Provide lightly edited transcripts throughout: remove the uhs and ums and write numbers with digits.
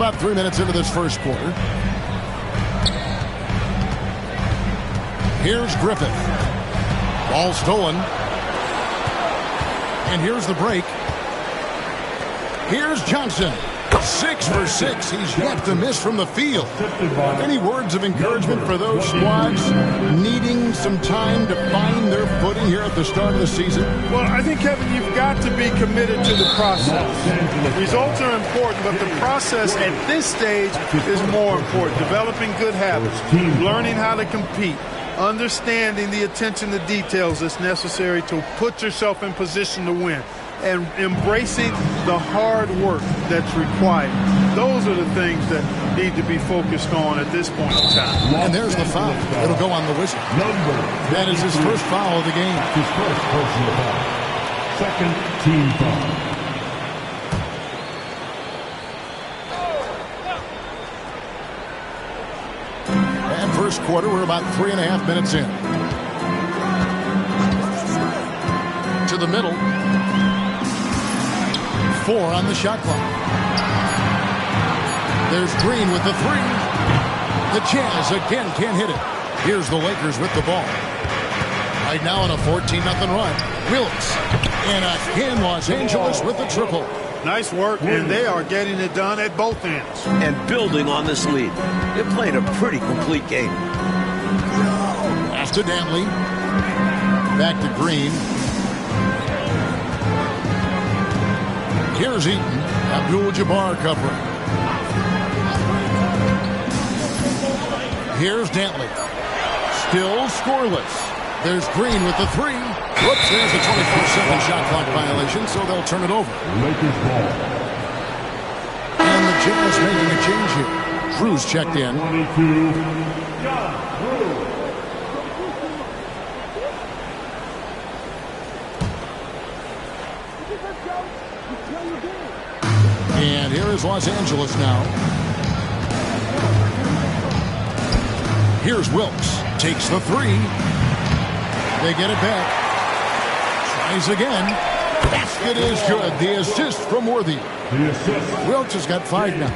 about 3 minutes into this first quarter. Here's Griffith. Ball stolen. And here's the break. Here's Johnson. 6 for 6. He's yet to miss from the field. Any words of encouragement for those squads needing some time to find their footing here at the start of the season? Well, I think, Kevin, you've got to be committed to the process. Results are important, but the process at this stage is more important. Developing good habits, learning how to compete, understanding the attention to details that's necessary to put yourself in position to win, and embracing the hard work that's required. Those are the things that need to be focused on at this point in time. And there's the foul. It'll go on the whistle. That is his first foul of the game. His first personal foul. Second team foul. And first quarter, we're about 3.5 minutes in. To the middle. 4 on the shot clock. There's Green with the 3. The Jazz again can't hit it. Here's the Lakers with the ball. Right now on a 14-0 run. Wilkes. And again, Los Angeles with the triple. Nice work, and they are getting it done at both ends. And building on this lead. They're playing a pretty complete game. Pass to Dantley. Back to Green. Here's Eaton. Abdul-Jabbar covering. Here's Dantley. Still scoreless. There's Green with the 3. Whoops, there's a 24-second shot clock violation, so they'll turn it over. Lakers ball. And the Jazz making a change here. Drew's checked in. 22. And here is Los Angeles now. Here's Wilkes. Takes the 3. They get it back. Tries again. Basket is good. The assist from Worthy. Wilkes has got 5 now.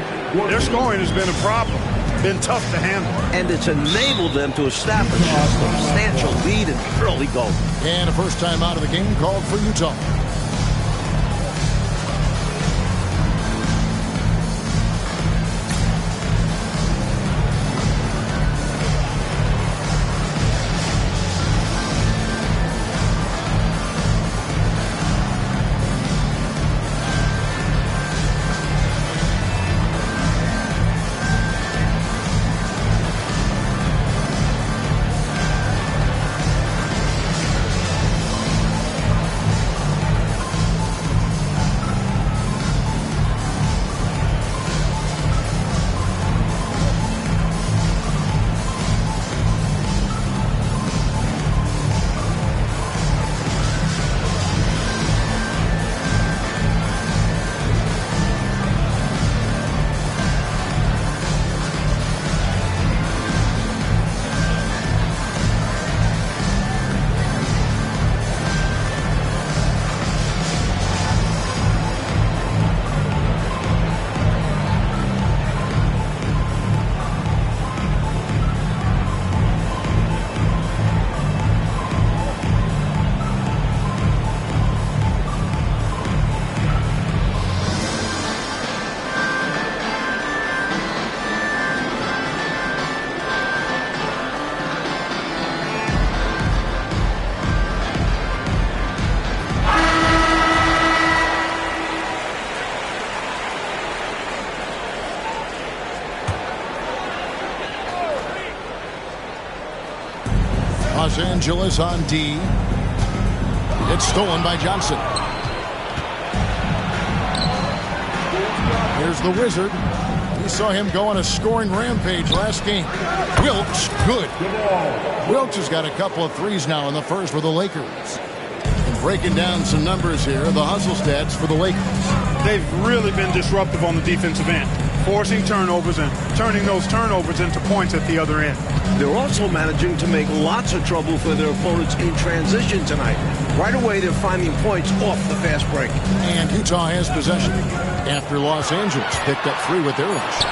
Their scoring has been a problem. Been tough to handle. And it's enabled them to establish a substantial lead and early goal. And a first time out of the game called for Utah. Los Angeles on D. It's stolen by Johnson. Here's the Wizard. We saw him go on a scoring rampage last game. Wilkes, good. Wilkes has got a couple of threes now in the first for the Lakers. And breaking down some numbers here, the hustle stats for the Lakers. They've really been disruptive on the defensive end. forcing turnovers and turning those turnovers into points at the other end. They're also managing to make lots of trouble for their opponents in transition tonight. Right away, they're finding points off the fast break. And Utah has possession after Los Angeles picked up 3 with their rush.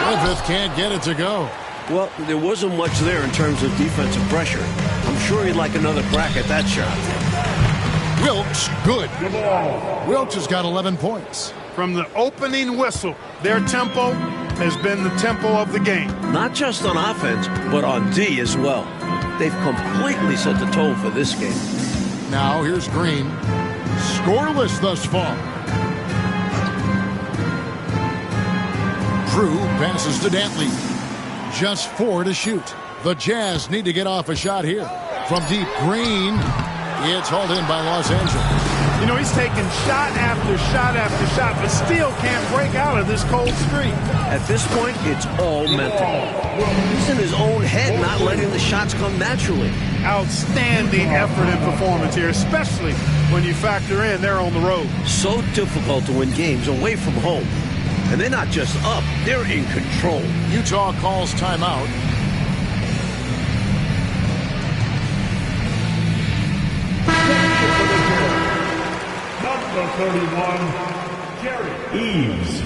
Griffith can't get it to go. Well, there wasn't much there in terms of defensive pressure. I'm sure he'd like another crack at that shot. Wilkes, good. Wilkes has got 11 points. From the opening whistle, their tempo has been the tempo of the game. Not just on offense, but on D as well. They've completely set the tone for this game. Now here's Green. Scoreless thus far. Drew passes to Dantley. Just 4 to shoot. The Jazz need to get off a shot here. From deep, Green. It's hauled in by Los Angeles. You know, he's taking shot after shot after shot, but still can't break out of this cold streak. At this point, it's all mental. He's in his own head, not letting the shots come naturally. Outstanding effort and performance here, especially when you factor in they're on the road. So difficult to win games away from home. And they're not just up, they're in control. Utah calls timeout. Number 31, Jerry Eves.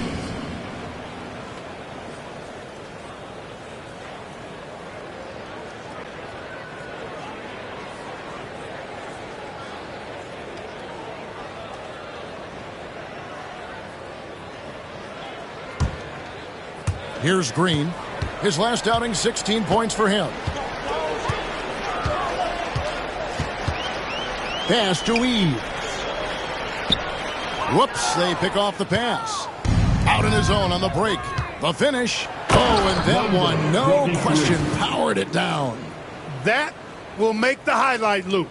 Here's Green. His last outing, 16 points for him. Pass to Eves. Whoops, they pick off the pass. Out in his own on the break. The finish. Oh, and that one, no question, powered it down. That will make the highlight loop.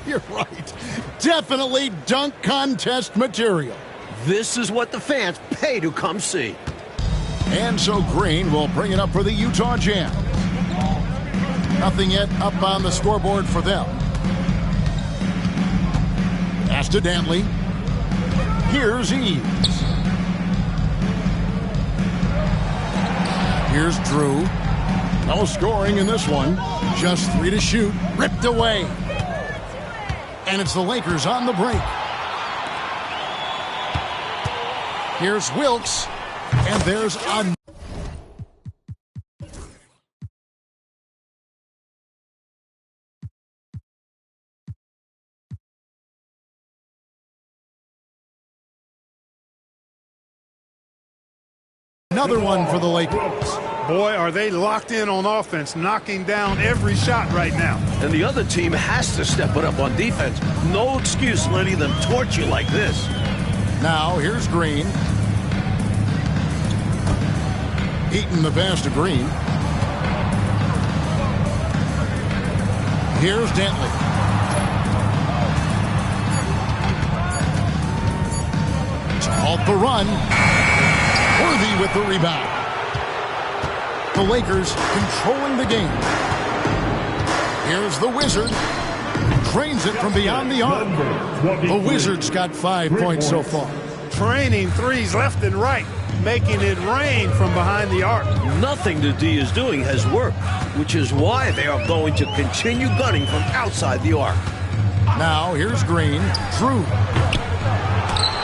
You're right. Definitely dunk contest material. This is what the fans pay to come see. And so Green will bring it up for the Utah Jazz. Nothing yet up on the scoreboard for them. Pass to Dantley. Here's Eves. Here's Drew. No scoring in this one. Just 3 to shoot. Ripped away. And it's the Lakers on the break. Here's Wilkes. And there's a... another one for the Lakers. Boy, are they locked in on offense, knocking down every shot right now. And the other team has to step it up on defense. No excuse letting them torch you like this. Now, here's Green. Eaton the pass to Green. Here's Dantley. To halt the run. Worthy with the rebound. The Lakers controlling the game. Here's the Wizard. Drains it from beyond the arc. The Wizards got 5 points so far. Training threes left and right, making it rain from behind the arc. Nothing the D is doing has worked, which is why they are going to continue gunning from outside the arc. Now, here's Green. Drew.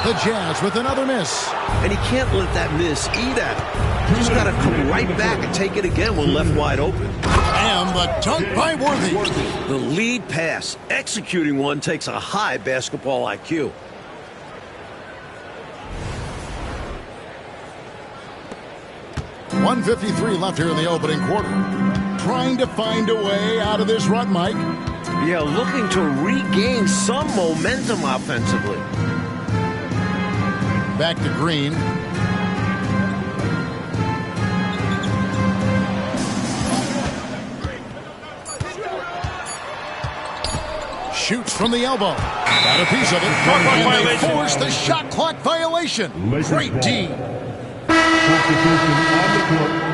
The Jazz with another miss. And he can't let that miss eat at him. He's got to come right back and take it again when left wide open. And the dunk by Worthy. The lead pass, executing one, takes a high basketball IQ. .153 left here in the opening quarter. Trying to find a way out of this run, Mike. Yeah, looking to regain some momentum offensively. Back to Green. Shoots from the elbow. Got a piece of it. And they force the shot clock violation. Great D. Substitution on the court.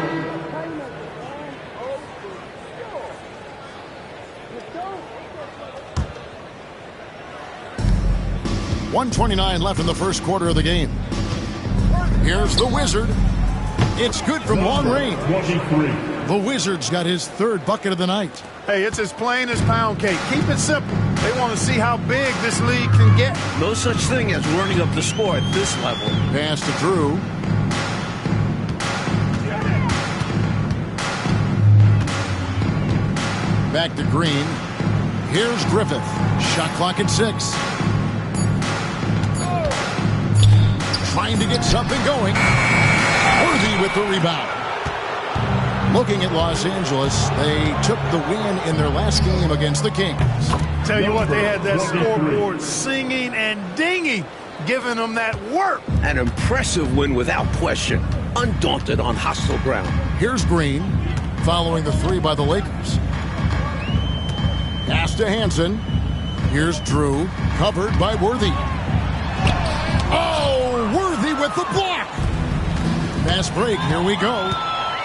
1:29 left in the first quarter of the game. Here's the Wizard. It's good from long range. 23. The Wizard's got his third bucket of the night. Hey, it's as plain as pound cake. Keep it simple. They want to see how big this league can get. No such thing as running up the score at this level. Pass to Drew. Back to Green. Here's Griffith. Shot clock at 6. Trying to get something going. Worthy with the rebound. Looking at Los Angeles, they took the win in their last game against the Kings. Tell you what, they had that scoreboard singing and dinging, giving them that work. An impressive win without question. Undaunted on hostile ground. Here's Green, following the 3 by the Lakers. Pass to Hansen. Here's Drew, covered by Worthy. Oh, Worthy with the block. Fast break, here we go.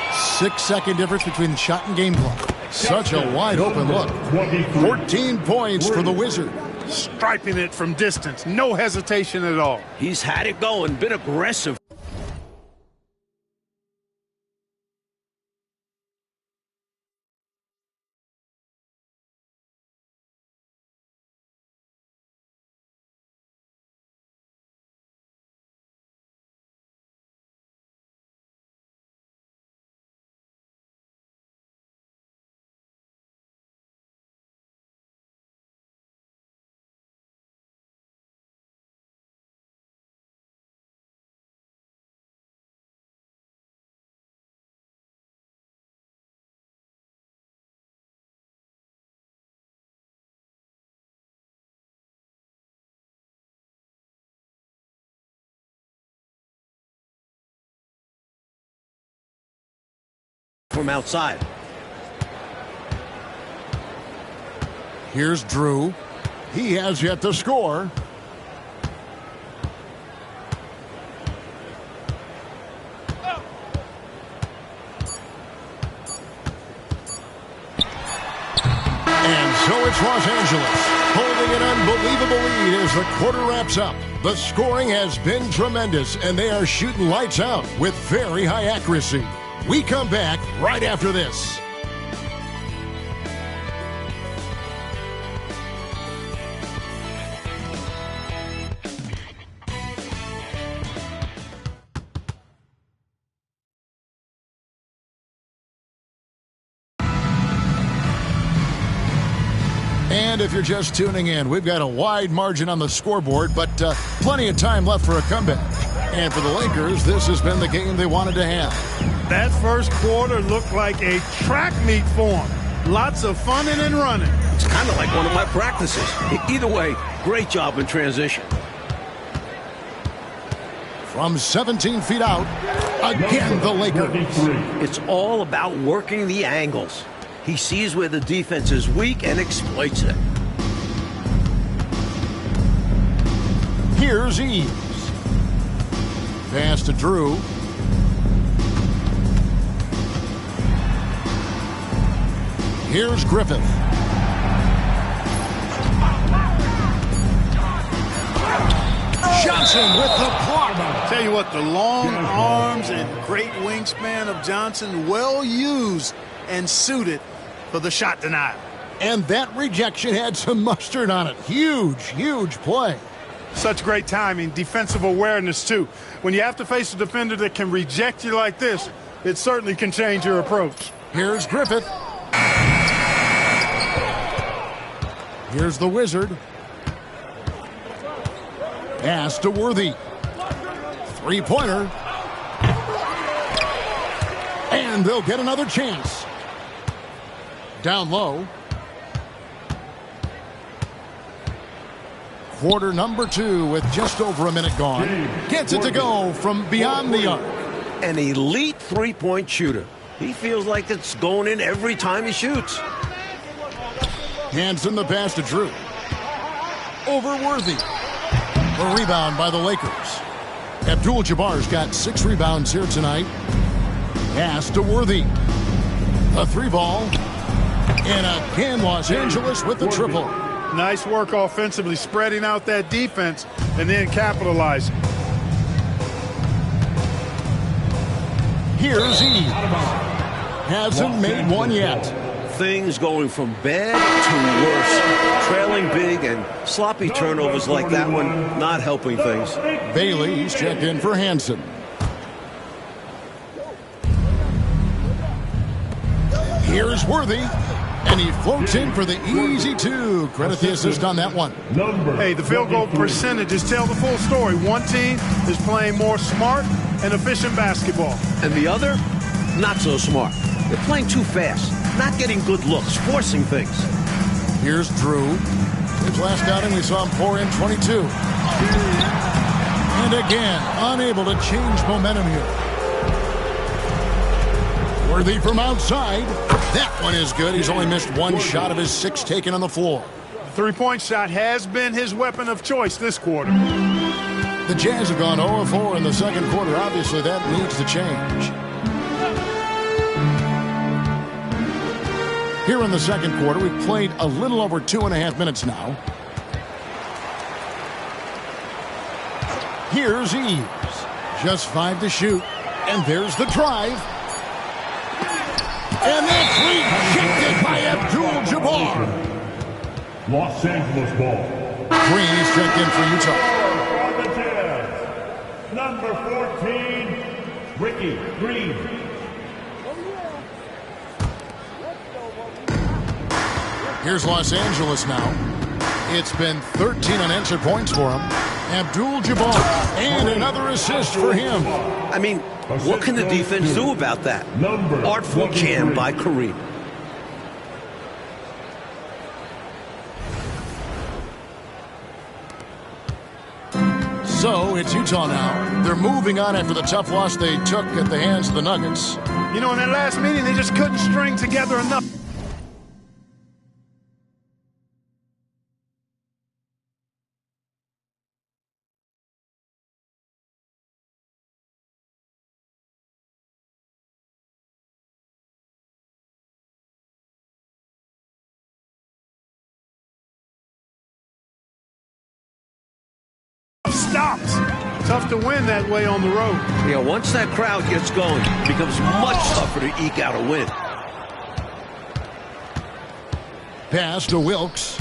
6-second difference between the shot and game clock. Such a wide open look. 14 points for the Wizard. Striping it from distance. No hesitation at all. He's had it going, been aggressive. From outside. Here's Drew. He has yet to score. And so it's Los Angeles holding an unbelievable lead as the quarter wraps up. The scoring has been tremendous, and they are shooting lights out with very high accuracy. We come back right after this. And if you're just tuning in, we've got a wide margin on the scoreboard, but plenty of time left for a comeback. And for the Lakers, this has been the game they wanted to have. That first quarter looked like a track meet for them. Lots of funning and running. It's kind of like one of my practices. Either way, great job in transition. From 17 feet out, again the Lakers. It's all about working the angles. He sees where the defense is weak and exploits it. Here's Eves. Pass to Drew. Here's Griffith. Johnson with the block. Tell you what, the long arms and great wingspan of Johnson, well used and suited for the shot denial. And that rejection had some mustard on it. Huge, huge play. Such great timing, defensive awareness, too. When you have to face a defender that can reject you like this, it certainly can change your approach. Here's Griffith. Here's the Wizard. Pass to Worthy. Three-pointer. And they'll get another chance. Down low. Quarter number 2 with just over a minute gone. Gets it to go from beyond the arc. An elite three-point shooter. He feels like it's going in every time he shoots. Hands in the pass to Drew. Over Worthy. A rebound by the Lakers. Abdul-Jabbar's got 6 rebounds here tonight. Pass to Worthy. A 3-ball. And again, Los Angeles with the triple. Nice work offensively, spreading out that defense and then capitalizing. Here's Eve. Hasn't made one yet. Things going from bad to worse. Trailing big and sloppy turnovers like that one, not helping things. Bailey's checked in for Hansen. Here's Worthy. And he floats in for the easy two. Credit the assist on that one. Hey, the field goal percentages tell the full story. One team is playing more smart and efficient basketball. And the other, not so smart. They're playing too fast, not getting good looks, forcing things. Here's Drew. His last outing, we saw him pour in 22. And again, unable to change momentum here. Worthy from outside. That one is good. He's only missed one shot of his 6 taken on the floor. Three-point shot has been his weapon of choice this quarter. The Jazz have gone 0-4 in the second quarter. Obviously, that needs to change. Here in the second quarter, we've played a little over 2.5 minutes now. Here's Eves. Just 5 to shoot. And there's the drive. And that's rejected by Abdul-Jabbar. Los Angeles ball. Green is checked in for Utah. On the Jazz, number 14, Ricky Green. Here's Los Angeles now. It's been 13 unanswered points for him. Abdul-Jabbar, and another assist for him. I mean, what can the defense do about that? Artful jam by Kareem. So it's Utah now. They're moving on after the tough loss they took at the hands of the Nuggets. You know, in that last meeting, they just couldn't string together enough. Stops. Tough to win that way on the road. Yeah, once that crowd gets going, it becomes much tougher to eke out a win. Pass to Wilkes.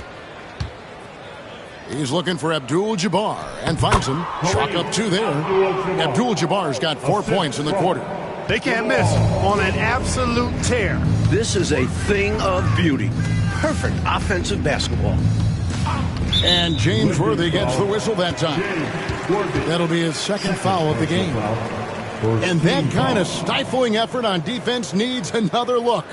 He's looking for Abdul-Jabbar and finds him. Chalk up 2 there. Abdul-Jabbar's got 4 points in the quarter. They can't miss on an absolute tear. This is a thing of beauty. Perfect offensive basketball. And James Worthy gets the whistle that time. That'll be his second foul of the game. And that kind of stifling effort on defense needs another look.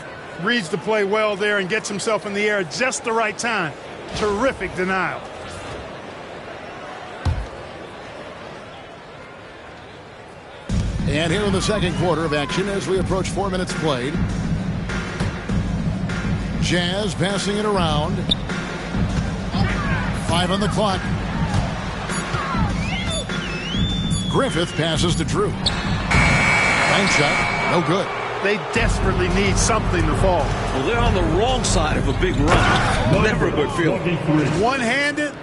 Reads the play well there and gets himself in the air at just the right time. Terrific denial. And here in the second quarter of action as we approach 4 minutes played. Jazz passing it around. 5 on the clock. Griffith passes to Drew. Bank shot, no good. They desperately need something to fall. Well, they're on the wrong side of a big run. Never a good feeling. One-handed,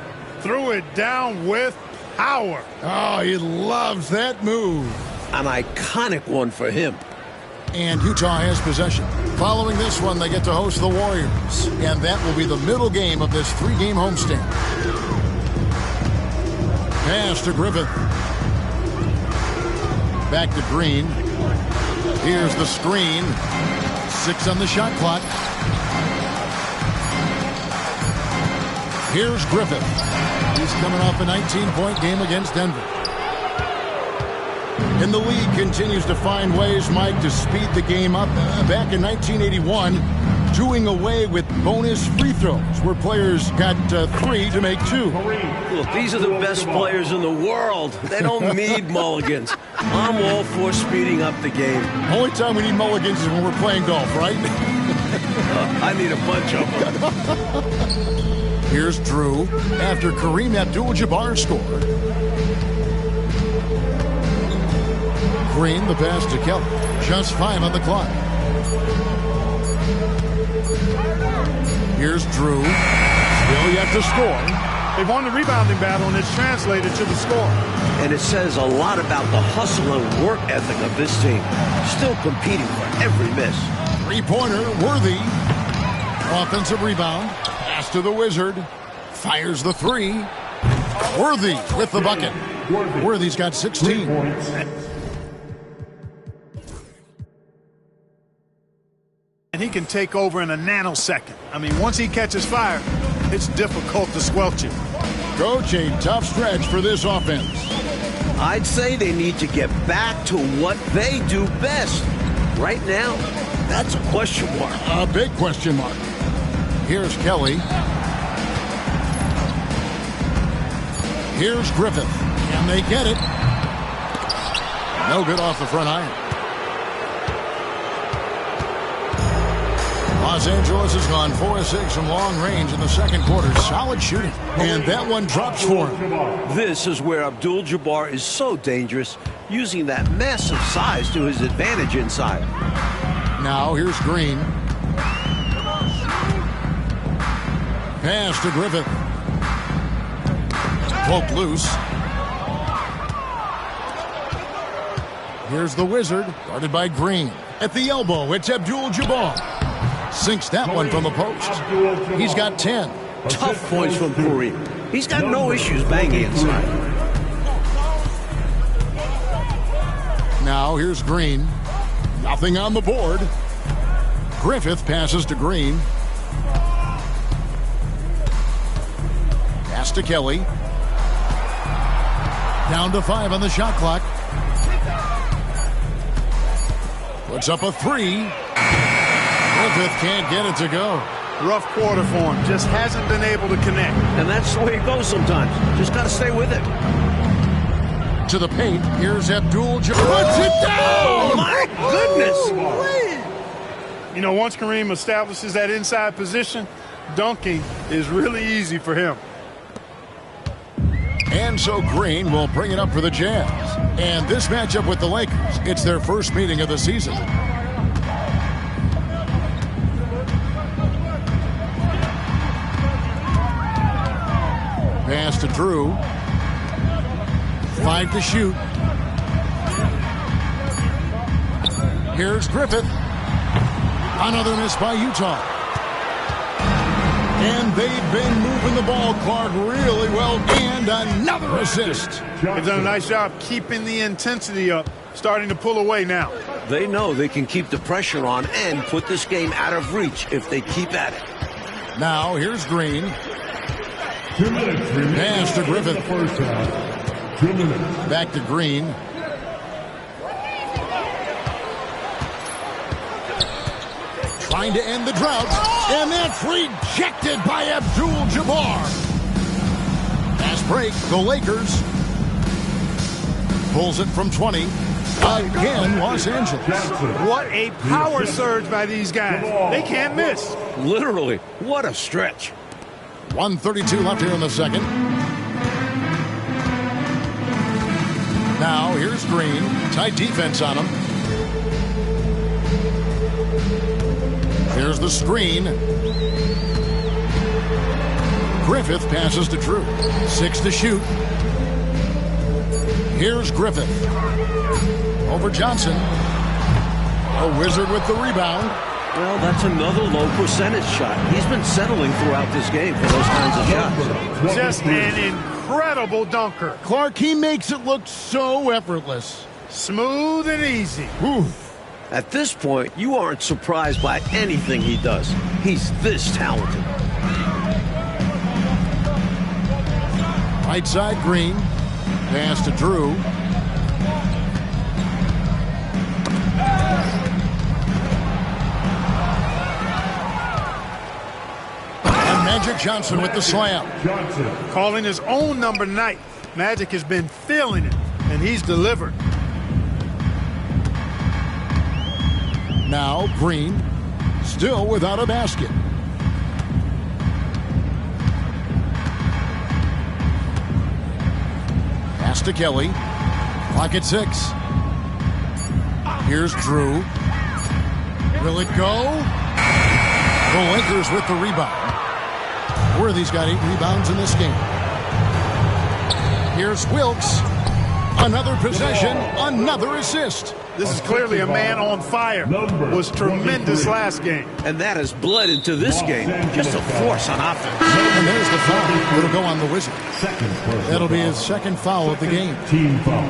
threw it down with power. Oh, he loves that move. An iconic one for him. And Utah has possession. Following this one, they get to host the Warriors. And that will be the middle game of this 3-game homestand. Pass to Griffith. Back to Green. Here's the screen. 6 on the shot clock. Here's Griffith. He's coming off a 19-point game against Denver. And the league continues to find ways, Mike, to speed the game up. Back in 1981, doing away with bonus free throws, where players got 3 to make 2. Look, these are the best players in the world. They don't need mulligans. I'm all for speeding up the game. Only time we need mulligans is when we're playing golf, right? I need a bunch of them. Here's Drew after Kareem Abdul-Jabbar scored. Green, the pass to Kelly. Just 5 on the clock. Here's Drew. Still yet to score. They've won the rebounding battle, and it's translated to the score. And it says a lot about the hustle and work ethic of this team. Still competing for every miss. Three-pointer, Worthy. Offensive rebound. Pass to the Wizard. Fires the three. Worthy with the bucket. Worthy's got 16. And he can take over in a nanosecond. I mean, once he catches fire, it's difficult to squelch it. Coach, a tough stretch for this offense. I'd say they need to get back to what they do best. Right now, that's a question mark. A big question mark. Here's Kelly. Here's Griffith. Can they get it? No good off the front iron. Los Angeles has gone 4 of 6 from long range in the second quarter. Solid shooting. And that one drops for him. This is where Abdul-Jabbar is so dangerous, using that massive size to his advantage inside. Now here's Green. Pass to Griffith. Poked loose. Here's the Wizard, guarded by Green. At the elbow, it's Abdul-Jabbar. Sinks that one from the post. He's got 10. Tough points from Kareem. He's got no issues banging inside. Now here's Green. Nothing on the board. Griffith passes to Green. Pass to Kelly. Down to 5 on the shot clock. Puts up a three. Griffith can't get it to go. Rough quarter for him. Just hasn't been able to connect. And that's the way it goes sometimes. Just got to stay with it. To the paint. Here's Abdul-Jabbar. Puts it down! My goodness! You know, once Kareem establishes that inside position, dunking is really easy for him. And so Green will bring it up for the Jazz. And this matchup with the Lakers, it's their first meeting of the season. Pass to Drew. 5 to shoot. Here's Griffith. Another miss by Utah. And they've been moving the ball, Clark, really well. And another assist. They've done a nice job keeping the intensity up, starting to pull away now. They know they can keep the pressure on and put this game out of reach if they keep at it. Now here's Green. 2 minutes remaining. Pass to Griffith. First half. 2 minutes. Back to Green. Trying to end the drought. And that's rejected by Abdul-Jabbar. Fast break. The Lakers. Pulls it from 20. Again, Los Angeles. What a power surge by these guys. They can't miss. Literally, what a stretch. 1:32 left here in the second. Now, here's Green. Tight defense on him. Here's the screen. Griffith passes to Drew. 6 to shoot. Here's Griffith. Over Johnson. A Wizard with the rebound. Well, that's another low percentage shot. He's been settling throughout this game for those kinds of shots. Just an incredible dunker. Clark, he makes it look so effortless. Smooth and easy. Oof. At this point, you aren't surprised by anything he does. He's this talented. Right side, Green. Pass to Drew. And Magic Johnson with the slam. Johnson. Calling his own number night. Magic has been feeling it, and he's delivered. Now Green, still without a basket. Pass to Kelly. Clock at 6. Here's Drew. Will it go? The Lakers with the rebound. Worthy's got 8 rebounds in this game. Here's Wilkes. Another possession, another assist. This is clearly a man on fire. Was tremendous last game. And that has bled into this game. Just a force on offense. And there's the foul. It'll go on the Wizard. That'll be his second foul of the game. Team foul.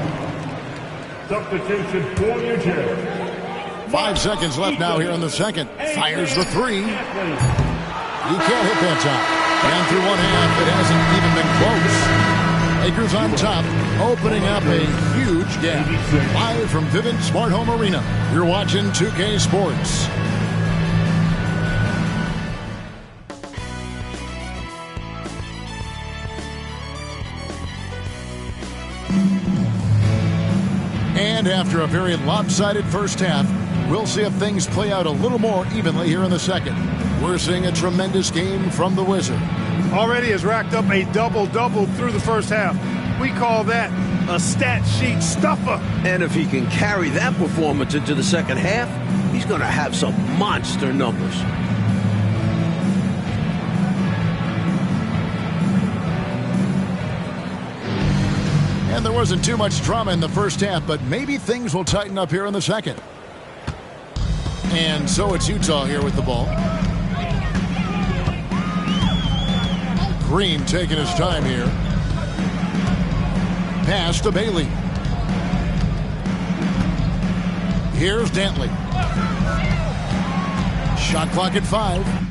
Substitution for New Jersey. 5 seconds left now here in the second. Fires the three. He can't hit that top. And through one half, it hasn't even been close. Lakers on top, opening up a huge gap. Live from Vivint Smart Home Arena, you're watching 2K Sports. And after a very lopsided first half, we'll see if things play out a little more evenly here in the second. We're seeing a tremendous game from the Wizard. Already has racked up a double-double through the first half. We call that a stat sheet stuffer. And if he can carry that performance into the second half, he's going to have some monster numbers. And there wasn't too much drama in the first half, but maybe things will tighten up here in the second. And so it's Utah here with the ball. Green taking his time here. Pass to Bailey. Here's Dantley. Shot clock at 5.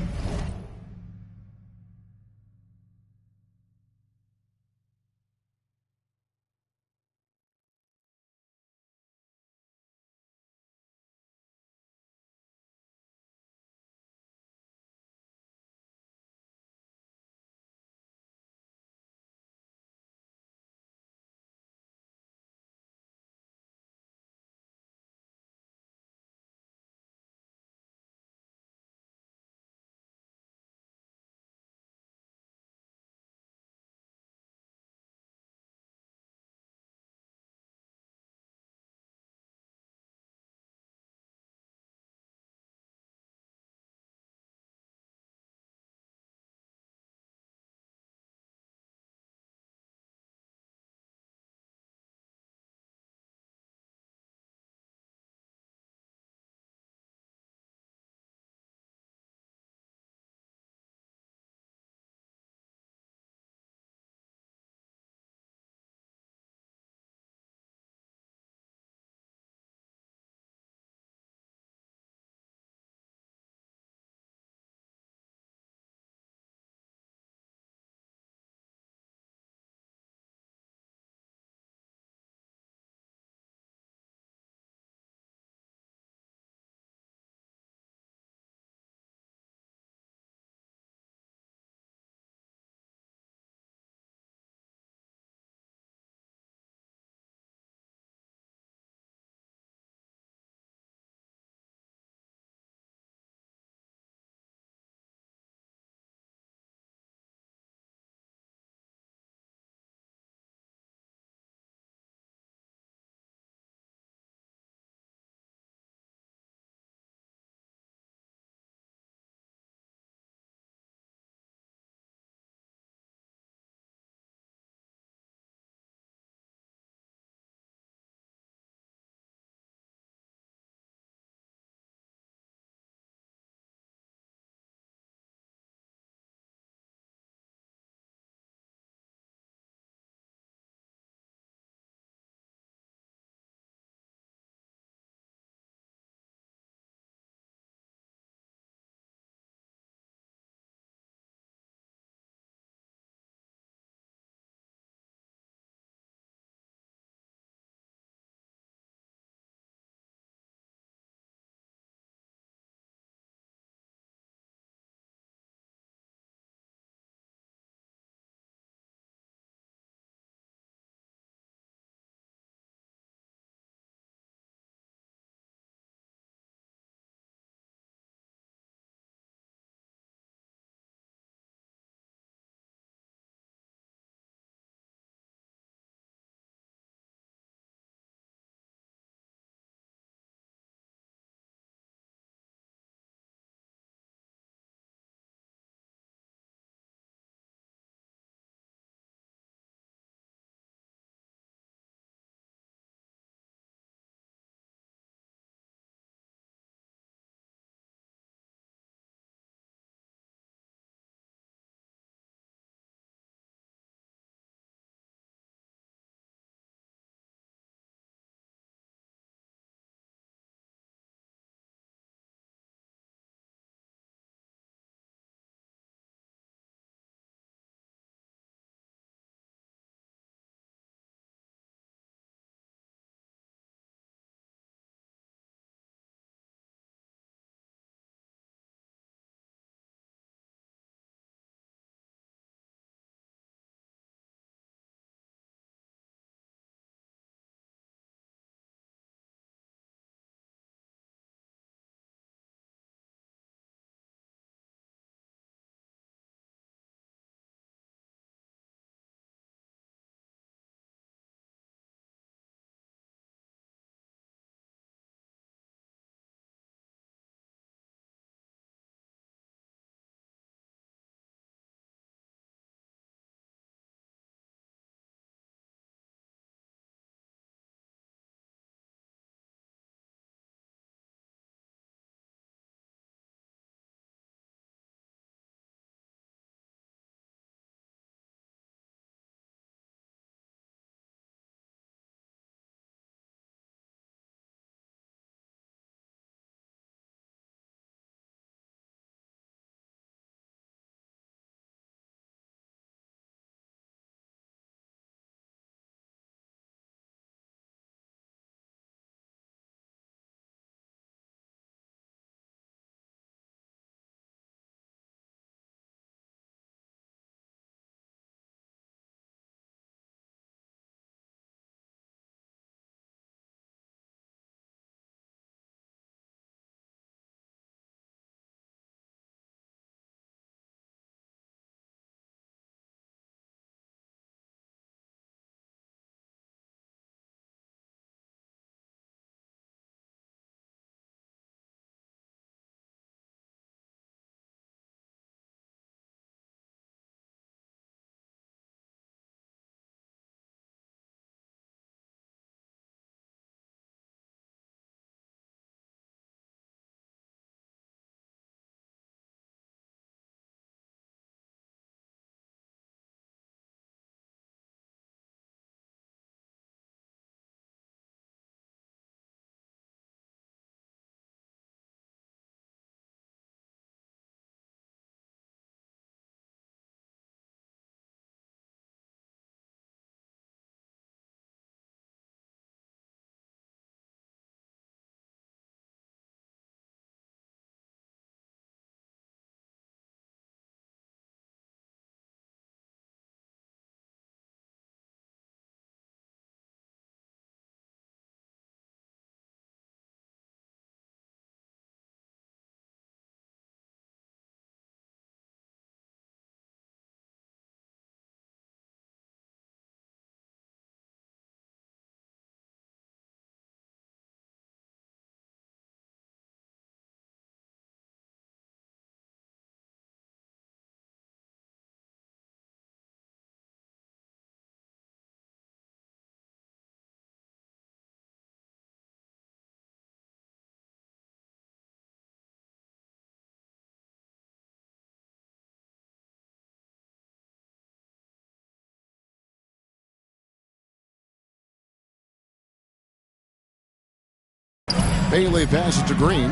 Bailey passes to Green.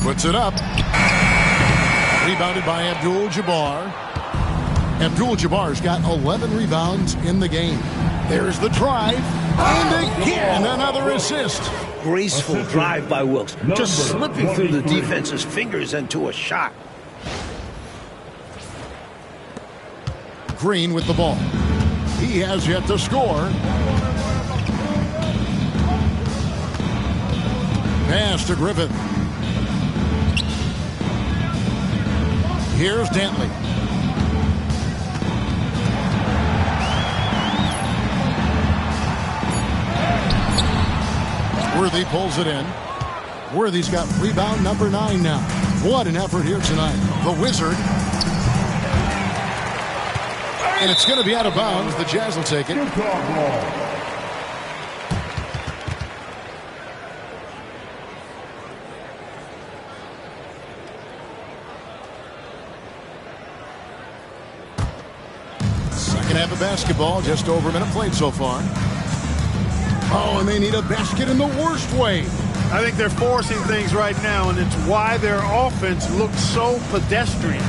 Puts it up. Rebounded by Abdul-Jabbar. Abdul-Jabbar's got 11 rebounds in the game. There's the drive. And again, another assist. Graceful drive by Wilkes. Just slipping through the defense's fingers into a shot. Green with the ball. He has yet to score. Pass to Griffith. Here's Dantley. Worthy pulls it in. Worthy's got rebound number 9 now. What an effort here tonight. The Wizard. And it's going to be out of bounds. The Jazz will take it. Second half of basketball, just over a minute played so far. Oh, and they need a basket in the worst way. I think they're forcing things right now, and it's why their offense looks so pedestrian.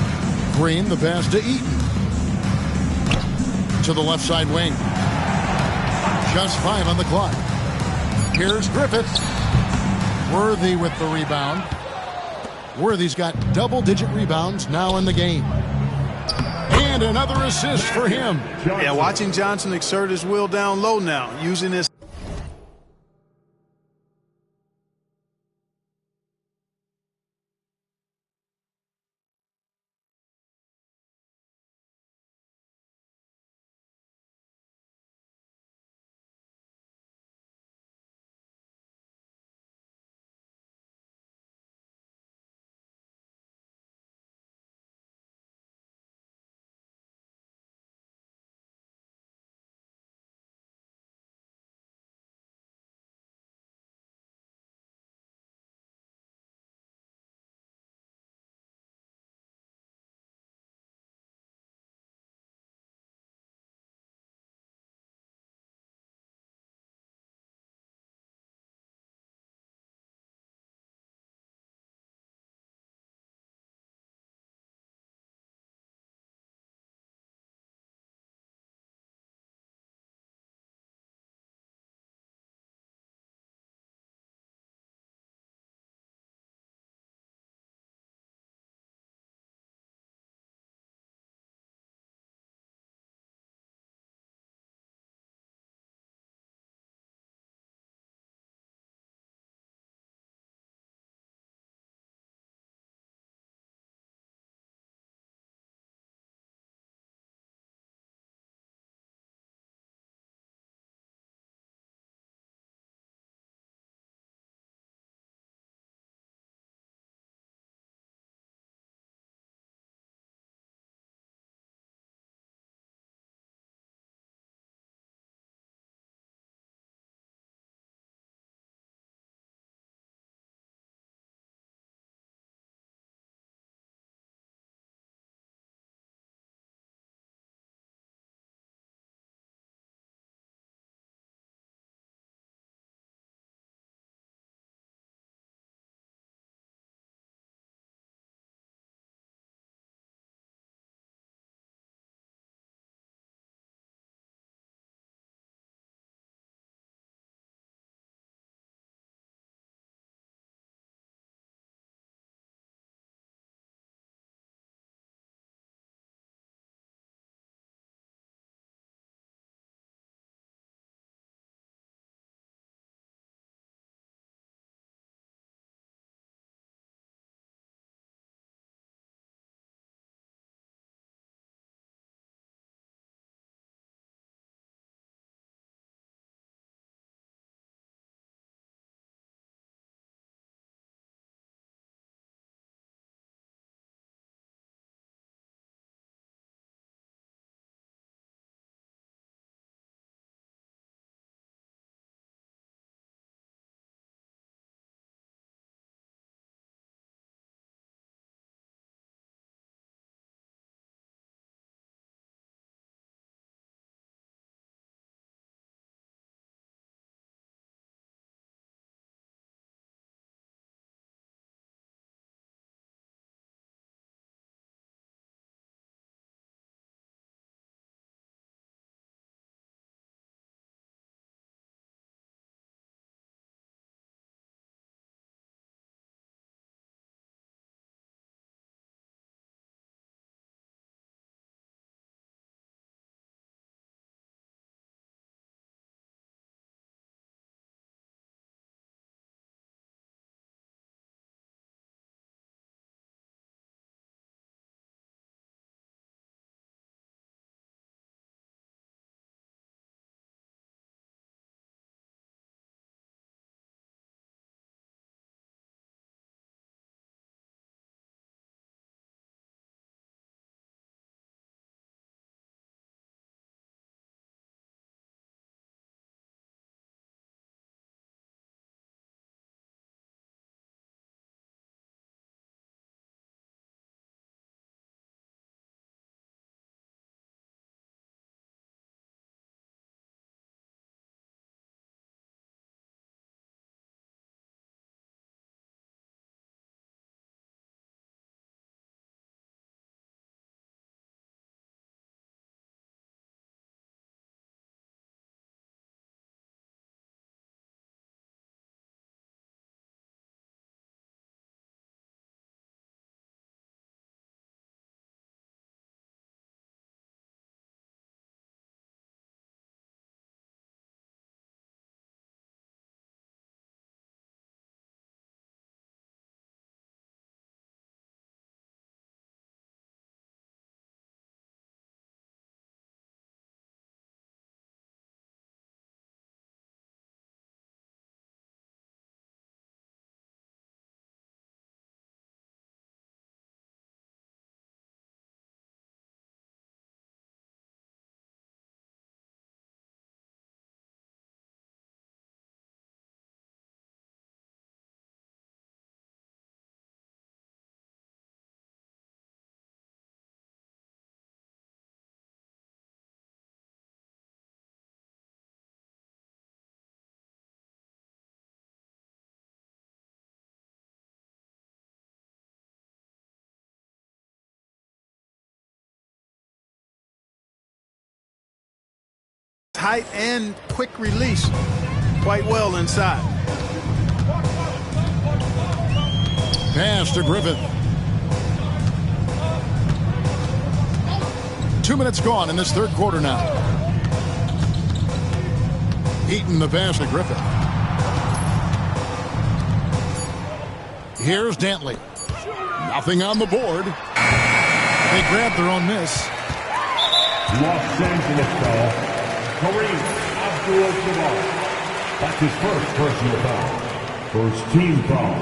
Green, the pass to Eaton. To the left side wing. Just 5 on the clock. Here's Griffith. Worthy with the rebound. Worthy's got double-digit rebounds now in the game. And another assist for him. Yeah, watching Johnson exert his will down low now, using his light and quick release quite well inside. Pass to Griffith. 2 minutes gone in this third quarter now. Eaton the pass to Griffith. Here's Dantley. Nothing on the board. They grab their own miss. Los Angeles foul. Kareem Abdul-Jabbar. That's his first personal foul. First team foul.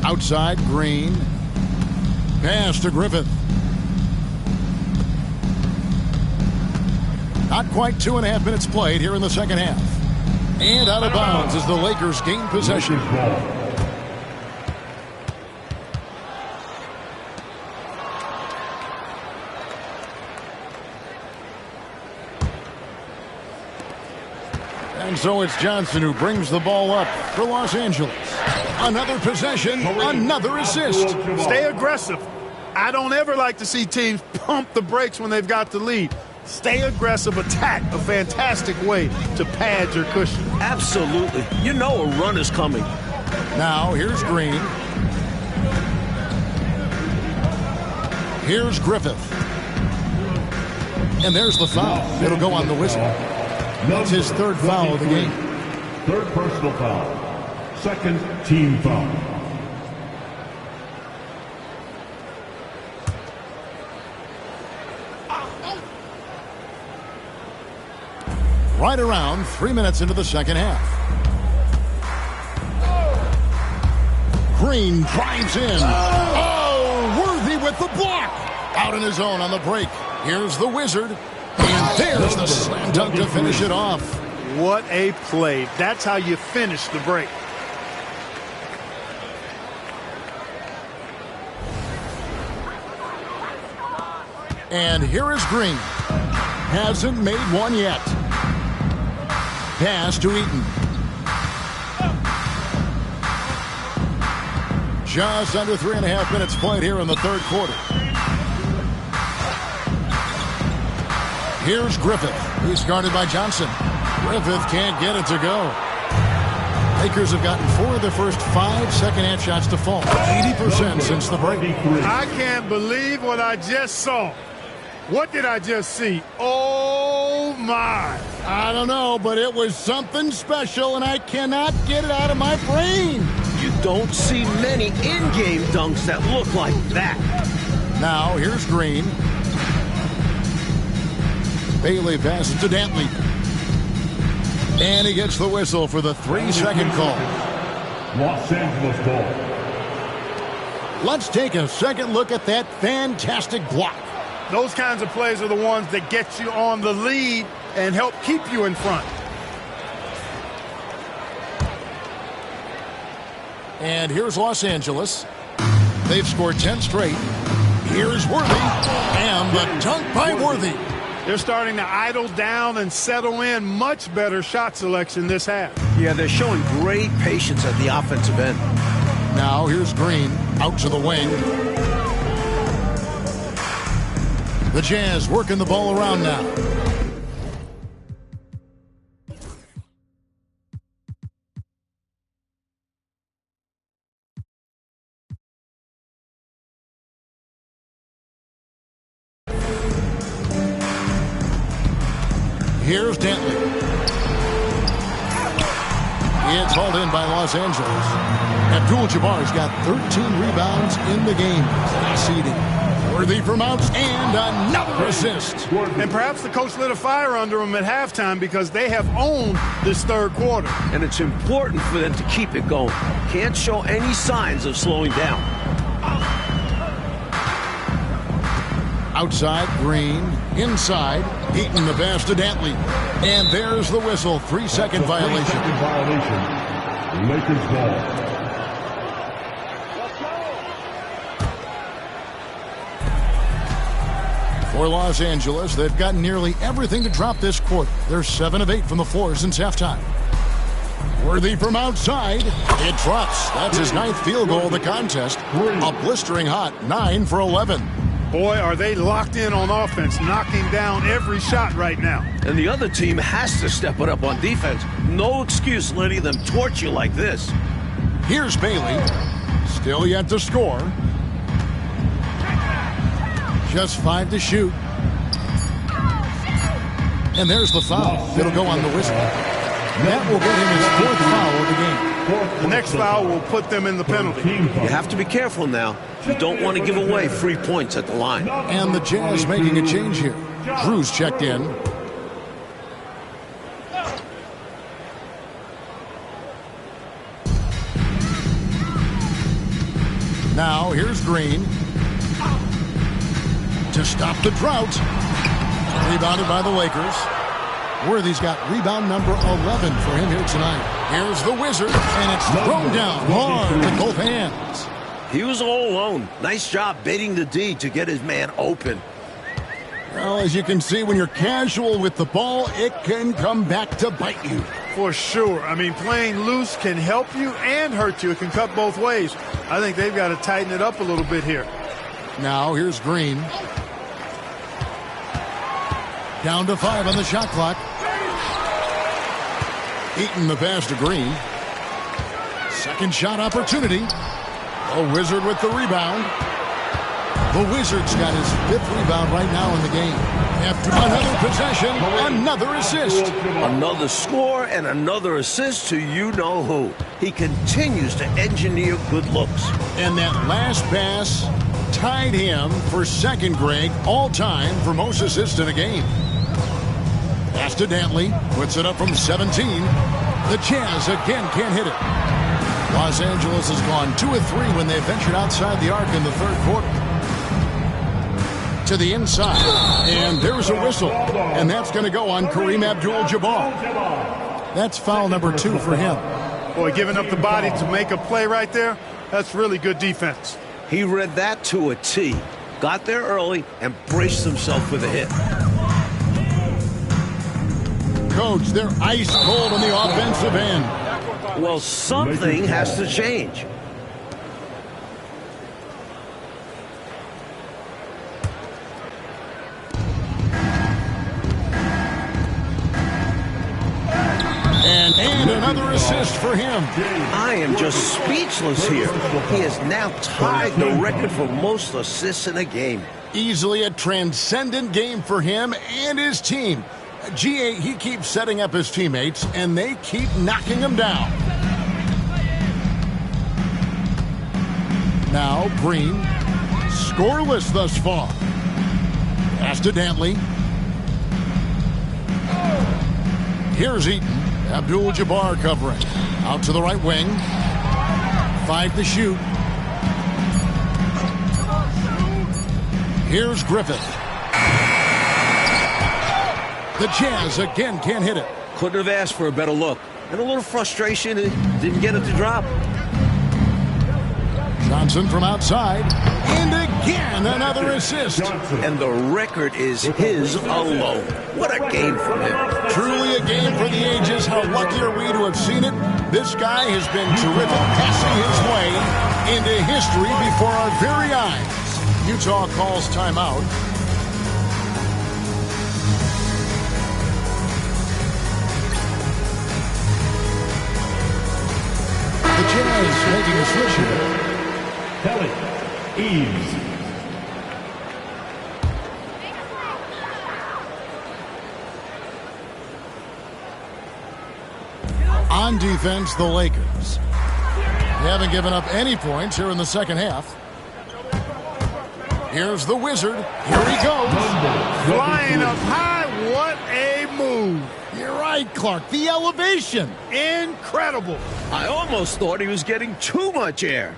Outside, Green. Pass to Griffith. Not quite 2.5 minutes played here in the second half. And out of bounds as the Lakers gain possession. And so it's Johnson who brings the ball up for Los Angeles. Another possession, another assist. Stay aggressive. I don't ever like to see teams pump the brakes when they've got the lead. Stay aggressive, attack, a fantastic way to pad your cushion. Absolutely. You know a run is coming. Now here's Green. Here's Griffith. And there's the foul. It'll go on the whistle. That's his third foul of the game. Third personal foul. Second team foul. Right around 3 minutes into the second half. Green drives in. Oh, Worthy with the block. Out in his own on the break. Here's the Wizard. And there's the slam dunk to finish it off. What a play. That's how you finish the break. And here is Green. Hasn't made one yet. Pass to Eaton. Just under 3.5 minutes played here in the third quarter. Here's Griffith. He's guarded by Johnson. Griffith can't get it to go. Lakers have gotten 4 of their first 5 second-half shots to fall. 80% since the break. I can't believe what I just saw. What did I just see? Oh, my. I don't know, but it was something special, and I cannot get it out of my brain. You don't see many in-game dunks that look like that. Now, here's Green. Bailey passes to Dantley. And he gets the whistle for the 3-second call. Los Angeles ball. Let's take a second look at that fantastic block. Those kinds of plays are the ones that get you on the lead and help keep you in front. And here's Los Angeles. They've scored 10 straight. Here's Worthy. And the dunk by Worthy. They're starting to idle down and settle in. Much better shot selection this half. Yeah, they're showing great patience at the offensive end. Now here's Green out to the wing. The Jazz working the ball around now. Here's Dantley. It's hauled in by Los Angeles. Abdul-Jabbar's got 13 rebounds in the game. Leading. Worthy from outs and another assist. And perhaps the coach lit a fire under them at halftime because they have owned this third quarter. And it's important for them to keep it going. Can't show any signs of slowing down. Outside, Green. Inside, Eaton the pass to Dantley. And there's the whistle. 3-second violation. 3-second violation. Lakers ball. For Los Angeles, they've got nearly everything to drop this quarter. They're 7 of 8 from the floor since halftime. Worthy from outside. It drops. That's his 9th field goal of the contest. A blistering hot 9 for 11. Boy, are they locked in on offense, knocking down every shot right now. And the other team has to step it up on defense. No excuse letting them torch you like this. Here's Bailey. Still yet to score. Just 5 to shoot. And there's the foul. It'll go on the Wizard. That will get him his 4th foul of the game. The next foul will put them in the penalty. You have to be careful now. You don't want to give away free points at the line. And the Jazz making a change here. Drew's checked in. Now here's Green. To stop the drought. Rebounded by the Lakers. Worthy's got rebound number 11 for him here tonight. Here's the Wizard, and it's thrown down hard with both hands. He was all alone. Nice job baiting the D to get his man open. Well, as you can see, when you're casual with the ball, it can come back to bite you. For sure. I mean, playing loose can help you and hurt you. It can cut both ways. I think they've got to tighten it up a little bit here. Now here's Green. Down to 5 on the shot clock. Eaton the pass to Green. Second shot opportunity. A Wizard with the rebound. The Wizard's got his 5th rebound right now in the game. After another possession, another assist. Another score and another assist to you-know-who. He continues to engineer good looks. And that last pass tied him for second, Greg, all-time for most assists in a game. Pass to Dantley. Puts it up from 17. The Jazz again can't hit it. Los Angeles has gone 2 of 3 when they ventured outside the arc in the 3rd quarter. To the inside. And there's a whistle. And that's going to go on Kareem Abdul-Jabbar. That's foul number 2 for him. Boy, giving up the body to make a play right there, that's really good defense. He read that to a T. Got there early and braced himself for the hit. Coach, they're ice cold on the offensive end. Well, something has to change. And another assist for him. I am just speechless here. He has now tied the record for most assists in a game. Easily a transcendent game for him and his team. G.A., he keeps setting up his teammates, and they keep knocking him down. Now, Green, scoreless thus far. Pass to Dantley. Here's Eaton. Abdul-Jabbar covering. Out to the right wing. 5 to shoot. Here's Griffith. The Jazz again can't hit it. Couldn't have asked for a better look. And a little frustration, didn't get it to drop. Johnson from outside. And again, another assist. And the record is his alone. What a game for him. Truly a game for the ages. How lucky are we to have seen it? This guy has been terrific, passing his way into history before our very eyes. Utah calls timeout. The Jazz making a switch here. Kelly Eves. On defense, the Lakers. They haven't given up any points here in the second half. Here's the Wizard. Here he goes. Flying up high. What a move. You're right, Clark. The elevation. Incredible. I almost thought he was getting too much air.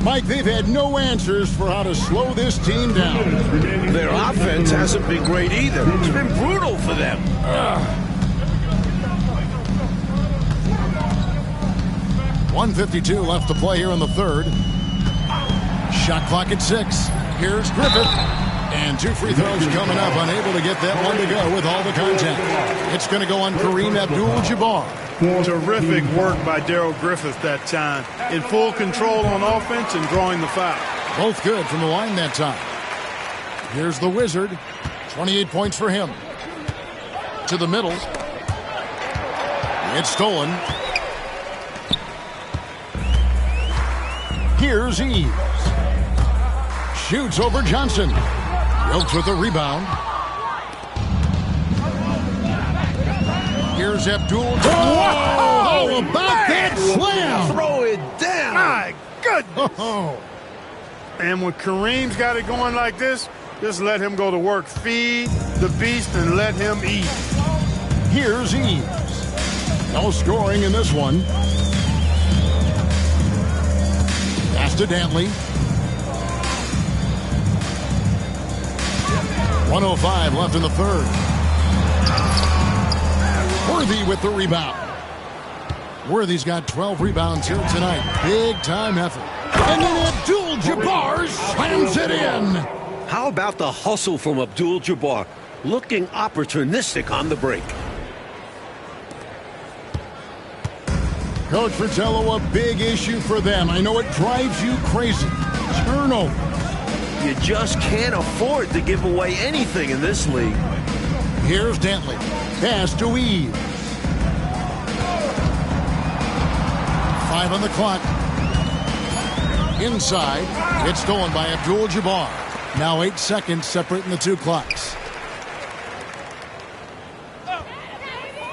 Mike, they've had no answers for how to slow this team down. Their offense hasn't been great either. It's been brutal for them. 1:52 left to play here in the third. Shot clock at 6. Here's Griffith. And 2 free throws coming up, unable to get that one to go with all the contact. It's going to go on Kareem Abdul-Jabbar. Terrific work by Darrell Griffith that time. In full control on offense and drawing the foul. Both good from the line that time. Here's the Wizard. 28 points for him. To the middle. It's stolen. Here's Eves. Shoots over Johnson. Wilkes with a rebound. Here's Abdul. How about that slam? Throw it down. My goodness. And when Kareem's got it going like this, just let him go to work. Feed the beast and let him eat. Here's Eves. No scoring in this one. Pass to Dantley. 1:05 left in the third. Worthy with the rebound. Worthy's got 12 rebounds here tonight. Big time effort. And then Abdul-Jabbar slams it in. How about the hustle from Abdul-Jabbar? Looking opportunistic on the break. Coach Fratello, a big issue for them. I know it drives you crazy. Turnover. You just can't afford to give away anything in this league. Here's Dantley. Pass to Eves. 5 on the clock. Inside. It's stolen by Abdul-Jabbar. Now 8 seconds separating the two clocks.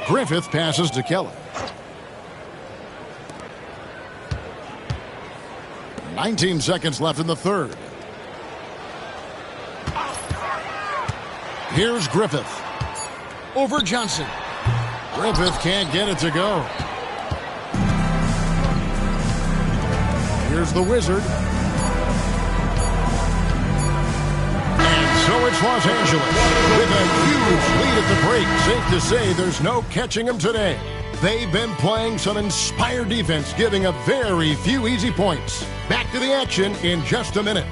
Griffith passes to Kelly. 19 seconds left in the third. Here's Griffith. Over Johnson. Griffith can't get it to go. Here's the Wizard. And so it's Los Angeles with a huge lead at the break. Safe to say there's no catching them today. They've been playing some inspired defense, giving up very few easy points. Back to the action in just a minute.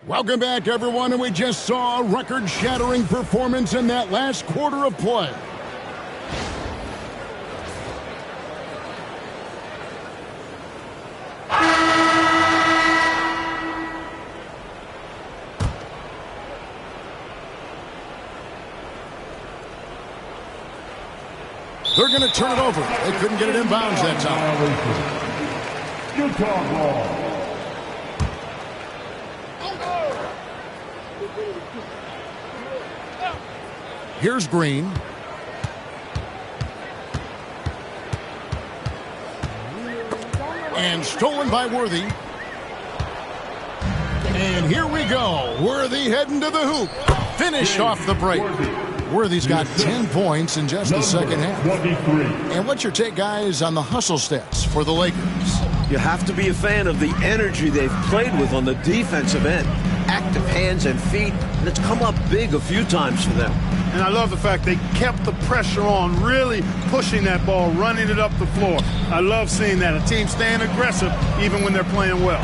Welcome back, everyone, and we just saw a record-shattering performance in that last quarter of play. They're going to turn it over. They couldn't get it inbounds that time. Utah ball. Here's Green. And stolen by Worthy. And here we go. Worthy heading to the hoop. Finish off the break. Worthy's got 10 points in just the second half. 23. And what's your take, guys, on the hustle stats for the Lakers? You have to be a fan of the energy they've played with on the defensive end. Active hands and feet, and it's come up big a few times for them. And I love the fact they kept the pressure on, really pushing that ball, running it up the floor. I love seeing that. A team staying aggressive even when they're playing well.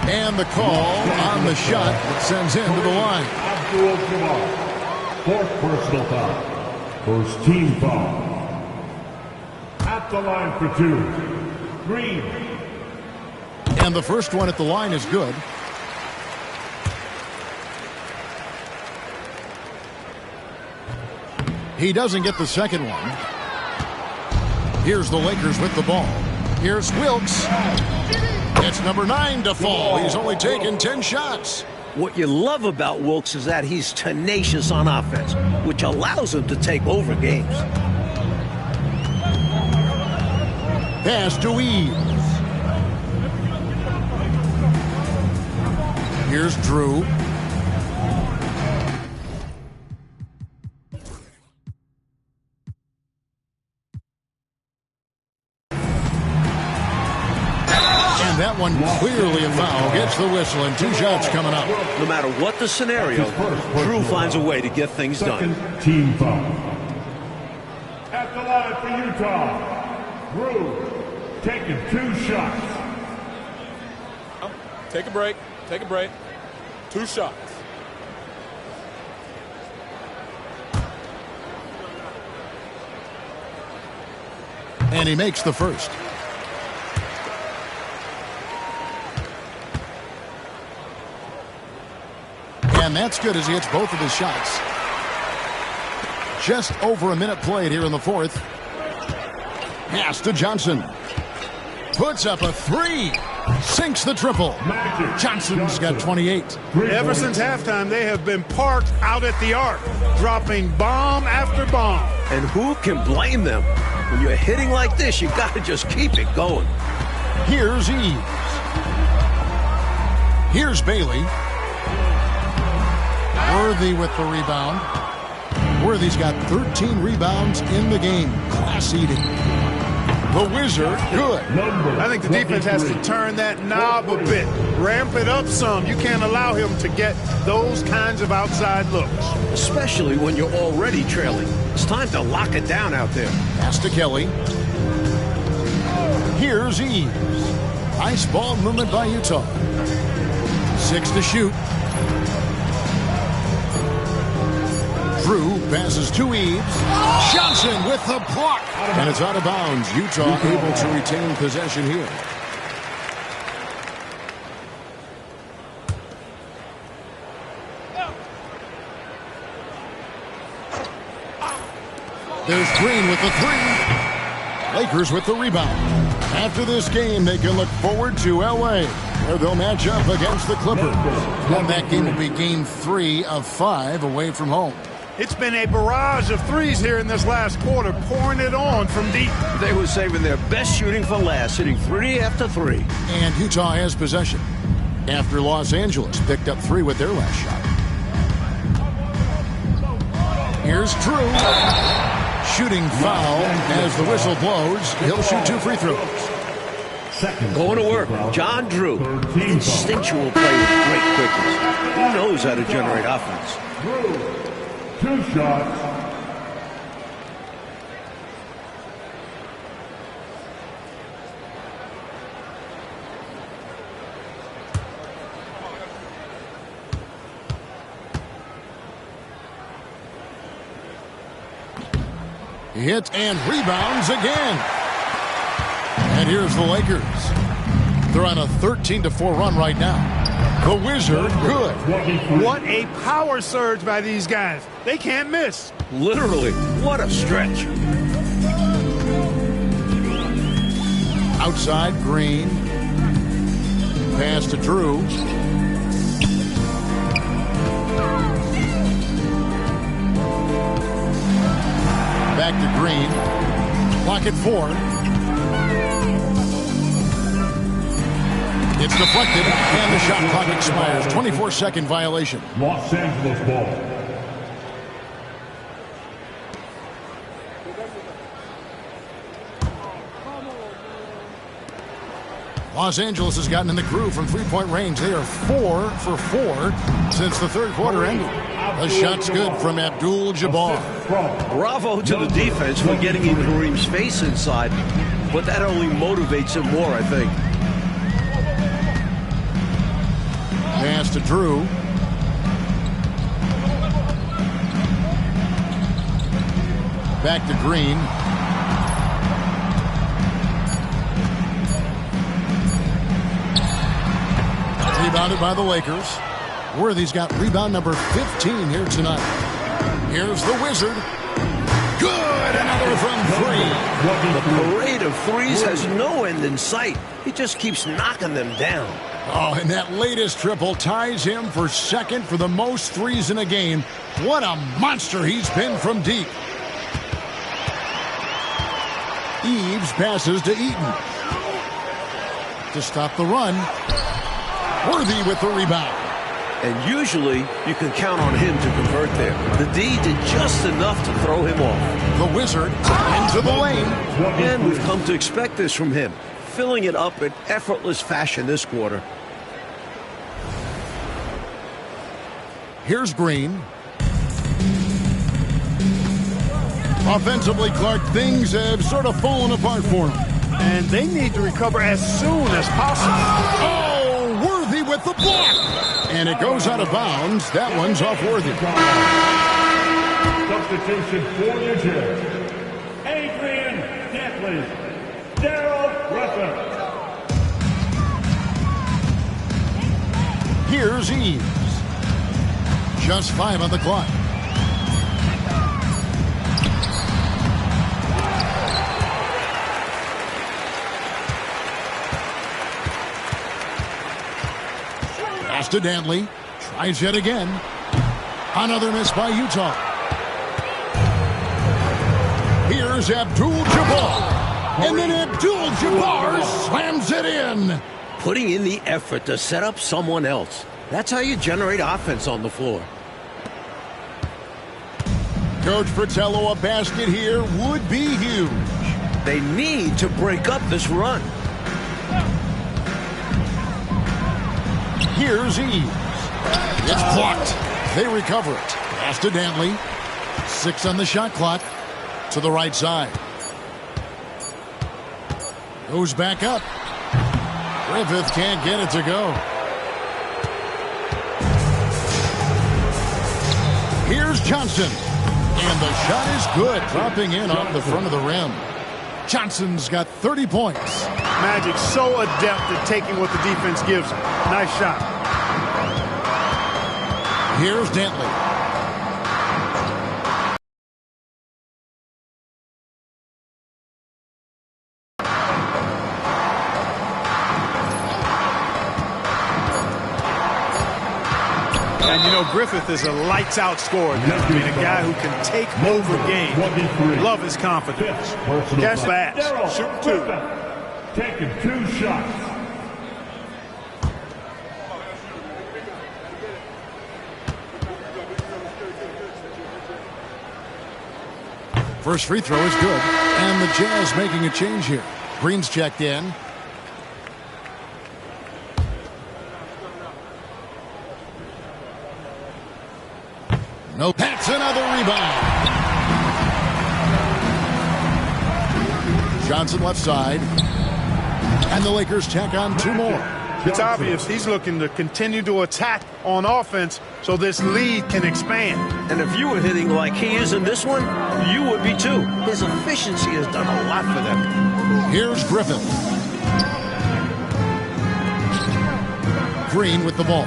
And the call on the shot that sends him to the line. Abdul-Jabbar. 4th personal foul. First team foul. At the line for 2. Green. And the first one at the line is good. He doesn't get the second one. Here's the Lakers with the ball. Here's Wilkes. It's number 9 to fall. He's only taken 10 shots. What you love about Wilkes is that he's tenacious on offense, which allows him to take over games. Pass to Eves. Here's Drew. that one clearly a foul. Gets the whistle and 2 shots coming up. No matter what the scenario, Drew finds a way to get things done. Second team foul. At the line for Utah, Drew taking 2 shots. Take a break. Take a break. 2 shots. And he makes the first. And that's good as he hits both of his shots. Just over a minute played here in the fourth. Pass to Johnson. Puts up a 3. Sinks the triple. Johnson's got 28. Ever since halftime, they have been parked out at the arc, dropping bomb after bomb. And who can blame them? When you're hitting like this, you got to just keep it going. Here's Eves. Here's Bailey. Worthy with the rebound. Worthy's got 13 rebounds in the game. Class eating. The Wizard, good. I think the defense has to turn that knob a bit. Ramp it up some. You can't allow him to get those kinds of outside looks. Especially when you're already trailing. It's time to lock it down out there. Pass to Kelly. Here's Eves. Nice ball movement by Utah. 6 to shoot. Drew passes to Eves. Johnson with the block. And it's out of bounds. Utah able to retain possession here. There's Green with the 3. Lakers with the rebound. After this game, they can look forward to L.A., where they'll match up against the Clippers. And that game will be game 3 of 5 away from home. It's been a barrage of threes here in this last quarter, pouring it on from deep. They were saving their best shooting for last, hitting 3 after 3. And Utah has possession after Los Angeles picked up 3 with their last shot. Here's Drew. Shooting foul as the whistle blows. He'll shoot 2 free throws. Going to work. John Drew. Instinctual play with great quickness. He knows how to generate offense. 2 shots. Hit and rebounds again. And here's the Lakers. They're on a 13-4 run right now. The Wizard, good. What a power surge by these guys. They can't miss. Literally, what a stretch. Outside, Green. Pass to Drew. Back to Green. Clock at 4. It's deflected, and the shot clock expires. 24-second violation. Los Angeles ball. Los Angeles has gotten in the groove from three-point range. They are 4 for 4 since the third quarter ended. The shot's good from Abdul-Jabbar. Bravo to the defense for getting in Kareem's face inside, but that only motivates him more, I think. Pass to Drew. Back to Green. Rebounded by the Lakers. Worthy's got rebound number 15 here tonight. Here's the Wizard. Good! Another from 3. The parade of threes has no end in sight. He just keeps knocking them down. Oh, and that latest triple ties him for second for the most threes in a game. What a monster he's been from deep. Eves passes to Eaton. To stop the run. Worthy with the rebound. And usually, you can count on him to convert there. The D did just enough to throw him off. The Wizard into the lane. And we've come to expect this from him. filling it up in effortless fashion this quarter. Here's Green. Offensively, Clark, things have sort of fallen apart for him. And they need to recover as soon as possible. Oh, Worthy with the block. And it goes out of bounds. That one's off Worthy. Substitution for New Jersey. Adrian Dantley. Daryl Griffin. Here's Eaves. Just 5 on the clock. Pass to Dantley. Tries yet again. Another miss by Utah. Here's Abdul-Jabbar. And then Abdul-Jabbar slams it in. Putting in the effort to set up someone else. That's how you generate offense on the floor. Coach Fratello, a basket here would be huge. They need to break up this run. Here's Eaves. It's blocked. They recover it. Pass to Dantley. 6 on the shot clock. To the right side. Goes back up. Griffith can't get it to go. Here's Johnson. And the shot is good. Dropping in off the front of the rim. Johnson's got 30 points. Magic so adept at taking what the defense gives him. Nice shot. Here's Dantley. And you know, Griffith is a lights-out scorer. I mean, a guy who can take over games. Love his confidence. Catch fast. Shoot 2. Taking 2 shots. First free throw is good. And the Jazz making a change here. Green's checked in. No, that's another rebound. Johnson left side. And the Lakers tack on 2 more. It's obvious he's looking to continue to attack on offense so this lead can expand. And if you were hitting like he is in this one, you would be too. His efficiency has done a lot for them. Here's Griffith. Green with the ball.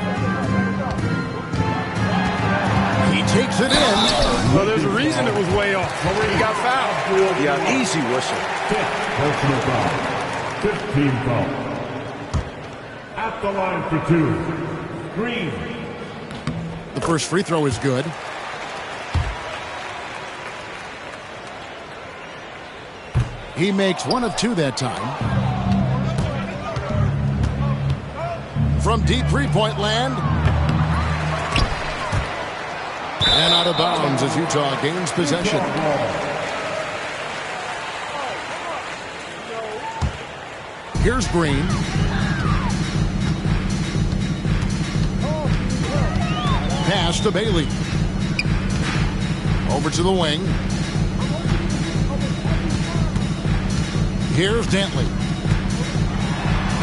He takes it in. Well, there's a reason it was way off. He got fouled. Yeah, easy whistle. Personal foul. 15 foul. At the line for 2. Green. The first free throw is good. He makes 1 of 2 that time. From deep three-point land. And out of bounds as Utah gains possession. Here's Green. Pass to Bailey. Over to the wing. Here's Dantley.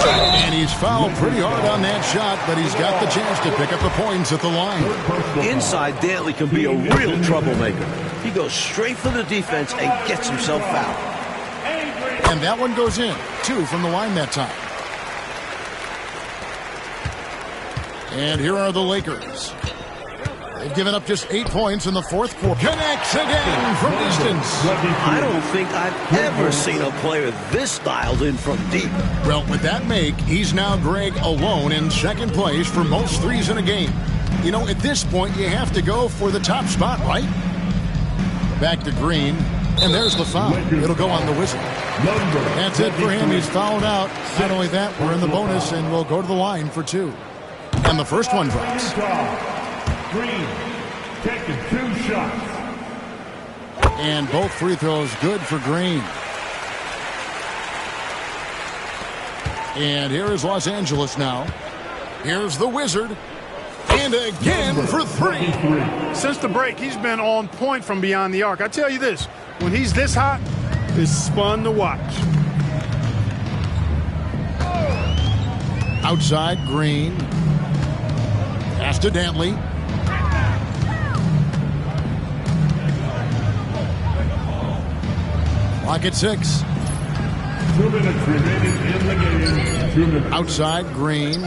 And he's fouled pretty hard on that shot, but he's got the chance to pick up the points at the line. Inside, Dantley can be a real troublemaker. He goes straight for the defense and gets himself fouled. And that one goes in. 2 from the line that time. And here are the Lakers. They've given up just 8 points in the 4th quarter. Connects again from distance. I don't think I've ever seen a player this dialed in from deep. Well, with that make, he's now Greg alone in 2nd place for most threes in a game. You know, at this point, you have to go for the top spot, right? Back to Green. And there's the foul. It'll go on the whistle. That's it for him. He's fouled out. Not only that, we're in the bonus, and we'll go to the line for 2. And the first one drops. Green taking 2 shots. And both free throws good for Green. And here is Los Angeles now. Here's the Wizard. And again for 3. Since the break, he's been on point from beyond the arc. I tell you this, when he's this hot, it's fun to watch. Outside, Green. Pass to Dantley. Clock at 6. 2 minutes remaining in the game. 2 minutes. Outside, Green.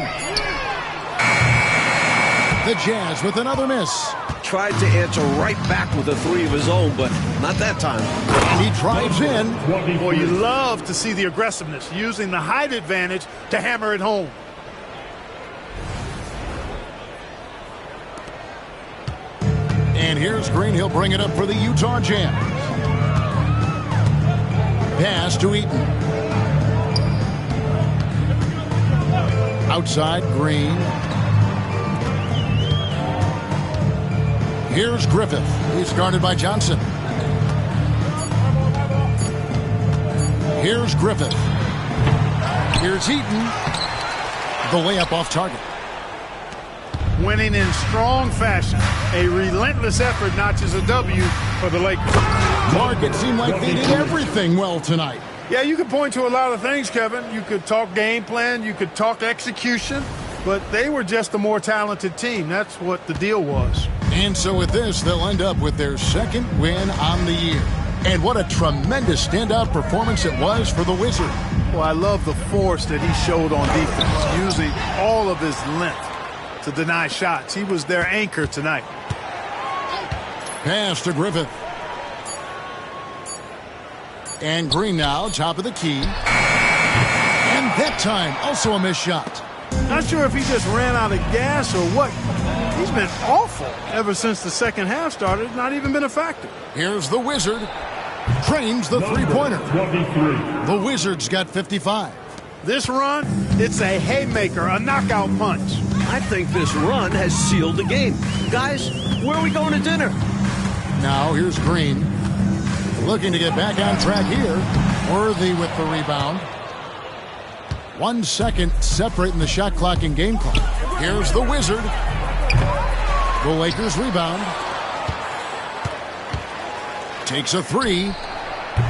The Jazz with another miss. Tried to answer right back with a 3 of his own, but not that time. And he drives in. Boy, you love to see the aggressiveness, using the height advantage to hammer it home. And here's Green. He'll bring it up for the Utah Jazz. Pass to Eaton. Outside, Green. Here's Griffith. He's guarded by Johnson. Here's Griffith. Here's Eaton. The layup off target. Winning in strong fashion. A relentless effort notches a W for the Lakers. Mark, it seemed like they did everything well tonight. Yeah, you could point to a lot of things, Kevin. You could talk game plan. You could talk execution. But they were just a more talented team. That's what the deal was. And so with this, they'll end up with their 2nd win on the year. And what a tremendous standout performance it was for the Wizard. Well, I love the force that he showed on defense, using all of his length to deny shots. He was their anchor tonight. Pass to Griffith. And Green now, top of the key. And that time, also a missed shot. Not sure if he just ran out of gas or what. He's been awful ever since the second half started. Not even been a factor. Here's the Wizard. Trains the three-pointer. 23. The Wizards got 55. This run, it's a haymaker, a knockout punch. I think this run has sealed the game. Guys, where are we going to dinner? Now here's Green. Looking to get back on track here. Worthy with the rebound. 1 second separating the shot clock and game clock. Here's the Wizard. The Lakers rebound. Takes a 3.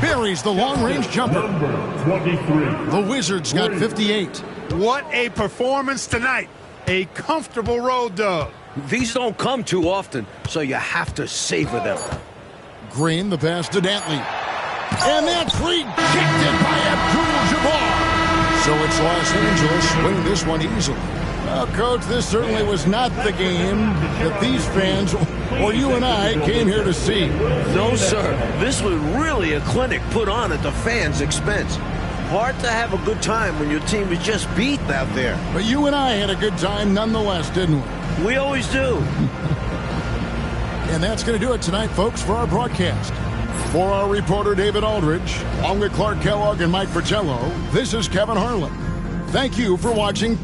Buries the long-range jumper. Number 23. The Wizards got 58. What a performance tonight. A comfortable road dub. These don't come too often, so you have to savor them. Green, the pass to Dantley. And that's rejected by Abdul-Jabbar. So it's Los Angeles winning this one easily. Well, Coach, this certainly was not the game that these fans or you and I came here to see. No, sir. This was really a clinic put on at the fans' expense. Hard to have a good time when your team is just beat out there. But you and I had a good time nonetheless, didn't we? We always do. And that's going to do it tonight, folks, for our broadcast. For our reporter, David Aldridge, along with Clark Kellogg and Mike Fratello, this is Kevin Harlan. Thank you for watching.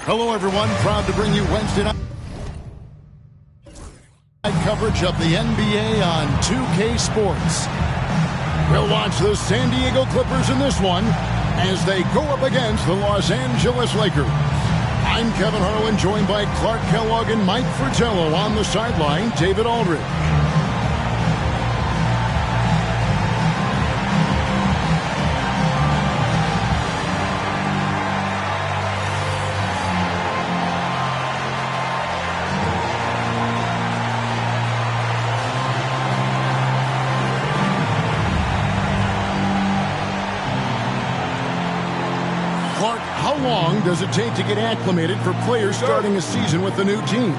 Hello, everyone. Proud to bring you Wednesday night coverage of the NBA on 2K Sports. We'll watch the San Diego Clippers in this one as they go up against the Los Angeles Lakers. I'm Kevin Harlan, joined by Clark Kellogg and Mike Fratello. On the sideline, David Aldridge. How long does it take to get acclimated for players starting a season with a new team?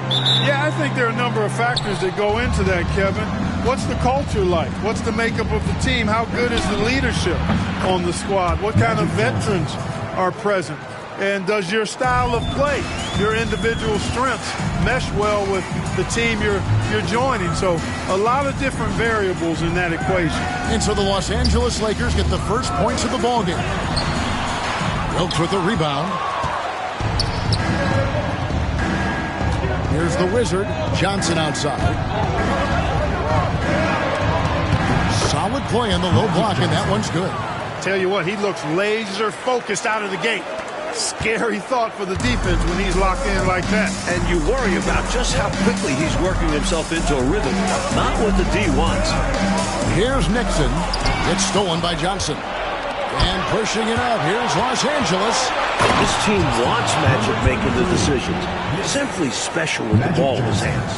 Yeah, I think there are a number of factors that go into that, Kevin. What's the culture like? What's the makeup of the team? How good is the leadership on the squad? What kind of veterans are present? And does your style of play, your individual strengths, mesh well with the team you're joining? So a lot of different variables in that equation. And so the Los Angeles Lakers get the first points of the ballgame. Wilkes with the rebound. Here's the Wizard. Johnson outside. Solid play in the low block, and that one's good. Tell you what, he looks laser focused out of the gate. Scary thought for the defense when he's locked in like that. And you worry about just how quickly he's working himself into a rhythm, not what the D wants. Here's Nixon. It's stolen by Johnson. And pushing it out, here's Los Angeles. This team wants Magic making the decisions. Simply special with the ball in his hands.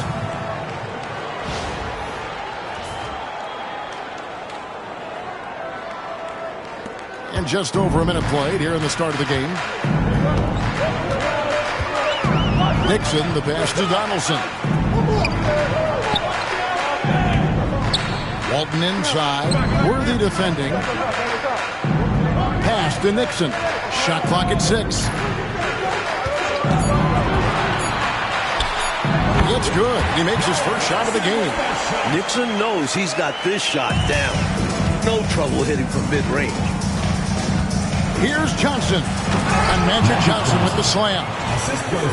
And just over a minute played here in the start of the game. Nixon, the pass to Donaldson. Walton inside. Worthy defending. Pass to Nixon. Shot clock at 6. It's good. He makes his first shot of the game. Nixon knows he's got this shot down. No trouble hitting from mid-range. Here's Johnson. And Magic Johnson with the slam.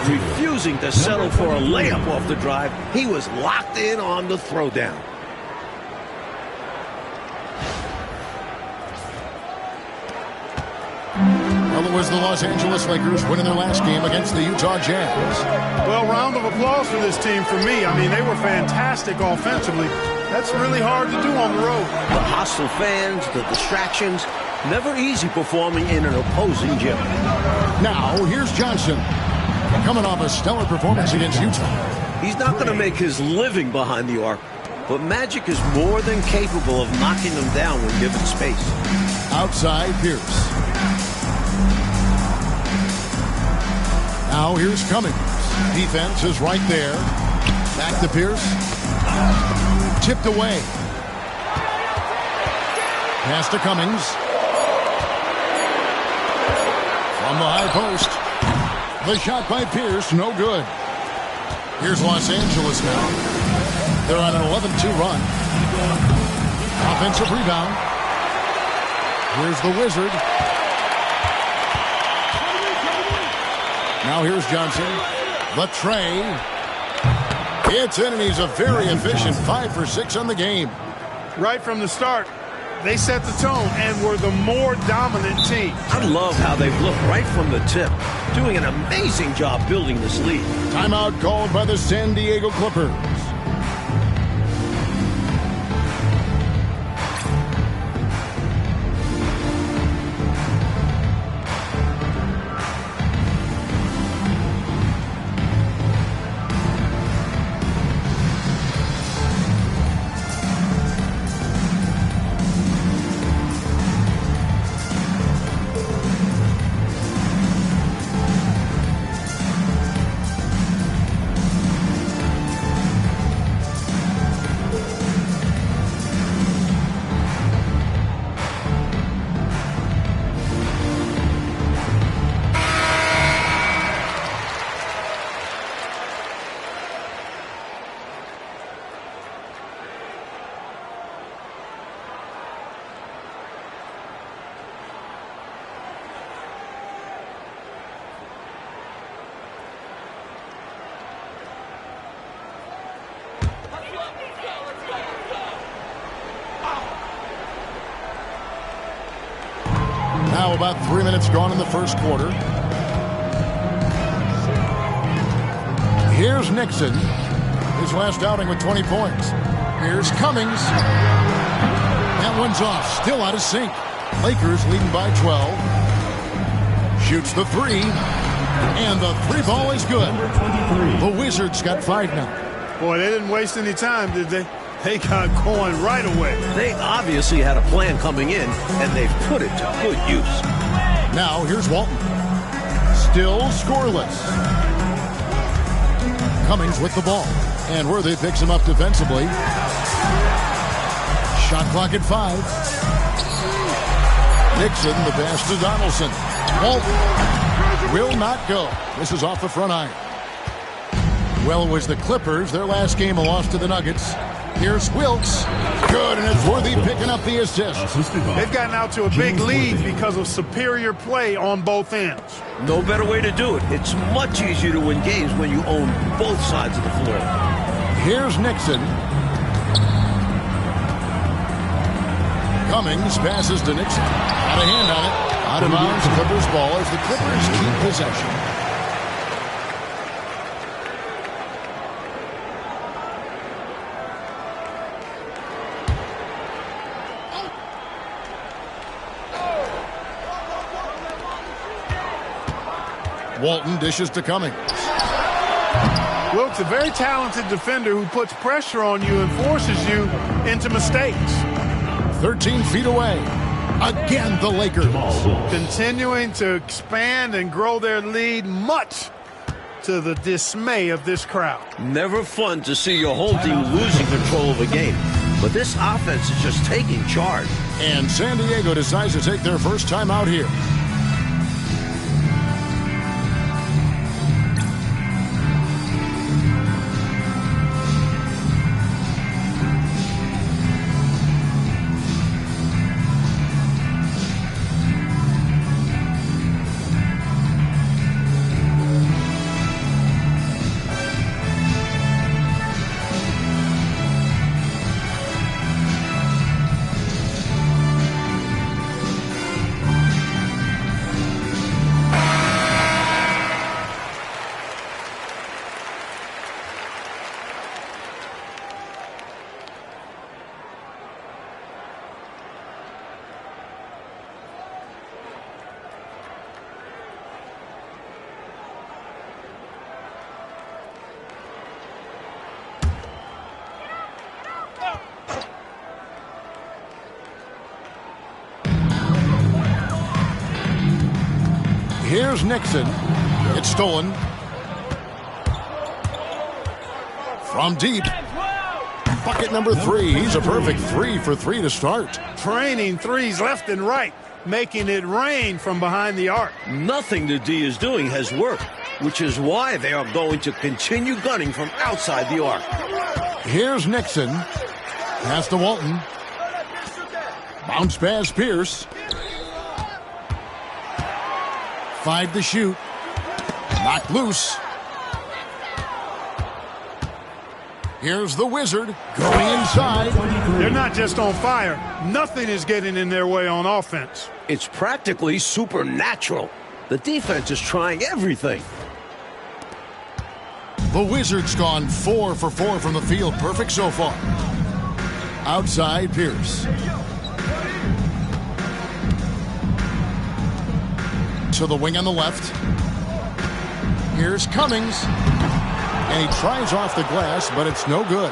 Refusing to settle for a layup off the drive. He was locked in on the throwdown. Well, it was the Los Angeles Lakers winning their last game against the Utah Jazz. Well, round of applause for this team for me. I mean, they were fantastic offensively. That's really hard to do on the road. The hostile fans, the distractions. Never easy performing in an opposing gym. Now, here's Johnson. Coming off a stellar performance against Utah. He's not going to make his living behind the arc, but Magic is more than capable of knocking them down when given space. Outside Pierce. Now here's Cummings. Defense is right there. Back to Pierce. Tipped away. Pass to Cummings. From the high post. The shot by Pierce, no good. Here's Los Angeles now. They're on an 11-2 run. Offensive rebound. Here's the Wizard. Now here's Johnson. The tray. It's in, and he's a very efficient 5 for 6 on the game. Right from the start, they set the tone and were the more dominant team. I love how they've looked right from the tip, doing an amazing job building this lead. Timeout called by the San Diego Clippers. Now about 3 minutes gone in the first quarter. Here's Nixon. His last outing with 20 points. Here's Cummings. That one's off. Still out of sync. Lakers leading by 12. Shoots the three. And the three ball is good. The Wizards got 5 now. Boy, they didn't waste any time, did they? They got going right away. They obviously had a plan coming in, and they've put it to good use. Now here's Walton. Still scoreless. Cummings with the ball. And Worthy picks him up defensively. Shot clock at 5. Nixon, the pass to Donaldson. Walton will not go. This is off the front iron. Well, it was the Clippers. Their last game, a loss to the Nuggets. Here's Wilkes. Good, and it's Worthy picking up the assist. They've gotten out to a big lead because of superior play on both ends. No better way to do it. It's much easier to win games when you own both sides of the floor. Here's Nixon. Cummings passes to Nixon. Got a hand on it. Out of bounds, Clippers ball as the Clippers keep possession. Walton dishes to Cummings. Wilkes, a very talented defender who puts pressure on you and forces you into mistakes. 13 feet away. Again, the Lakers. Continuing to expand and grow their lead, much to the dismay of this crowd. Never fun to see your home team losing control of a game. But this offense is just taking charge. And San Diego decides to take their first time out here. Here's Nixon. It's stolen. From deep. Bucket number 3. He's a perfect 3 for 3 to start. Training threes left and right, making it rain from behind the arc. Nothing the D is doing has worked, which is why they are going to continue gunning from outside the arc. Here's Nixon. Pass to Walton. Bounce pass Pierce. 5 to shoot. Knocked loose. Here's the Wizard going inside. They're not just on fire. Nothing is getting in their way on offense. It's practically supernatural. The defense is trying everything. The Wizards gone 4 for 4 from the field. Perfect so far. Outside Pierce. To the wing on the left. Here's Cummings. And he tries off the glass, but it's no good.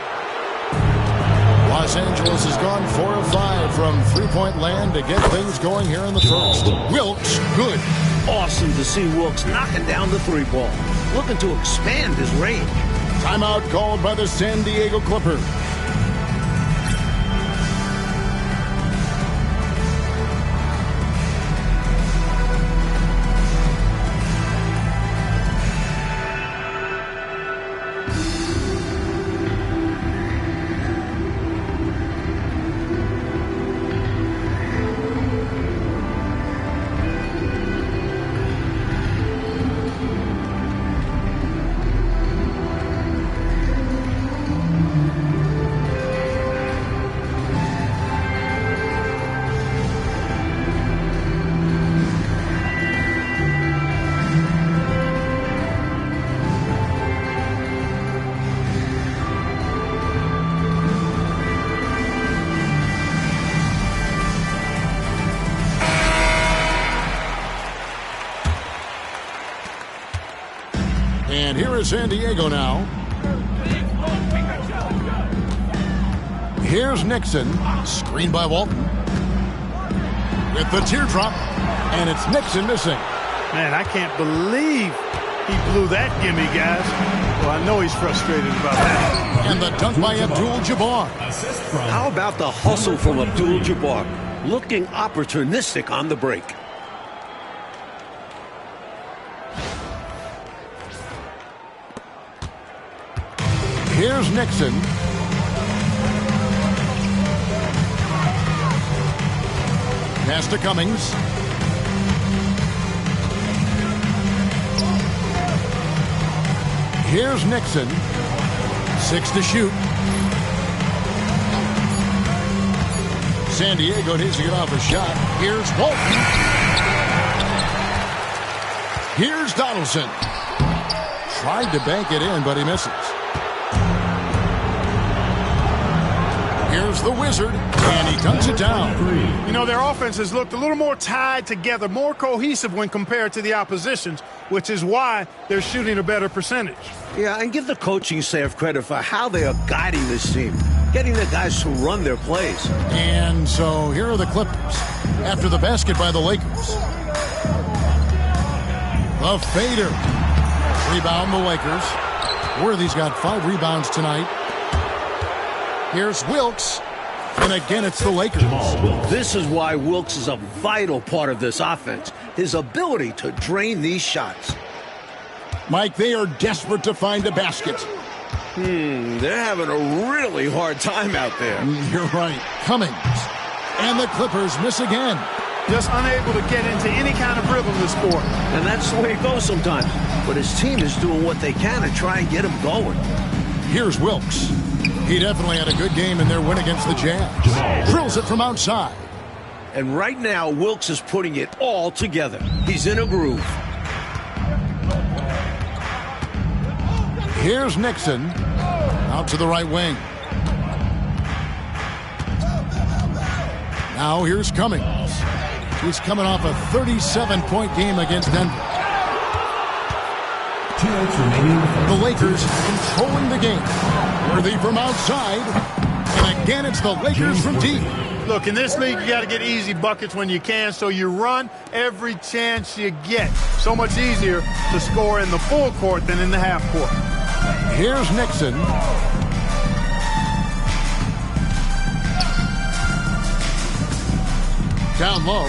Los Angeles has gone 4 of 5 from three-point land to get things going here in the first. Wilkes, good. Awesome to see Wilkes knocking down the 3-ball. Looking to expand his range. Timeout called by the San Diego Clippers. And here is San Diego now. Here's Nixon. Screened by Walton. With the teardrop. And it's Nixon missing. Man, I can't believe he blew that gimme, guys. Well, I know he's frustrated about that. And the dunk by Abdul-Jabbar. How about the hustle from Abdul-Jabbar? Looking opportunistic on the break. Here's Nixon. Pass to Cummings. Here's Nixon. 6 to shoot. San Diego needs to get off a shot. Here's Walton. Here's Donaldson. Tried to bank it in, but he misses. Here's the Wizard, and he dunks it down. You know, their offense has looked a little more tied together, more cohesive when compared to the opposition's, which is why they're shooting a better percentage. Yeah, and give the coaching staff credit for how they are guiding this team, getting the guys to run their plays. And so here are the Clippers after the basket by the Lakers. The fader. Rebound the Lakers. Worthy's got 5 rebounds tonight. Here's Wilkes. And again, it's the Lakers. This is why Wilkes is a vital part of this offense. His ability to drain these shots. Mike, they are desperate to find a basket. They're having a really hard time out there. You're right. Cummings. And the Clippers miss again. Just unable to get into any kind of rhythm this sport. And that's the way it goes sometimes. But his team is doing what they can to try and get him going. Here's Wilkes. He definitely had a good game in their win against the Jazz. Drills it from outside. And right now, Wilkes is putting it all together. He's in a groove. Here's Nixon. Out to the right wing. Now here's Cummings. He's coming off a 37-point game against Denver. The Lakers controlling the game. Worthy from outside. And again, it's the Lakers from deep. Look, in this league, you got to get easy buckets when you can, so you run every chance you get. So much easier to score in the full court than in the half court. Here's Nixon. Down low.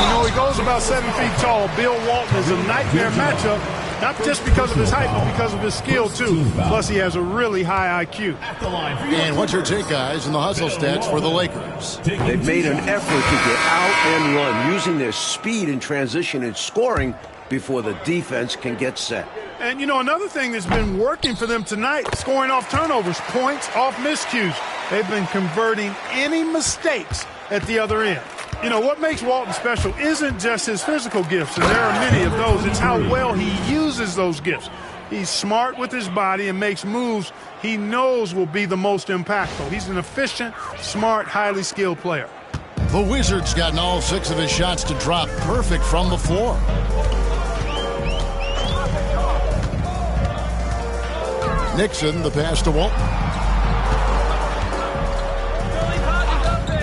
You know, he goes about 7 feet tall. Bill Walton is a nightmare matchup, not just because of his height, but because of his skill, too. Plus, he has a really high IQ. And what's your take, guys, in the hustle stats for the Lakers? They've made an effort to get out and run, using their speed in transition and scoring before the defense can get set. And, you know, another thing that's been working for them tonight, scoring off turnovers, points off miscues. They've been converting any mistakes at the other end. You know, what makes Walton special isn't just his physical gifts, and there are many of those. It's how well he uses those gifts. He's smart with his body and makes moves he knows will be the most impactful. He's an efficient, smart, highly skilled player. The Wizards gotten all 6 of his shots to drop perfect from the floor. Nixon, the pass to Walton.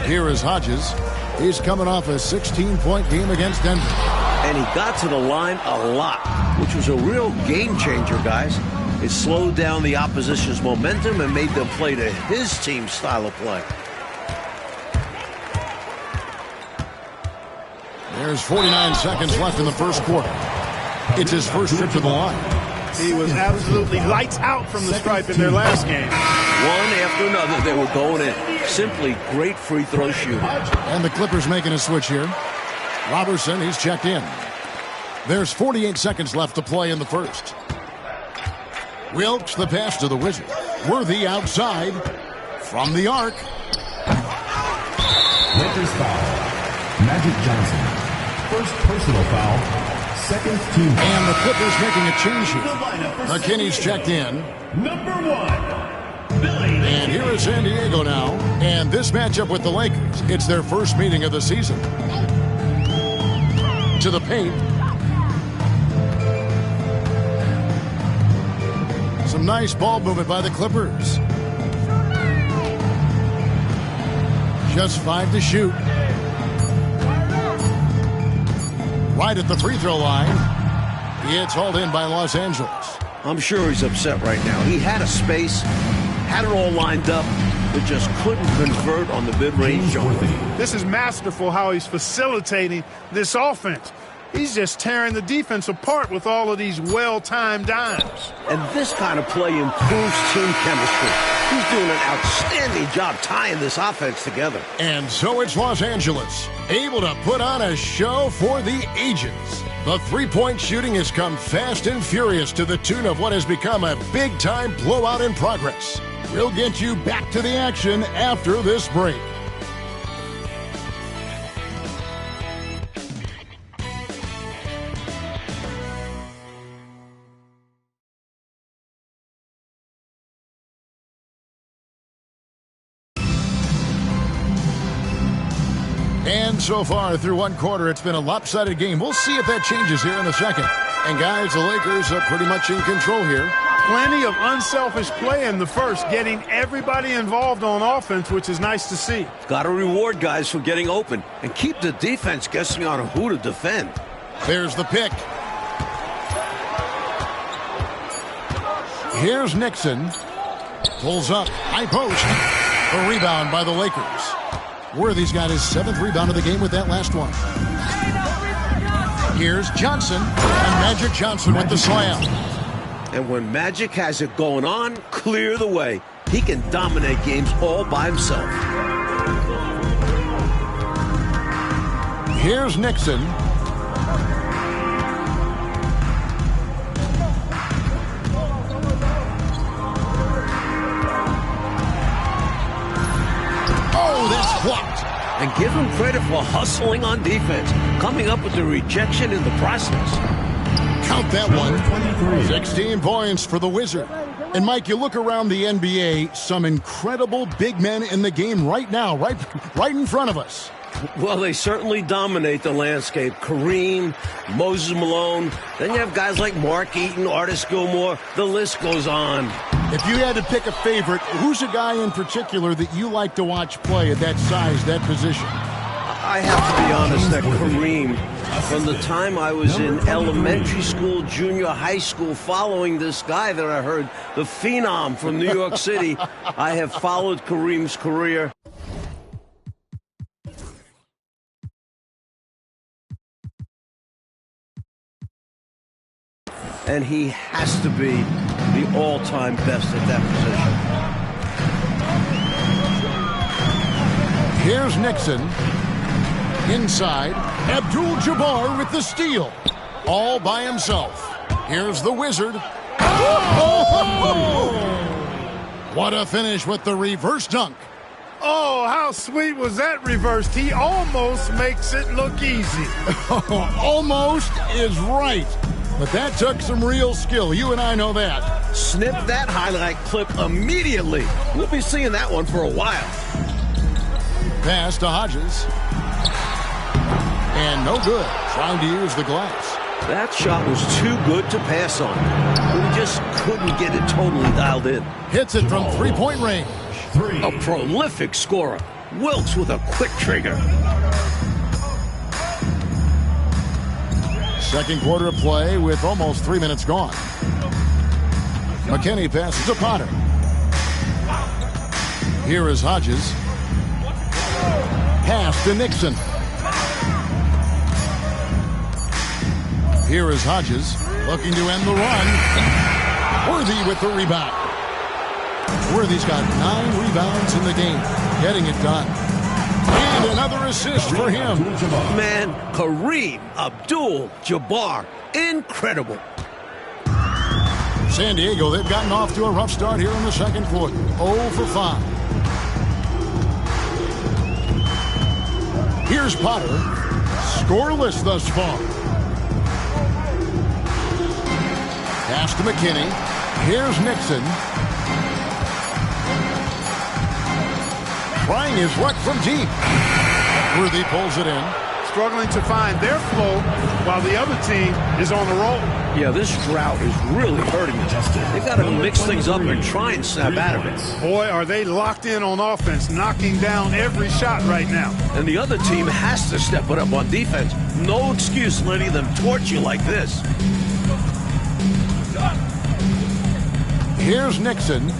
Here is Hodges. He's coming off a 16-point game against Denver. And he got to the line a lot, which was a real game changer, guys. It slowed down the opposition's momentum and made them play to his team's style of play. There's 49 seconds left in the first quarter. It's his first trip to the line. He was absolutely lights out from the stripe in their last game. One after another, they were going in. Simply great free throw shooting. And the Clippers making a switch here. Robertson, he's checked in. There's 48 seconds left to play in the first. Wilkes, the pass to the Wizard. Worthy outside from the arc. Lakers foul. Magic Johnson. First personal foul. Second team. And the Clippers making a change here. McKinney's checked in. Number 1. Billy. And here is San Diego now. And this matchup with the Lakers, it's their first meeting of the season. To the paint. Some nice ball movement by the Clippers. Just 5 to shoot. Right at the free throw line. It's hauled in by Los Angeles. I'm sure he's upset right now. He had a space, had it all lined up, but just couldn't convert on the mid-range jumper. This is masterful how he's facilitating this offense. He's just tearing the defense apart with all of these well-timed dimes. And this kind of play improves team chemistry. He's doing an outstanding job tying this offense together. And so it's Los Angeles, able to put on a show for the ages. The three-point shooting has come fast and furious to the tune of what has become a big-time blowout in progress. We'll get you back to the action after this break. And so far through one quarter, it's been a lopsided game. We'll see if that changes here in a second. And guys, the Lakers are pretty much in control here. Plenty of unselfish play in the first, getting everybody involved on offense, which is nice to see. Got to reward guys for getting open and keep the defense guessing on who to defend. There's the pick. Here's Nixon. Pulls up. High post. A rebound by the Lakers. Worthy's got his 7th rebound of the game with that last one. Here's Johnson. And Magic Johnson with the slam. And when Magic has it going on, clear the way. He can dominate games all by himself. Here's Nixon. Oh, that's blocked. And give him credit for hustling on defense, coming up with the rejection in the process. Count that one. 16 points for the Wizard. And Mike, you look around the NBA, some incredible big men in the game right now, right in front of us. Well, they certainly dominate the landscape. Kareem, Moses Malone. Then you have guys like Mark Eaton, Artis Gilmore. The list goes on. If you had to pick a favorite, who's a guy in particular that you like to watch play at that size, that position? I have to be honest that Kareem, from the time I was in elementary school, junior high school, following this guy that I heard, the Phenom from New York City, I have followed Kareem's career. And he has to be the all-time best at that position. Here's Nixon. Inside, Abdul-Jabbar with the steal. All by himself. Here's the Wizard. Oh! What a finish with the reverse dunk. Oh, how sweet was that reversed? He almost makes it look easy. Almost is right. But that took some real skill. You and I know that. Snip that highlight clip immediately. We'll be seeing that one for a while. Pass to Hodges. And no good. Trying to use the glass. That shot was too good to pass on. We just couldn't get it totally dialed in. Hits it from three-point range. A prolific scorer. Wilkes with a quick trigger. Second quarter of play with almost 3 minutes gone. McKinney passes to Potter. Here is Hodges. Pass to Nixon. Here is Hodges looking to end the run. Worthy with the rebound. Worthy's got 9 rebounds in the game, getting it done. And another assist for him. Man, Kareem Abdul-Jabbar, incredible. San Diego, they've gotten off to a rough start here in the second quarter. 0 for 5. Here's Potter. Scoreless thus far. Pass to McKinney. Here's Nixon. Trying his luck from deep. Worthy pulls it in. struggling to find their flow while the other team is on the roll. Yeah, this drought is really hurting them. They've got to mix things up and try and snap out of it. Boy, are they locked in on offense, knocking down every shot right now. And the other team has to step it up on defense. No excuse letting them torch you like this. Here's Nixon.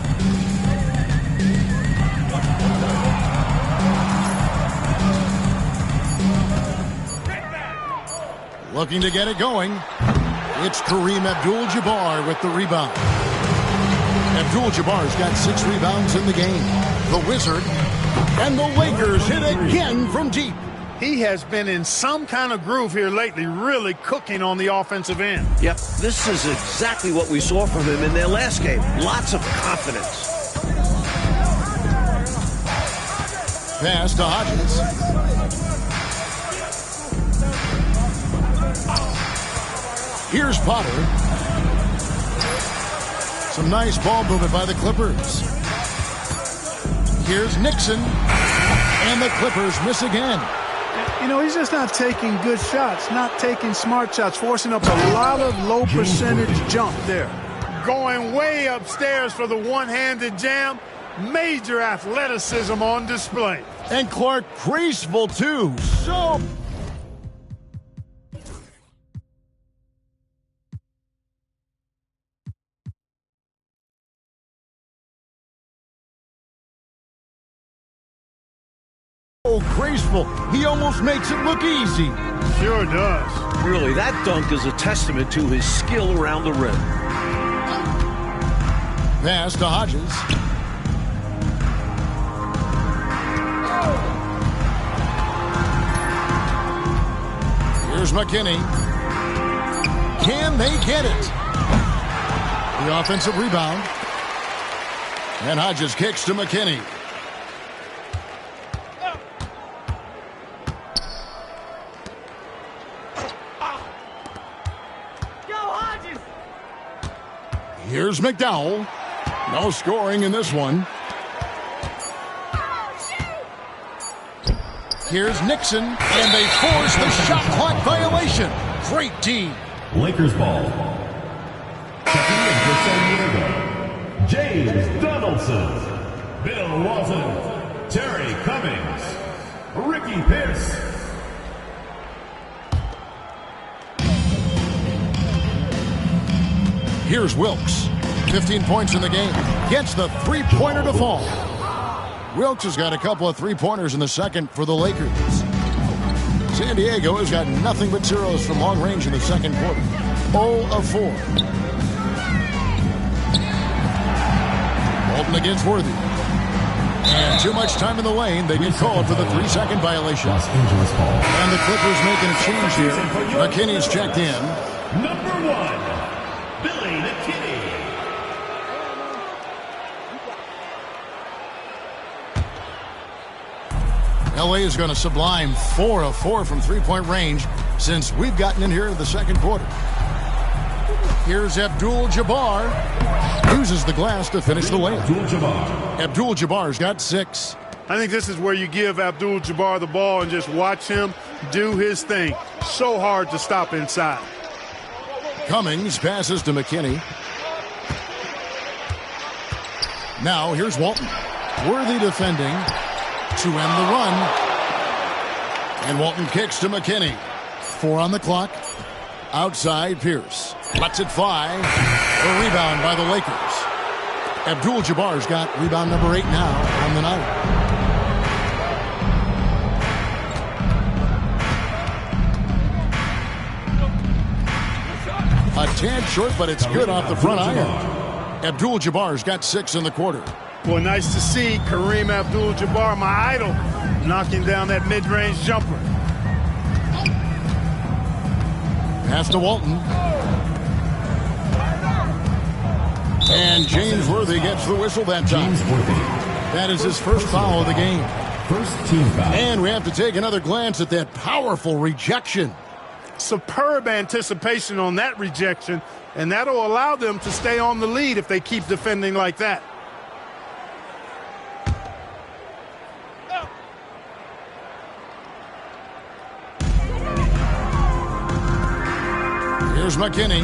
Looking to get it going. It's Kareem Abdul-Jabbar with the rebound. Abdul-Jabbar's got 6 rebounds in the game. The Wizard and the Lakers hit again from deep. He has been in some kind of groove here lately, really cooking on the offensive end. Yep, this is exactly what we saw from him in their last game. Lots of confidence. Pass to Hodges. Here's Potter. Some nice ball movement by the Clippers. Here's Nixon. And the Clippers miss again. You know, he's just not taking good shots, not taking smart shots, forcing up a lot of low percentage jump there. Going way upstairs for the one-handed jam. Major athleticism on display. And Clark graceful too. So graceful. He almost makes it look easy. Sure does. Really, that dunk is a testament to his skill around the rim. Pass to Hodges. Here's McKinney. Can they get it? The offensive rebound. And Hodges kicks to McKinney. Here's McDowell. No scoring in this one. Here's Nixon, and they force the shot clock violation. Great team. Lakers ball. Checking in for San Diego, James Donaldson, Bill Walton, Terry Cummings, Ricky Pierce. Here's Wilkes. 15 points in the game. Gets the three-pointer to fall. Wilkes has got a couple of three-pointers in the second for the Lakers. San Diego has got nothing but zeros from long range in the second quarter. 0 of 4. Walton against Worthy. And too much time in the lane. They get called for the 3-second violation. Los Angeles ball. And the Clippers making a change here. McKinney's checked in. Number 1. Billy McKinney. LA is going to sublime 4 of 4 from three-point range since we've gotten in here in the second quarter. Here's Abdul-Jabbar. Uses the glass to finish the layup. Abdul-Jabbar's got 6. I think this is where you give Abdul-Jabbar the ball and just watch him do his thing. So hard to stop inside. Cummings passes to McKinney. Now here's Walton. Worthy defending to end the run. And Walton kicks to McKinney. 4 on the clock. Outside Pierce. Lets it fly. A rebound by the Lakers. Abdul-Jabbar's got rebound number 8 now on the night. A tad short, but it's good off the front iron. Abdul-Jabbar's got 6 in the quarter. Well, nice to see Kareem Abdul-Jabbar, my idol, knocking down that mid-range jumper. Pass to Walton. And James Worthy gets the whistle that time. That is his first foul of the game. First team foul. And we have to take another glance at that powerful rejection. Superb anticipation on that rejection, and that'll allow them to stay on the lead if they keep defending like that. Here's McKinney.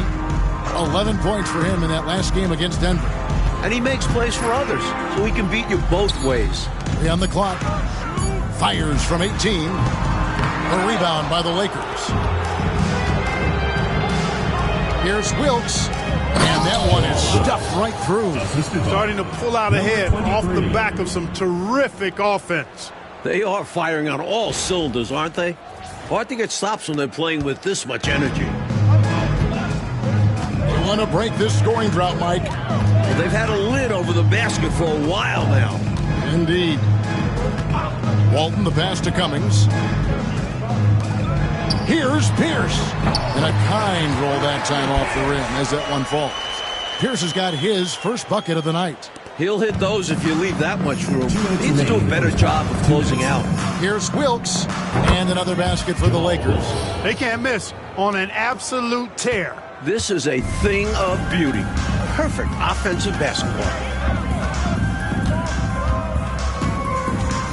11 points for him in that last game against Denver. And he makes plays for others, so he can beat you both ways. 3 on the clock. Fires from 18. A rebound by the Lakers. Here's Wilkes. And that one is stuffed right through. Starting to pull out ahead off the back of some terrific offense. They are firing on all cylinders, aren't they? Hard to get stops when they're playing with this much energy. They want to break this scoring drought, Mike. Well, they've had a lid over the basket for a while now. Indeed. Walton, the pass to Cummings. Here's Pierce. And a kind roll that time off the rim as that one falls. Pierce has got his first bucket of the night. He'll hit those if you leave that much room. He needs to do a better job of closing out. Here's Wilkes. And another basket for the Lakers. They can't miss on an absolute tear. This is a thing of beauty. Perfect offensive basketball.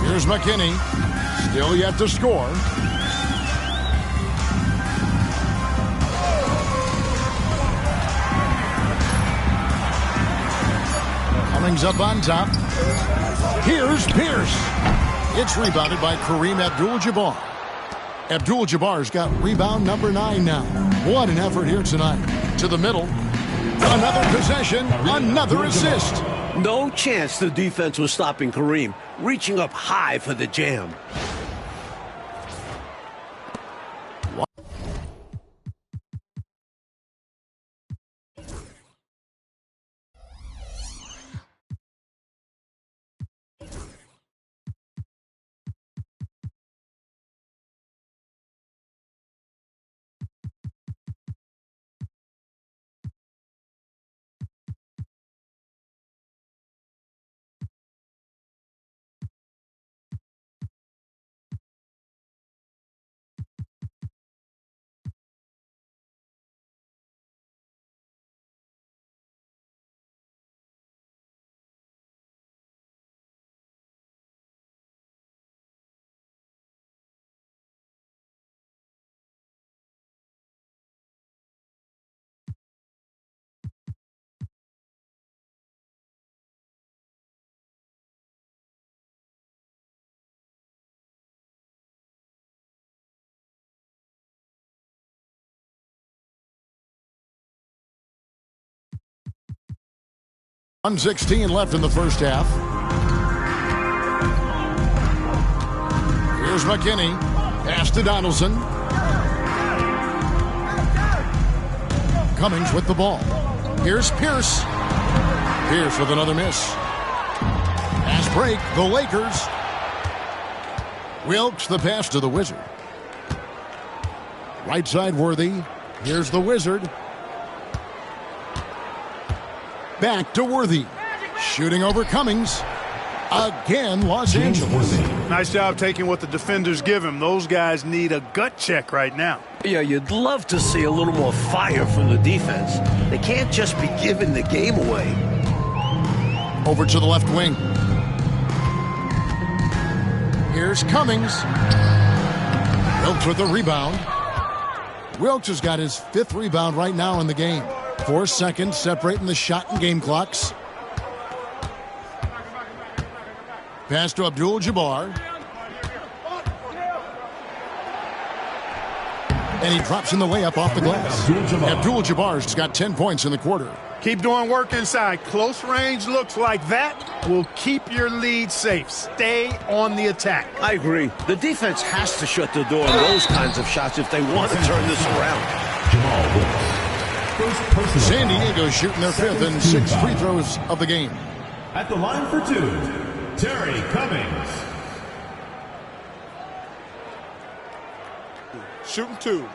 Here's McKinney. Still yet to score. Cummings up on top. Here's Pierce. It's rebounded by Kareem Abdul-Jabbar. Abdul-Jabbar's got rebound number 9 now. What an effort here tonight. To the middle. Another possession. Another assist. No chance the defense was stopping Kareem, reaching up high for the jam. .116 left in the first half. Here's McKinney. Pass to Donaldson. Cummings with the ball. Here's Pierce. Pierce with another miss. Pass break, the Lakers. Wilkes the pass to the Wizard. Right side Worthy. Here's the Wizard. Back to Worthy. Shooting over Cummings. Again, Los Angeles. Nice job taking what the defenders give him. Those guys need a gut check right now. Yeah, you'd love to see a little more fire from the defense. They can't just be giving the game away. Over to the left wing. Here's Cummings. Wilkes with the rebound. Wilkes has got his 5th rebound right now in the game. 4 seconds separating the shot and game clocks. Pass to Abdul-Jabbar. And he drops in the layup off the glass. Abdul-Jabbar's got 10 points in the quarter. Keep doing work inside. Close range looks like that will keep your lead safe. Stay on the attack. I agree. The defense has to shut the door on those kinds of shots if they want to turn this around. Jamal Wilkes. San Diego shooting their 5th and 6th free throws of the game. At the line for 2, Terry Cummings. Shooting 2.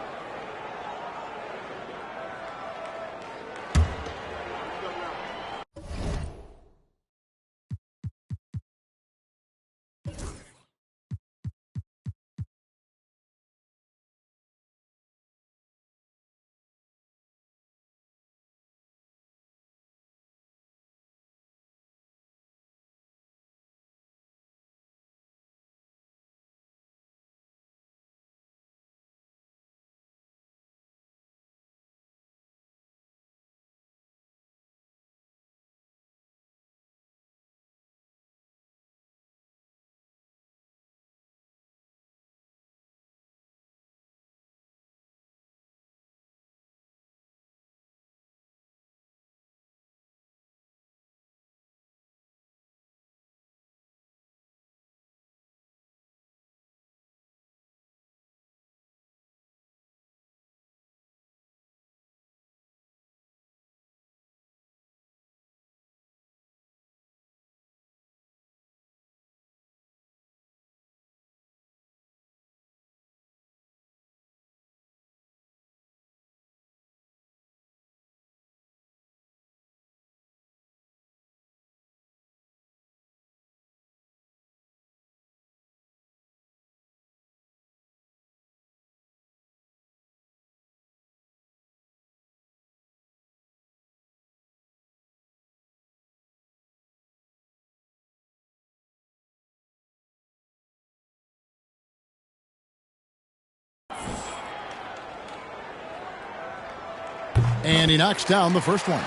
And he knocks down the first one.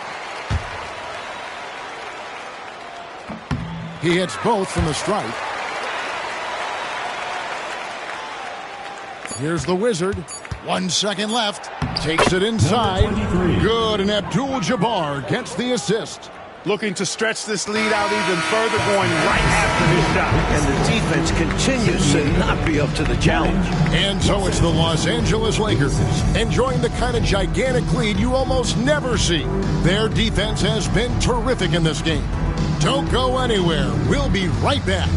He hits both from the stripe. Here's the Wizard. 1 second left. Takes it inside. Good, and Abdul-Jabbar gets the assist. Looking to stretch this lead out even further, going right after his shot. And the defense continues to not be up to the challenge. And so it's the Los Angeles Lakers enjoying the kind of gigantic lead you almost never see. Their defense has been terrific in this game. Don't go anywhere. We'll be right back.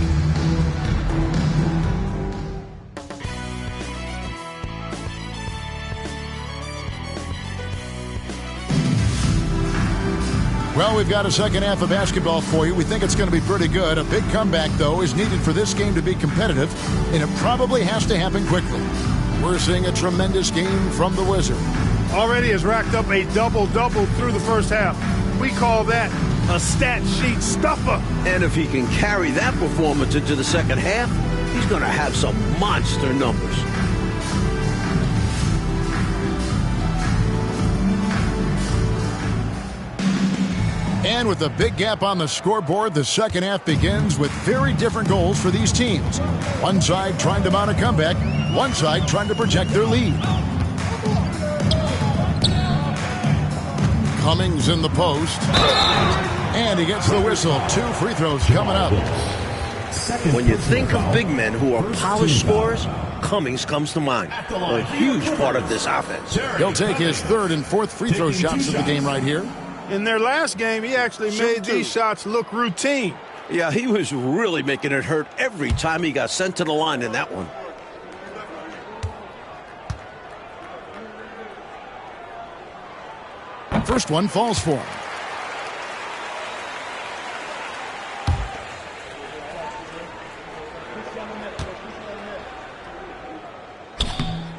Well, we've got a second half of basketball for you. We think it's going to be pretty good. A big comeback, though, is needed for this game to be competitive, and it probably has to happen quickly. We're seeing a tremendous game from the Wizard. Already has racked up a double-double through the first half. We call that a stat sheet stuffer. And if he can carry that performance into the second half, he's going to have some monster numbers. And with a big gap on the scoreboard, the second half begins with very different goals for these teams. One side trying to mount a comeback, one side trying to protect their lead. Cummings in the post. And he gets the whistle. 2 free throws coming up. When you think of big men who are polished scorers, Cummings comes to mind. A huge part of this offense. He'll take his 3rd and 4th free throw shots of the game right here. In their last game, he actually made these shots look routine. Yeah, he was really making it hurt every time he got sent to the line in that one. First one falls for him.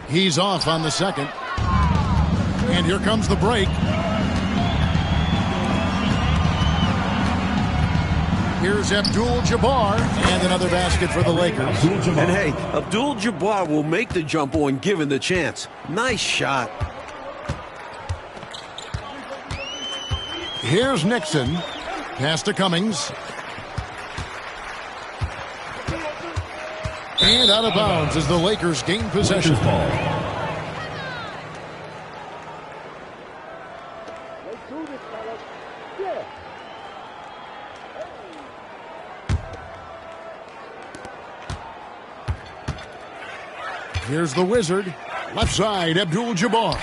He's off on the second. And here comes the break. Here's Abdul-Jabbar, and another basket for the Lakers. And hey, Abdul-Jabbar will make the jumper when given the chance. Nice shot. Here's Nixon. Pass to Cummings. And out of bounds as the Lakers gain possession. Here's the Wizard. Left side, Abdul-Jabbar.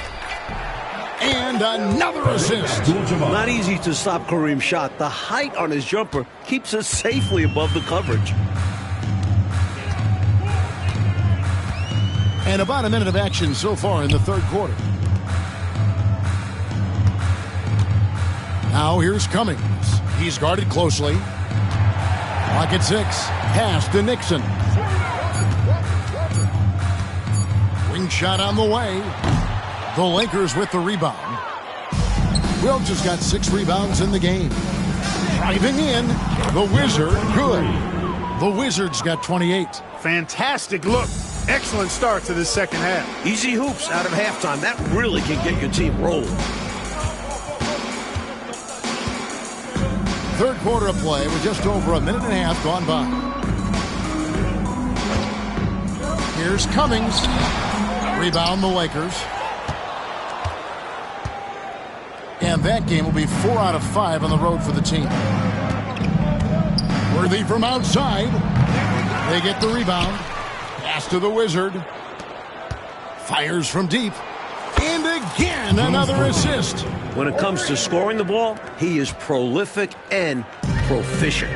And another assist. Not easy to stop Kareem's shot. The height on his jumper keeps us safely above the coverage. And about a minute of action so far in the third quarter. Now here's Cummings. He's guarded closely. Clock at 6. Pass to Nixon. Wing shot on the way. The Lakers with the rebound. Wilt has got 6 rebounds in the game. Driving in, the Wizard, good. The Wizards got 28. Fantastic look. Excellent start to this second half. Easy hoops out of halftime. That really can get your team rolling. Third quarter of play with just over a minute and a half gone by. Here's Cummings. Rebound the Lakers. And that game will be 4 out of 5 on the road for the team. Worthy from outside. They get the rebound. Pass to the Wizard. Fires from deep. And again, another assist. When it comes to scoring the ball, he is prolific and proficient.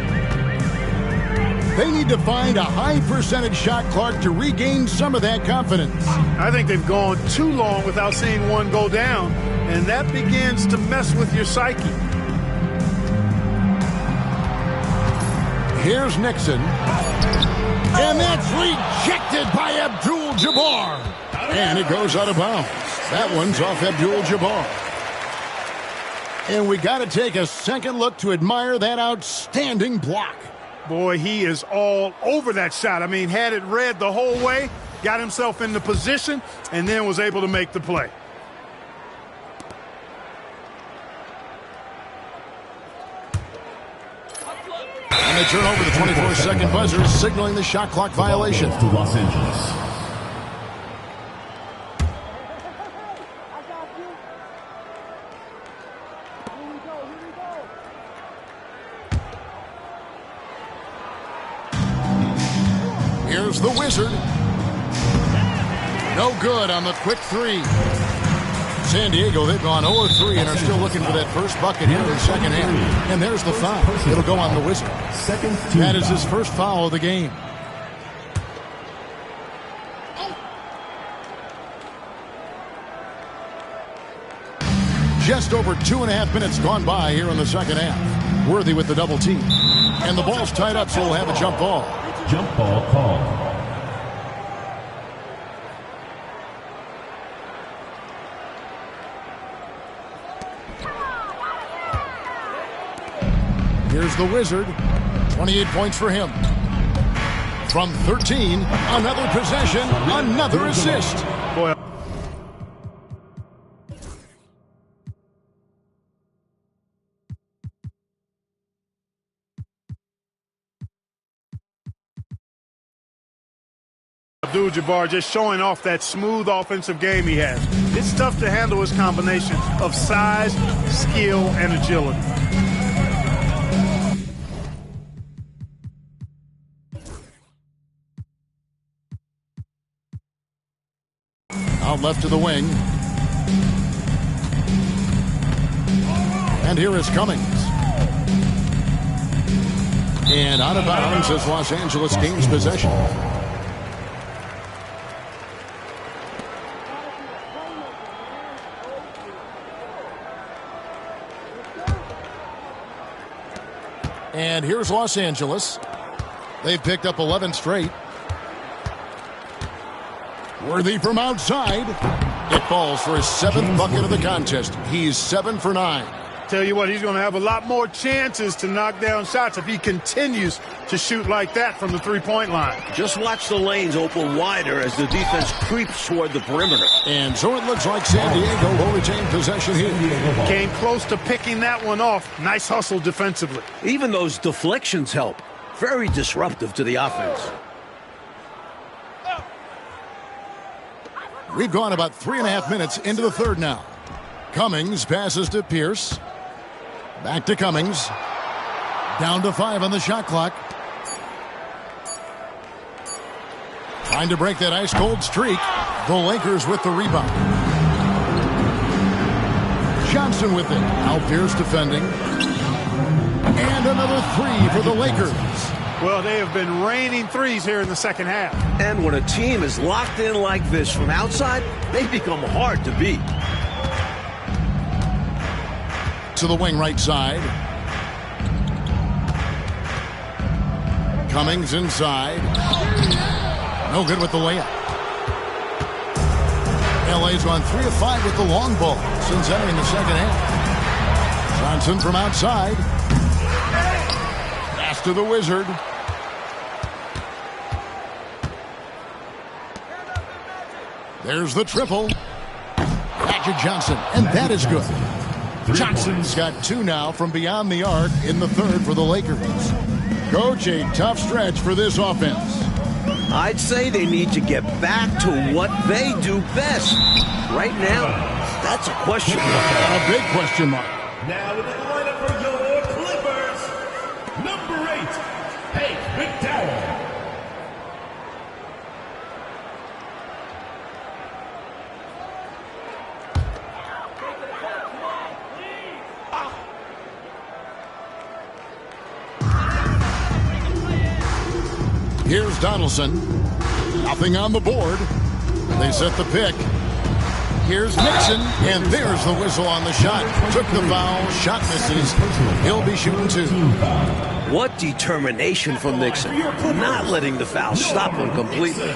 They need to find a high percentage shot, Clark, to regain some of that confidence. I think they've gone too long without seeing one go down, and that begins to mess with your psyche. Here's Nixon. And that's rejected by Abdul-Jabbar. And it goes out of bounds. That one's off Abdul-Jabbar. And we got to take a second look to admire that outstanding block. Boy, he is all over that shot. I mean, had it read the whole way, got himself into position, and then was able to make the play. And they turn over the 24-second buzzer, signaling the shot clock violation. To Los Angeles. Here's the Wizard. No good on the quick three. San Diego, they've gone 0-3 and are still looking for that first bucket here in the second half. And there's the foul. It'll go on the Wizard. That is his first foul of the game. Just over 2.5 minutes gone by here in the second half. Worthy with the double team. And the ball's tied up, so we'll have a jump ball. Jump ball call. Here's the Wizard. 28 points for him. From 13, another possession, another assist. Boy. Abdul-Jabbar just showing off that smooth offensive game he has. It's tough to handle his combination of size, skill, and agility. Out left to the wing. And here is Cummings. And out of bounds as Los Angeles gains possession. And here's Los Angeles. They've picked up 11 straight. Worthy from outside. It falls for his 7th bucket of the contest. He's 7 for 9. Tell you what, he's going to have a lot more chances to knock down shots if he continues to shoot like that from the three-point line. Just watch the lanes open wider as the defense creeps toward the perimeter. And so it looks like San Diego will retain possession here. Came close to picking that one off. Nice hustle defensively. Even those deflections help. Very disruptive to the offense. We've gone about 3.5 minutes into the third now. Cummings passes to Pierce. Back to Cummings. Down to 5 on the shot clock. Trying to break that ice-cold streak. The Lakers with the rebound. Johnson with it. Al Pierce defending. And another three for the Lakers. Well, they have been raining threes here in the second half. And when a team is locked in like this from outside, they become hard to beat. To the wing right side. Cummings inside. No good with the layup. LA's gone 3 of 5 with the long ball since entering the second half. Johnson from outside. Pass to the Wizard. There's the triple. Magic Johnson, and that is good. Johnson's got 2 now from beyond the arc in the third for the Lakers. Coach, a tough stretch for this offense. I'd say they need to get back to what they do best. Right now, that's a question mark. A big question mark. Now in the lineup for your Clippers, number 8, Hank McDowell. Here's Donaldson. Nothing on the board. They set the pick. Here's Nixon, and there's the whistle on the shot. Took the foul, shot misses. He'll be shooting 2. What determination from Nixon. Not letting the foul stop him completely.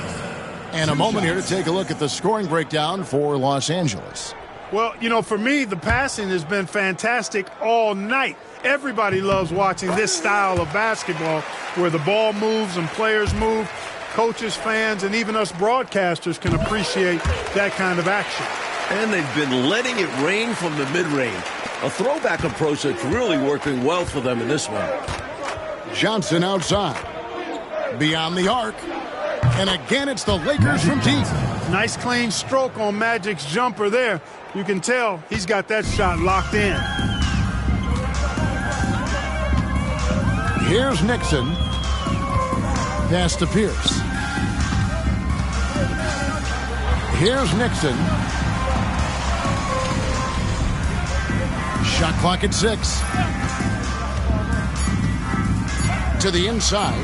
And a moment here to take a look at the scoring breakdown for Los Angeles. Well, you know, for me, the passing has been fantastic all night. Everybody loves watching this style of basketball where the ball moves and players move. Coaches, fans, and even us broadcasters can appreciate that kind of action. And they've been letting it rain from the mid-range. A throwback approach that's really working well for them in this one. Johnson outside. Beyond the arc. And again, it's the Lakers from deep. Nice clean stroke on Magic's jumper there. You can tell he's got that shot locked in. Here's Nixon. Pass to Pierce. Here's Nixon. Shot clock at 6. To the inside.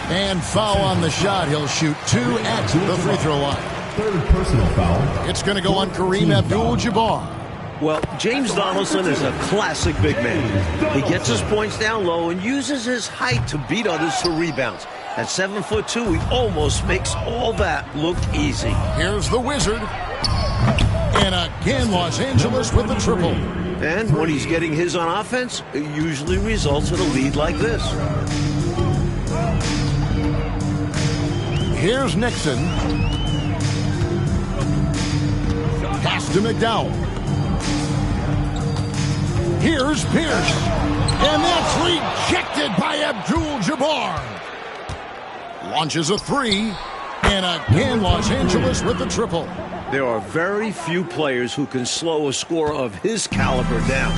And foul on the shot. He'll shoot 2 at the free throw line. Third personal foul. It's going to go on Kareem Abdul-Jabbar. Well, James Donaldson is a classic big man. He gets his points down low and uses his height to beat others to rebounds. At 7'2", he almost makes all that look easy. Here's the Wizard. And again, Los Angeles with the triple. And when he's getting his on offense, it usually results in a lead like this. Here's Nixon. Pass to McDowell. Here's Pierce. And that's rejected by Abdul-Jabbar. Launches a 3. And again, Los Angeles with the triple. There are very few players who can slow a scorer of his caliber down.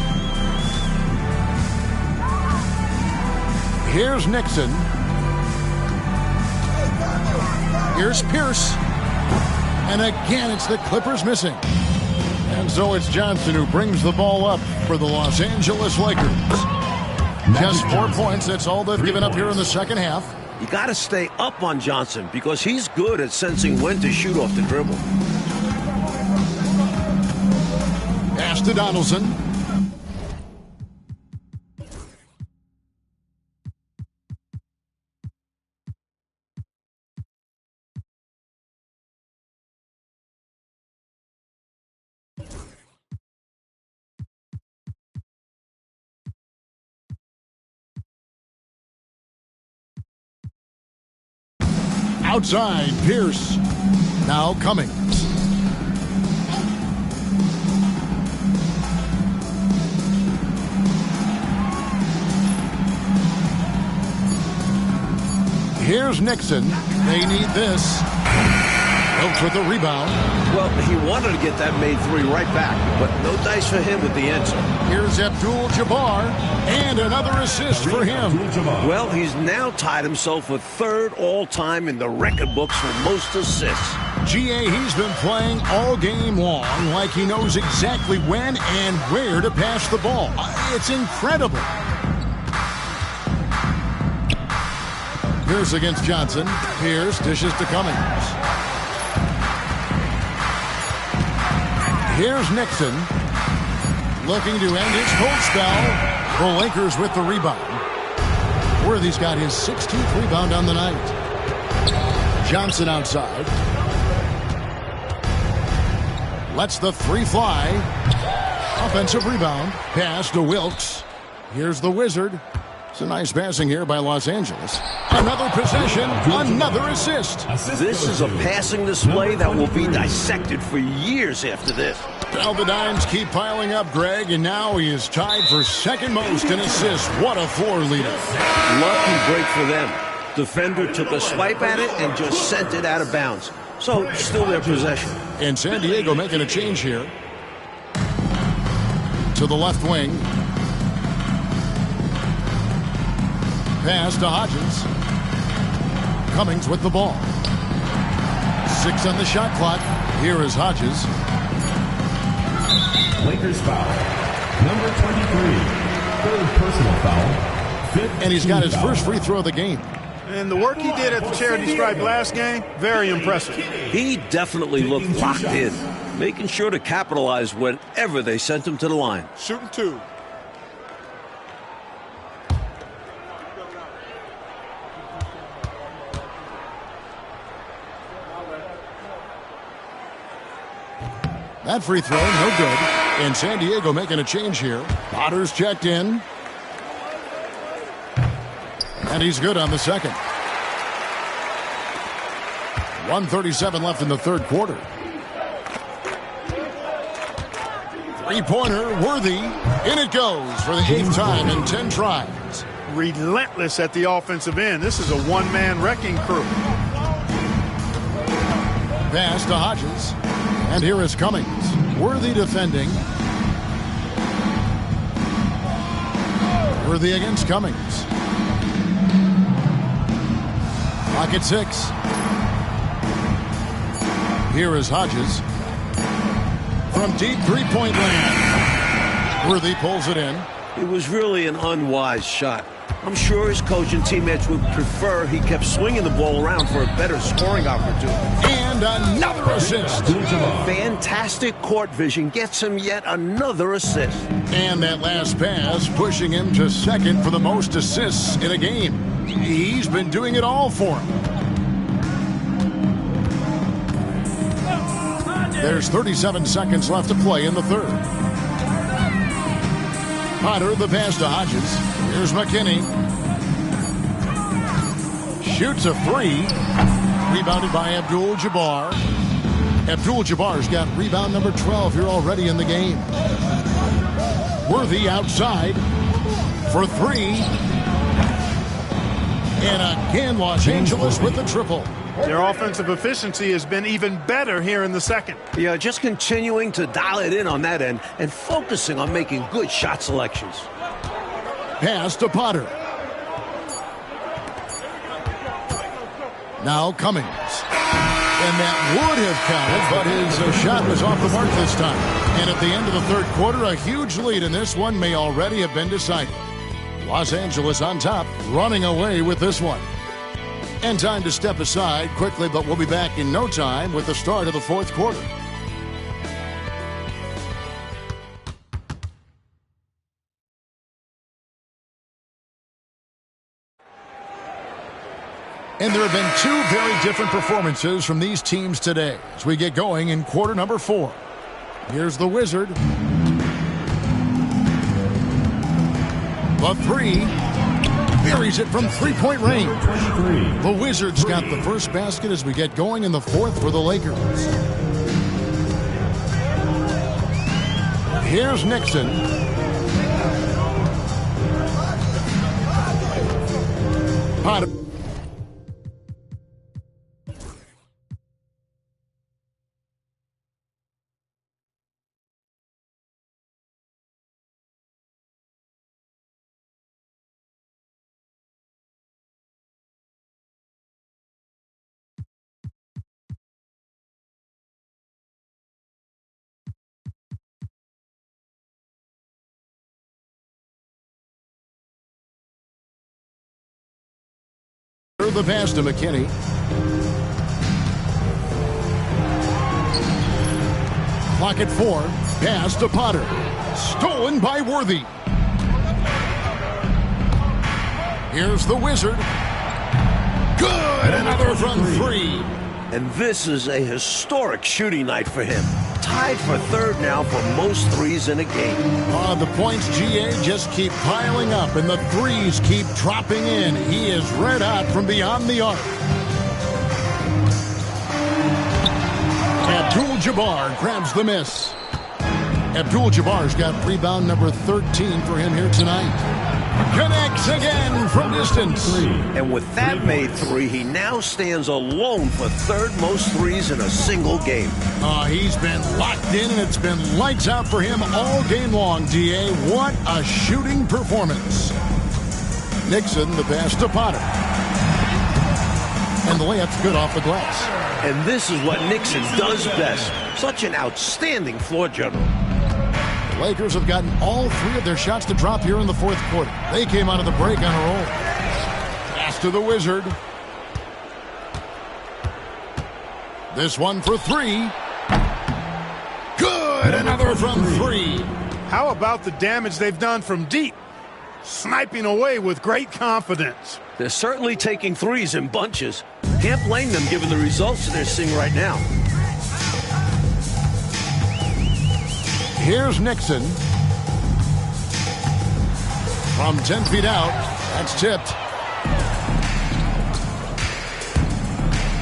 Here's Nixon. Here's Pierce. And again, it's the Clippers missing. And so it's Johnson who brings the ball up for the Los Angeles Lakers. Just 4 points. That's all they've given up here in the second half. You got to stay up on Johnson because he's good at sensing when to shoot off the dribble. Pass to Donaldson. Outside, Pierce. Now Cummings. Here's Nixon. They need this. Wilkes with the rebound. Well, he wanted to get that made 3 right back, but no dice for him with the answer. Here's Abdul-Jabbar, and another assist for him. Well, he's now tied himself for 3rd all-time in the record books for most assists. GA, he's been playing all game long like he knows exactly when and where to pass the ball. It's incredible. Pierce against Johnson. Pierce dishes to Cummings. Here's Nixon. Looking to end his cold spell. The Lakers with the rebound. Worthy's got his 16th rebound on the night. Johnson outside. Lets the 3 fly. Offensive rebound. Pass to Wilkes. Here's the Wizard. It's a nice passing here by Los Angeles. Another possession, another assist. This is a passing display that will be dissected for years after this. Well, the dimes keep piling up, Greg, and now he is tied for 2nd most in assists. What a floor leader. Lucky break for them. Defender took a swipe at it and just sent it out of bounds. So, still their possession. And San Diego making a change here. To the left wing. Pass to Hodges. Cummings with the ball. 6 on the shot clock. Here is Hodges. Lakers foul. Number 23. 3rd personal foul. 5th And he's got his foul. first free throw of the game. And the work he did at the charity stripe last game, very impressive. He definitely looked locked in, making sure to capitalize whenever they sent him to the line. Shooting 2. That free throw, no good. And San Diego making a change here. Potter's checked in. And he's good on the second. 1:37 left in the 3rd quarter. Three-pointer, Worthy. In it goes for the 8th time in 10 tries. Relentless at the offensive end. This is a one-man wrecking crew. Pass to Hodges. And here is Cummings. Worthy defending. Worthy against Cummings. Clock at 6. Here is Hodges. From deep three-point land. Worthy pulls it in. It was really an unwise shot. I'm sure his coach and teammates would prefer he kept swinging the ball around for a better scoring opportunity. And another assist. Fantastic court vision gets him yet another assist. And that last pass pushing him to second for the most assists in a game. He's been doing it all for him. There's 37 seconds left to play in the third. Potter, the pass to Hodges. Here's McKinney. Shoots a three. Rebounded by Abdul-Jabbar. Abdul-Jabbar's got rebound number 12 here already in the game. Worthy outside for three. And again, Los Angeles with the triple. Their offensive efficiency has been even better here in the second. Yeah, just continuing to dial it in on that end and focusing on making good shot selections. Pass to Potter. Now Cummings. And that would have counted, but his shot was off the mark this time. And at the end of the third quarter, a huge lead in this one may already have been decided. Los Angeles on top, running away with this one. And time to step aside quickly, but we'll be back in no time with the start of the fourth quarter. And there have been two very different performances from these teams today as we get going in quarter number 4. Here's the Wizard. The three. Buries it from three-point range. The Wizards got the first basket as we get going in the fourth for the Lakers. Here's Nixon. Potter. The pass to McKinney. Clock at 4. Pass to Potter. Stolen by Worthy. Here's the Wizard. Good! Another from 3. And this is a historic shooting night for him. Tied for third now for most threes in a game. The points, GA, just keep piling up, and the threes keep dropping in. He is red hot from beyond the arc. Abdul-Jabbar grabs the miss. Abdul-Jabbar's got rebound number 13 for him here tonight. Connects again from distance. And with that made three, he now stands alone for third most threes in a single game. He's been locked in, and it's been lights out for him all game long, DA. What a shooting performance. Nixon, the pass to Potter. And the layup's good off the glass. And this is what Nixon does best. Such an outstanding floor general. The Lakers have gotten all 3 of their shots to drop here in the fourth quarter. They came out of the break on a roll. Pass to the Wizard. This one for 3. Good! Another from 3. How about the damage they've done from deep? Sniping away with great confidence. They're certainly taking threes in bunches. Can't blame them given the results they're seeing right now. Here's Nixon. From 10 feet out. That's tipped.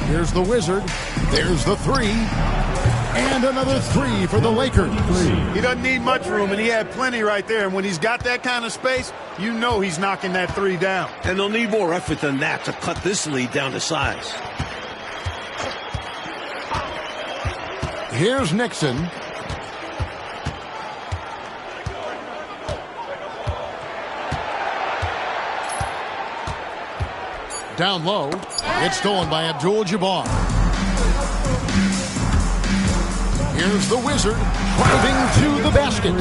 Here's the Wizard. There's the 3. And another three for the Lakers. He doesn't need much room, and he had plenty right there. And when he's got that kind of space, you know he's knocking that three down. And they'll need more effort than that to cut this lead down to size. Here's Nixon. Down low. It's stolen by Abdul-Jabbar. Here's the Wizard driving to the basket.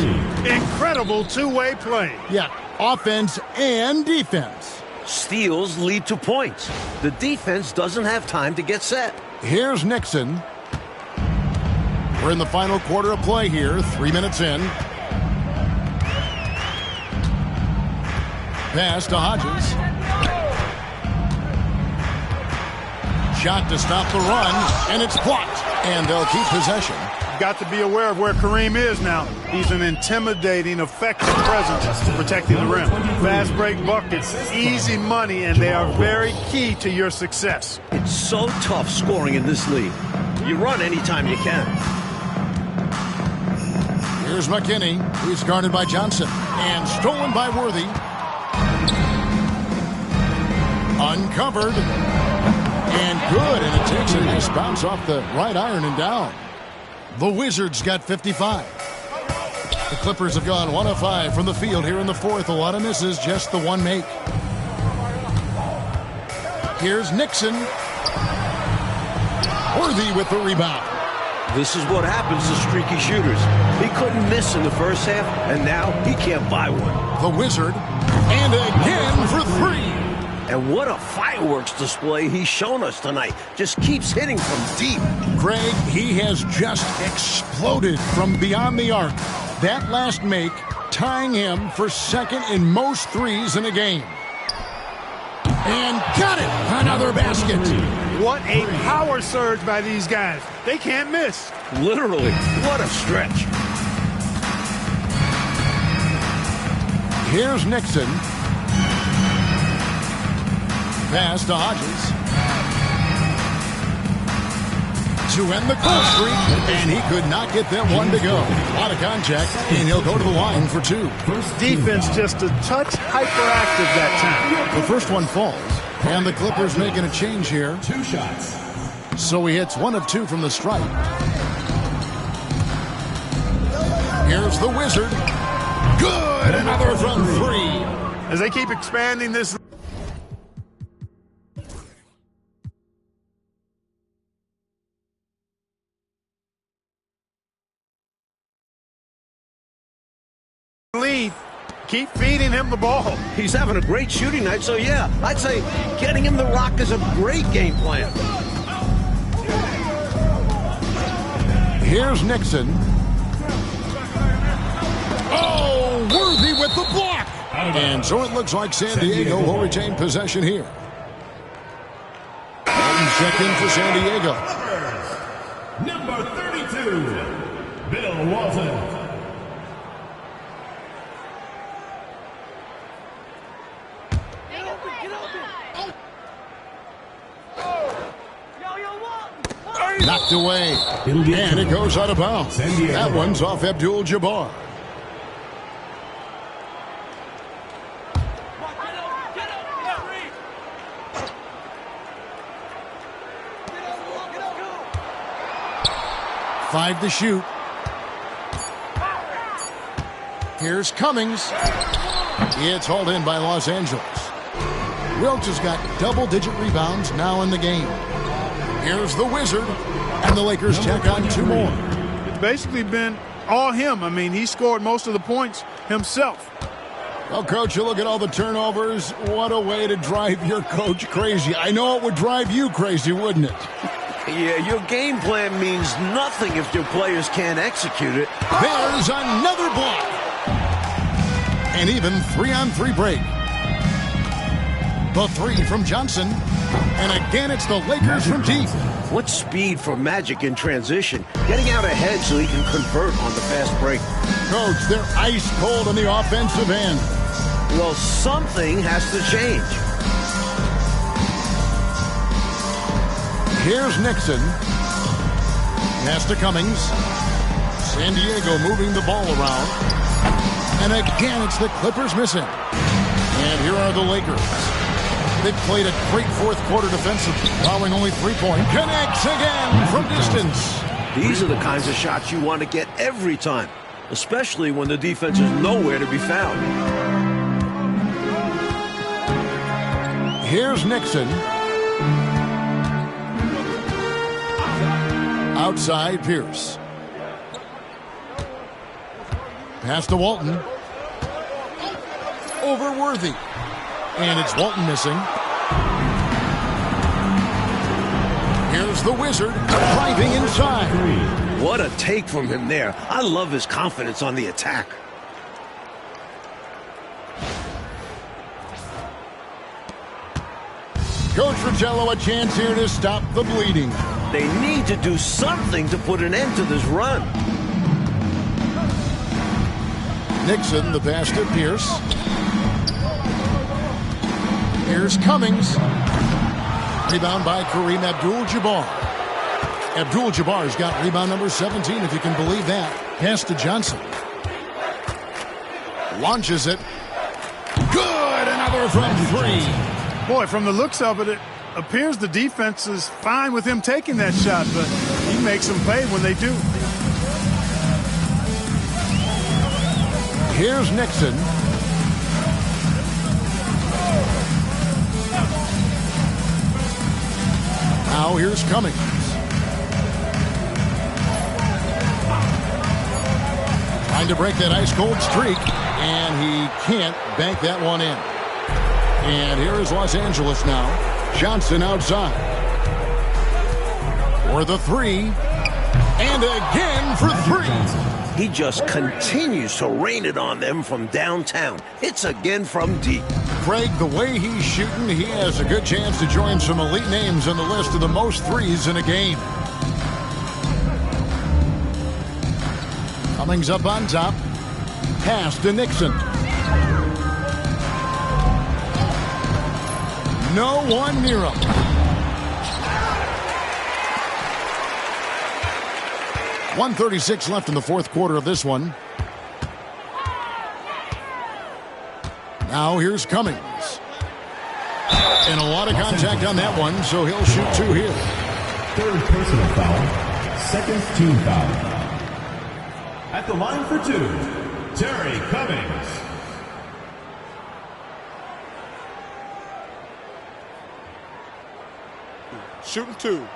Incredible two-way play. Yeah, offense and defense. Steals lead to points. The defense doesn't have time to get set. Here's Nixon. We're in the final quarter of play here, 3 minutes in. Pass to Hodges. Shot to stop the run, and it's blocked. And they'll keep possession. Got to be aware of where Kareem is now. He's an intimidating, effective presence protecting the rim. Fast break buckets, easy money, and they are very key to your success. It's so tough scoring in this league. You run anytime you can. Here's McKinney. He's guarded by Johnson. And stolen by Worthy. Uncovered. And good. And it takes a nice bounce off the right iron and down. The Wizards got 55. The Clippers have gone 1 of 5 from the field here in the fourth. A lot of misses, just the one make. Here's Nixon. Worthy with the rebound. This is what happens to streaky shooters. He couldn't miss in the first half, and now he can't buy one. The Wizard. And again for three. And what a fireworks display he's shown us tonight. Just keeps hitting from deep. Greg, he has just exploded from beyond the arc. That last make tying him for second in most threes in a game. And got it! Another basket. What a power surge by these guys. They can't miss. Literally, what a stretch. Here's Nixon. Pass to Hodges. To end the cold streak, and he could not get them one to go. A lot of contact, and he'll go to the line for two. Defense just a touch hyperactive that time. The first one falls, and the Clippers making a change here. 2 shots. So he hits 1 of 2 from the stripe. Here's the Wizard. Good! Another from 3. As they keep expanding this lead, keep feeding him the ball. He's having a great shooting night, so yeah, I'd say getting him the rock is a great game plan. Here's Nixon. Oh, Worthy with the block. And so it looks like San Diego will retain possession here. One check in for San Diego. Number 32, Bill Walton. Knocked away. And it goes out of bounds. That one's off Abdul-Jabbar. Five to shoot. Here's Cummings. It's hauled in by Los Angeles. Wilkes has got double-digit rebounds now in the game. Here's the Wizard, and the Lakers tack on 2 more. It's basically been all him. I mean, he scored most of the points himself. Well, Coach, you look at all the turnovers. What a way to drive your coach crazy. I know it would drive you crazy, wouldn't it? Yeah, your game plan means nothing if your players can't execute it. There's another block. And even 3-on-3 break. The 3 from Johnson. And again, it's the Lakers from deep. What speed for Magic in transition. Getting out ahead so he can convert on the fast break. Coach, they're ice cold on the offensive end. Well, something has to change. Here's Nixon. Pass to Cummings. San Diego moving the ball around. And again, it's the Clippers missing. And here are the Lakers. They've played a great fourth quarter defensively, allowing only 3 points. Connects again from distance. These are the kinds of shots you want to get every time, especially when the defense is nowhere to be found. Here's Nixon. Outside Pierce. Pass to Walton. Over Worthy. And it's Walton missing. Here's the Wizard driving inside. What a take from him there. I love his confidence on the attack. Coach Fratello, a chance here to stop the bleeding. They need to do something to put an end to this run. Nixon, the pass to Pierce. Here's Cummings. Rebound by Kareem Abdul-Jabbar. Abdul-Jabbar's got rebound number 17, if you can believe that. Pass to Johnson. Launches it. Good! Another from 3. Boy, from the looks of it, it appears the defense is fine with him taking that shot, but he makes them pay when they do. Here's Nixon. Now here's Cummings. Trying to break that ice-cold streak, and he can't bank that one in. And here is Los Angeles now. Johnson outside. For the 3. And again for 3. He just continues to rain it on them from downtown. It's again from deep. Craig, the way he's shooting, he has a good chance to join some elite names on the list of the most threes in a game. Cummings up on top. Pass to Nixon. No one near him. .136 left in the fourth quarter of this one. Now here's Cummings. And a lot of contact on that one, so he'll shoot 2 here. Third personal foul. Second team foul. At the line for 2, Terry Cummings. Shooting 2.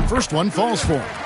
First one falls for him.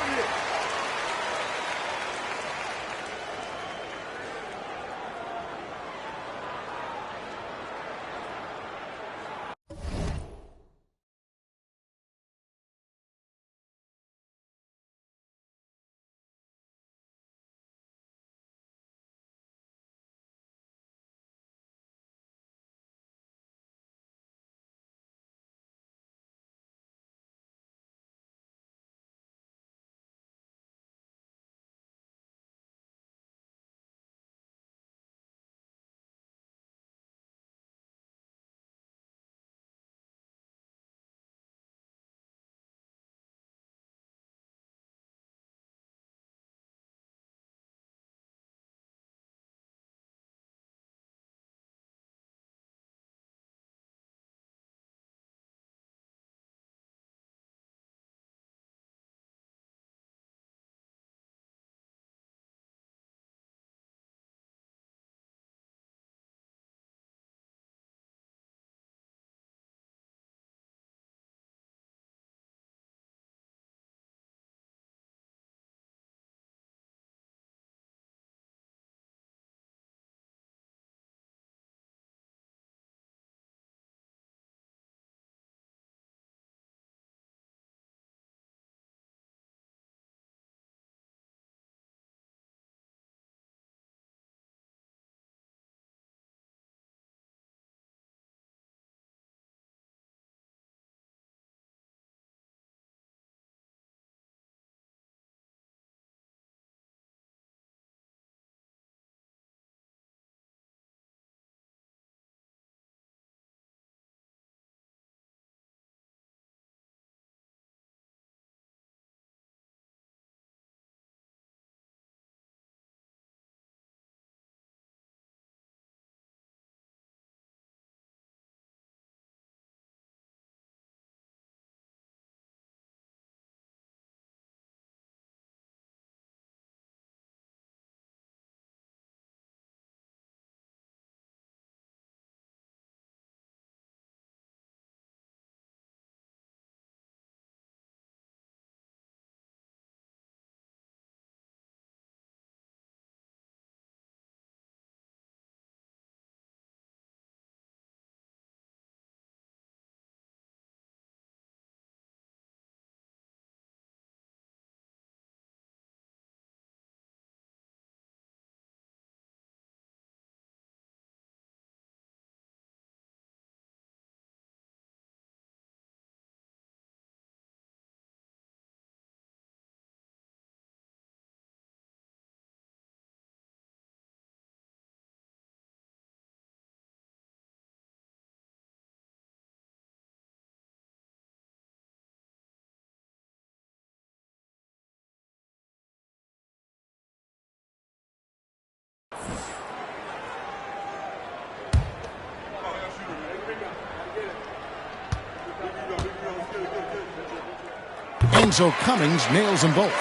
And so Cummings nails them both.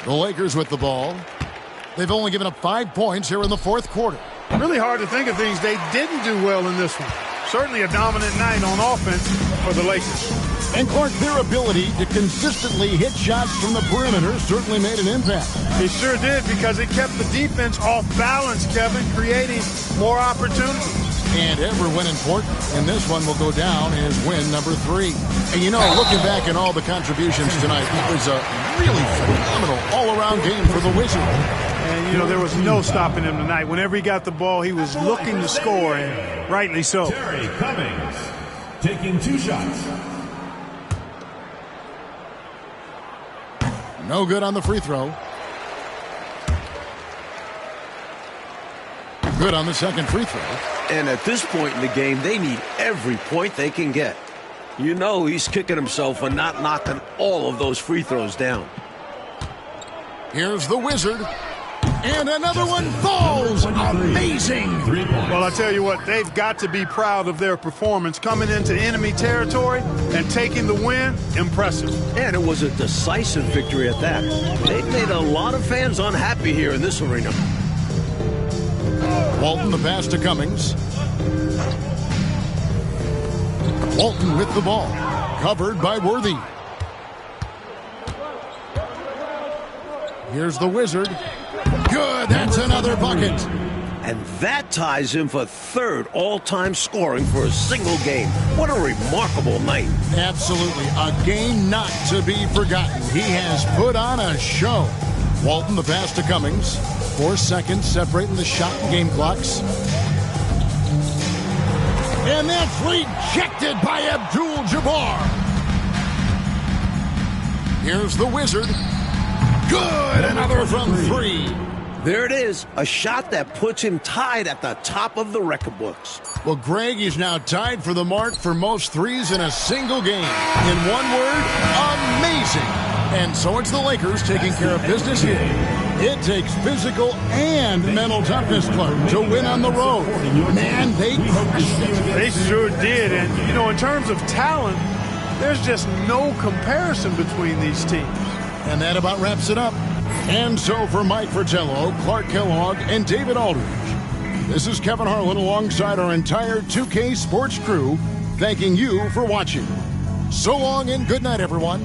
The Lakers with the ball. They've only given up 5 points here in the fourth quarter. Really hard to think of things they didn't do well in this one. Certainly a dominant night on offense for the Lakers. And Clark, their ability to consistently hit shots from the perimeter certainly made an impact. It sure did, because it kept the defense off balance, Kevin, creating more opportunities. And ever when important, and this one will go down as win number 3. And you know, looking back at all the contributions tonight, it was a really phenomenal all-around game for the Wizards. And, you know, there was no stopping him tonight. Whenever he got the ball, he was looking to score, and rightly so. Terry Cummings taking 2 shots. No good on the free throw. Good on the second free throw. And at this point in the game, they need every point they can get. You know he's kicking himself for not knocking all of those free throws down. Here's the Wizard. And another one falls. Amazing. Well, I tell you what, they've got to be proud of their performance coming into enemy territory and taking the win. Impressive. And it was a decisive victory at that. They've made a lot of fans unhappy here in this arena. Walton the pass to Cummings. Walton with the ball. Covered by Worthy. Here's the Wizard. Good, that's another bucket. And that ties him for 3rd all-time scoring for a single game. What a remarkable night. Absolutely, a game not to be forgotten. He has put on a show. Walton the pass to Cummings. 4 seconds separating the shot and game clocks. And that's rejected by Abdul-Jabbar. Here's the Wizard. Good, another from 3. There it is, a shot that puts him tied at the top of the record books. Well, Greg is now tied for the mark for most threes in a single game. In one word, amazing. And so it's the Lakers taking care of business here. It takes physical and mental toughness, Clark, to win on the road. Man, they crushed it. They sure did. And, you know, in terms of talent, there's just no comparison between these teams. And that about wraps it up. And so for Mike Fratello, Clark Kellogg, and David Aldridge, this is Kevin Harlan alongside our entire 2K Sports crew, thanking you for watching. So long and good night, everyone.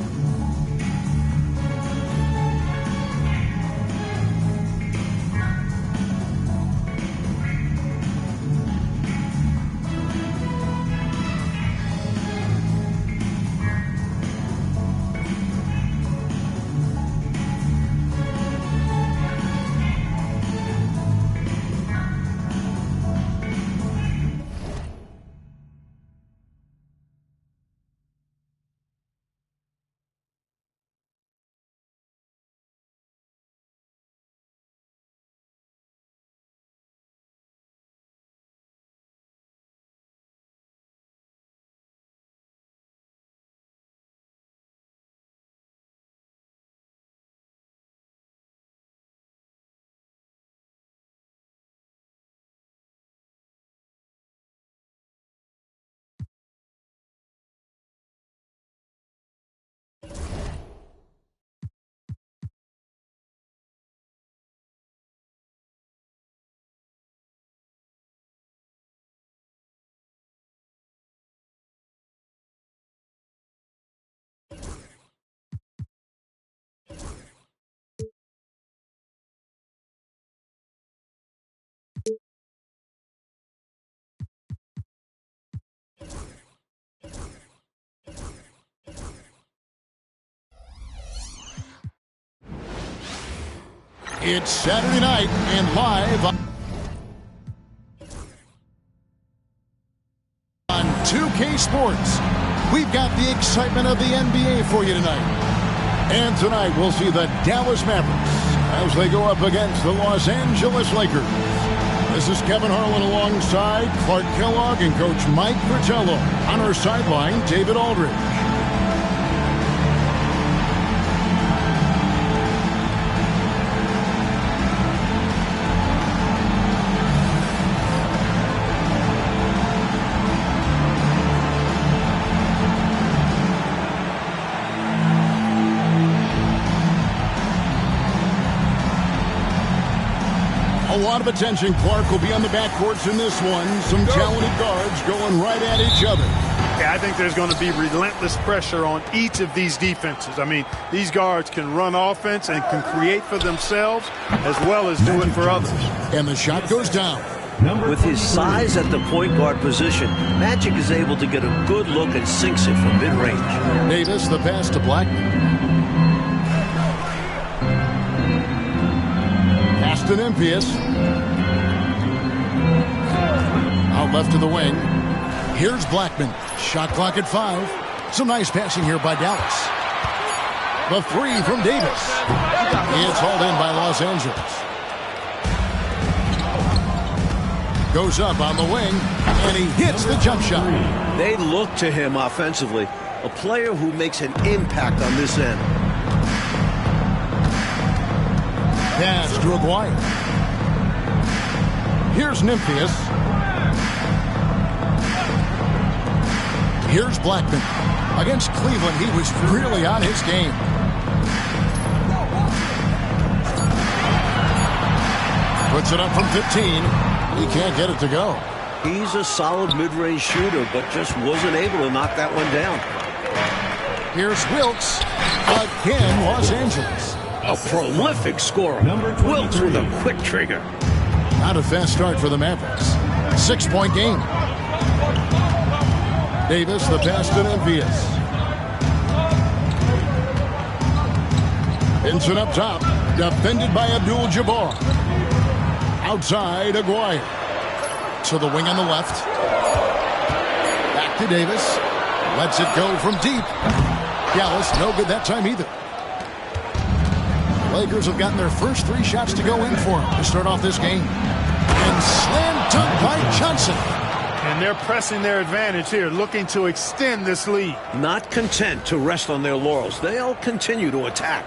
It's Saturday night and live on 2K Sports. We've got the excitement of the NBA for you tonight. And tonight we'll see the Dallas Mavericks as they go up against the Los Angeles Lakers. This is Kevin Harlan alongside Clark Kellogg and Coach Mike Fratello. On our sideline, David Aldridge. lot of attention. Clark will be on the backcourts in this one. Some talented guards going right at each other. Yeah, I think there's going to be relentless pressure on each of these defenses. I mean, these guards can run offense and can create for themselves as well as do it for others. And the shot goes down. With his size at the point guard position, Magic is able to get a good look and sinks it from mid-range. Davis, the pass to Blackman. Pass to Nymphius. Out left to the wing. Here's Blackman. Shot clock at 5. Some nice passing here by Dallas. The three from Davis. It's hauled in by Los Angeles. Goes up on the wing, and he hits the jump shot. They look to him offensively, a player who makes an impact on this end. Pass to Aguirre. Here's Nymphius. Here's Blackman. Against Cleveland, he was really on his game. Puts it up from 15. He can't get it to go. He's a solid mid-range shooter, but just wasn't able to knock that one down. Here's Wilkes. Again, Los Angeles. A prolific scorer. Wilkes with a quick trigger. Not a fast start for the Mavericks. 6-point game. Davis, the pass to Nymphius. Vincent up top. Defended by Abdul-Jabbar. Outside, Aguirre. To the wing on the left. Back to Davis. Lets it go from deep. Dallas, no good that time either. The Lakers have gotten their first 3 shots to go in for them to start off this game. And slam dunk by Johnson. And they're pressing their advantage here, looking to extend this lead. Not content to rest on their laurels. They'll continue to attack.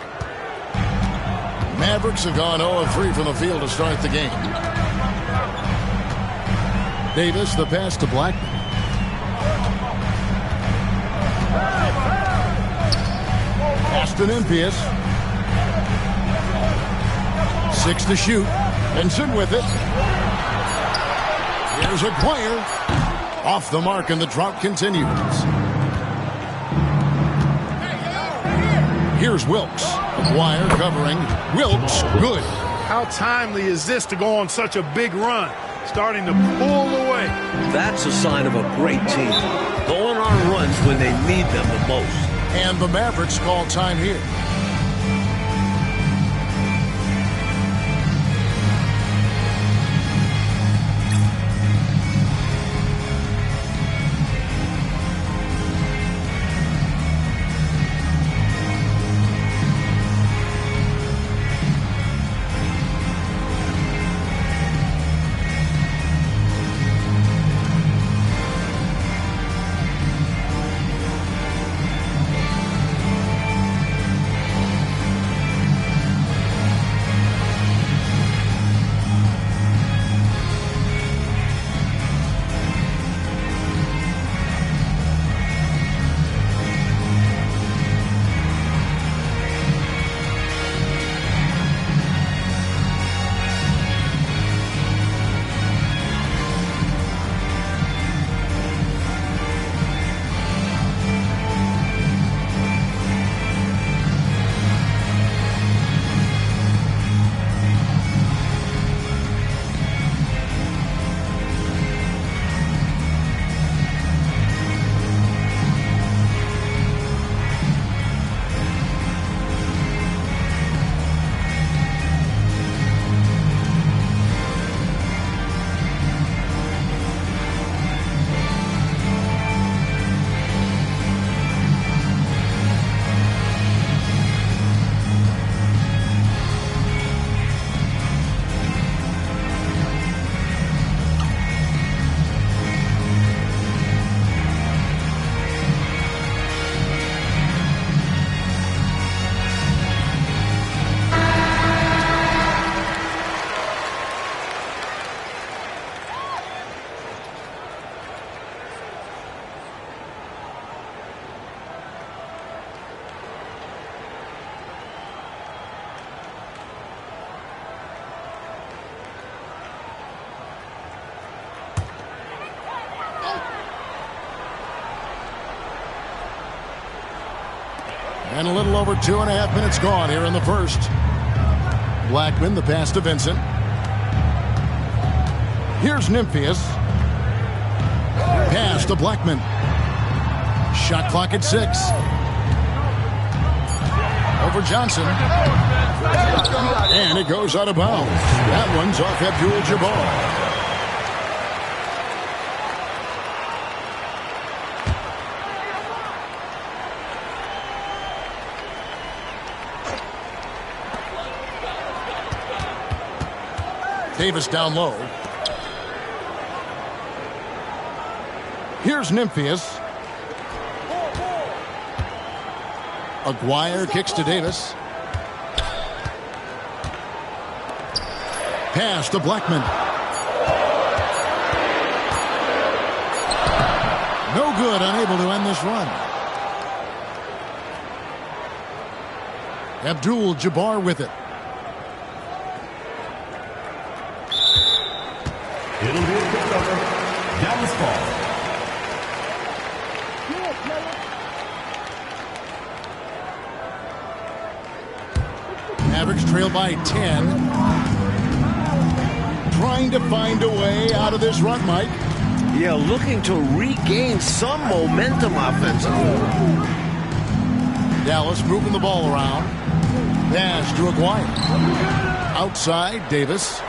Mavericks have gone 0 of 3 from the field to start the game. Davis, the pass to Blackman. Pass to Nymphius. 6 to shoot. Vincent with it. Here's Aguirre. Off the mark, and the drought continues. Here's Wilkes. Aguirre covering. Wilkes, good. How timely is this to go on such a big run? Starting to pull away. That's a sign of a great team. Going on runs when they need them the most. And the Mavericks call time here. And a little over 2.5 minutes gone here in the first. Blackman, the pass to Vincent. Here's Nymphius. Pass to Blackman. Shot clock at 6. Over Johnson. And it goes out of bounds. That one's off Abdul-Jabbar. Davis down low. Here's Nymphius. Aguirre kicks to Davis. Pass to Blackman. No good, unable to end this run. Abdul-Jabbar with it. It'll be a turnover. Dallas ball. Mavericks trail by 10. Trying to find a way out of this run, Mike. Yeah, looking to regain some momentum offensively. Dallas moving the ball around. Pass to Aguirre. Outside, Davis.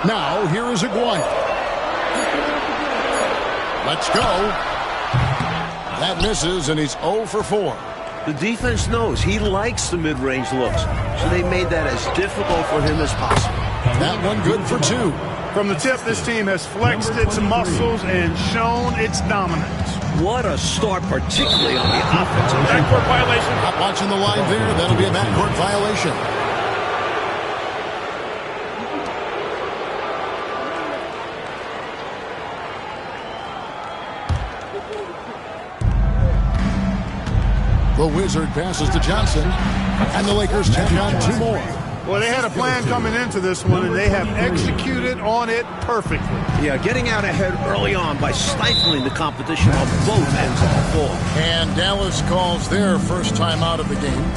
Now, here is Aguayo. Let's go. That misses, and he's 0 for 4. The defense knows he likes the mid-range looks, so they made that as difficult for him as possible. That one good for 2. From the tip, this team has flexed its muscles and shown its dominance. What a start, particularly on the offensive end. Backcourt violation. Not watching the line there. That'll be a backcourt violation. The Wizard passes to Johnson, and the Lakers tack on 2 more. Well, they had a plan coming into this one, and they have executed on it perfectly. Yeah, getting out ahead early on by stifling the competition on both ends of the floor. And Dallas calls their first time out of the game.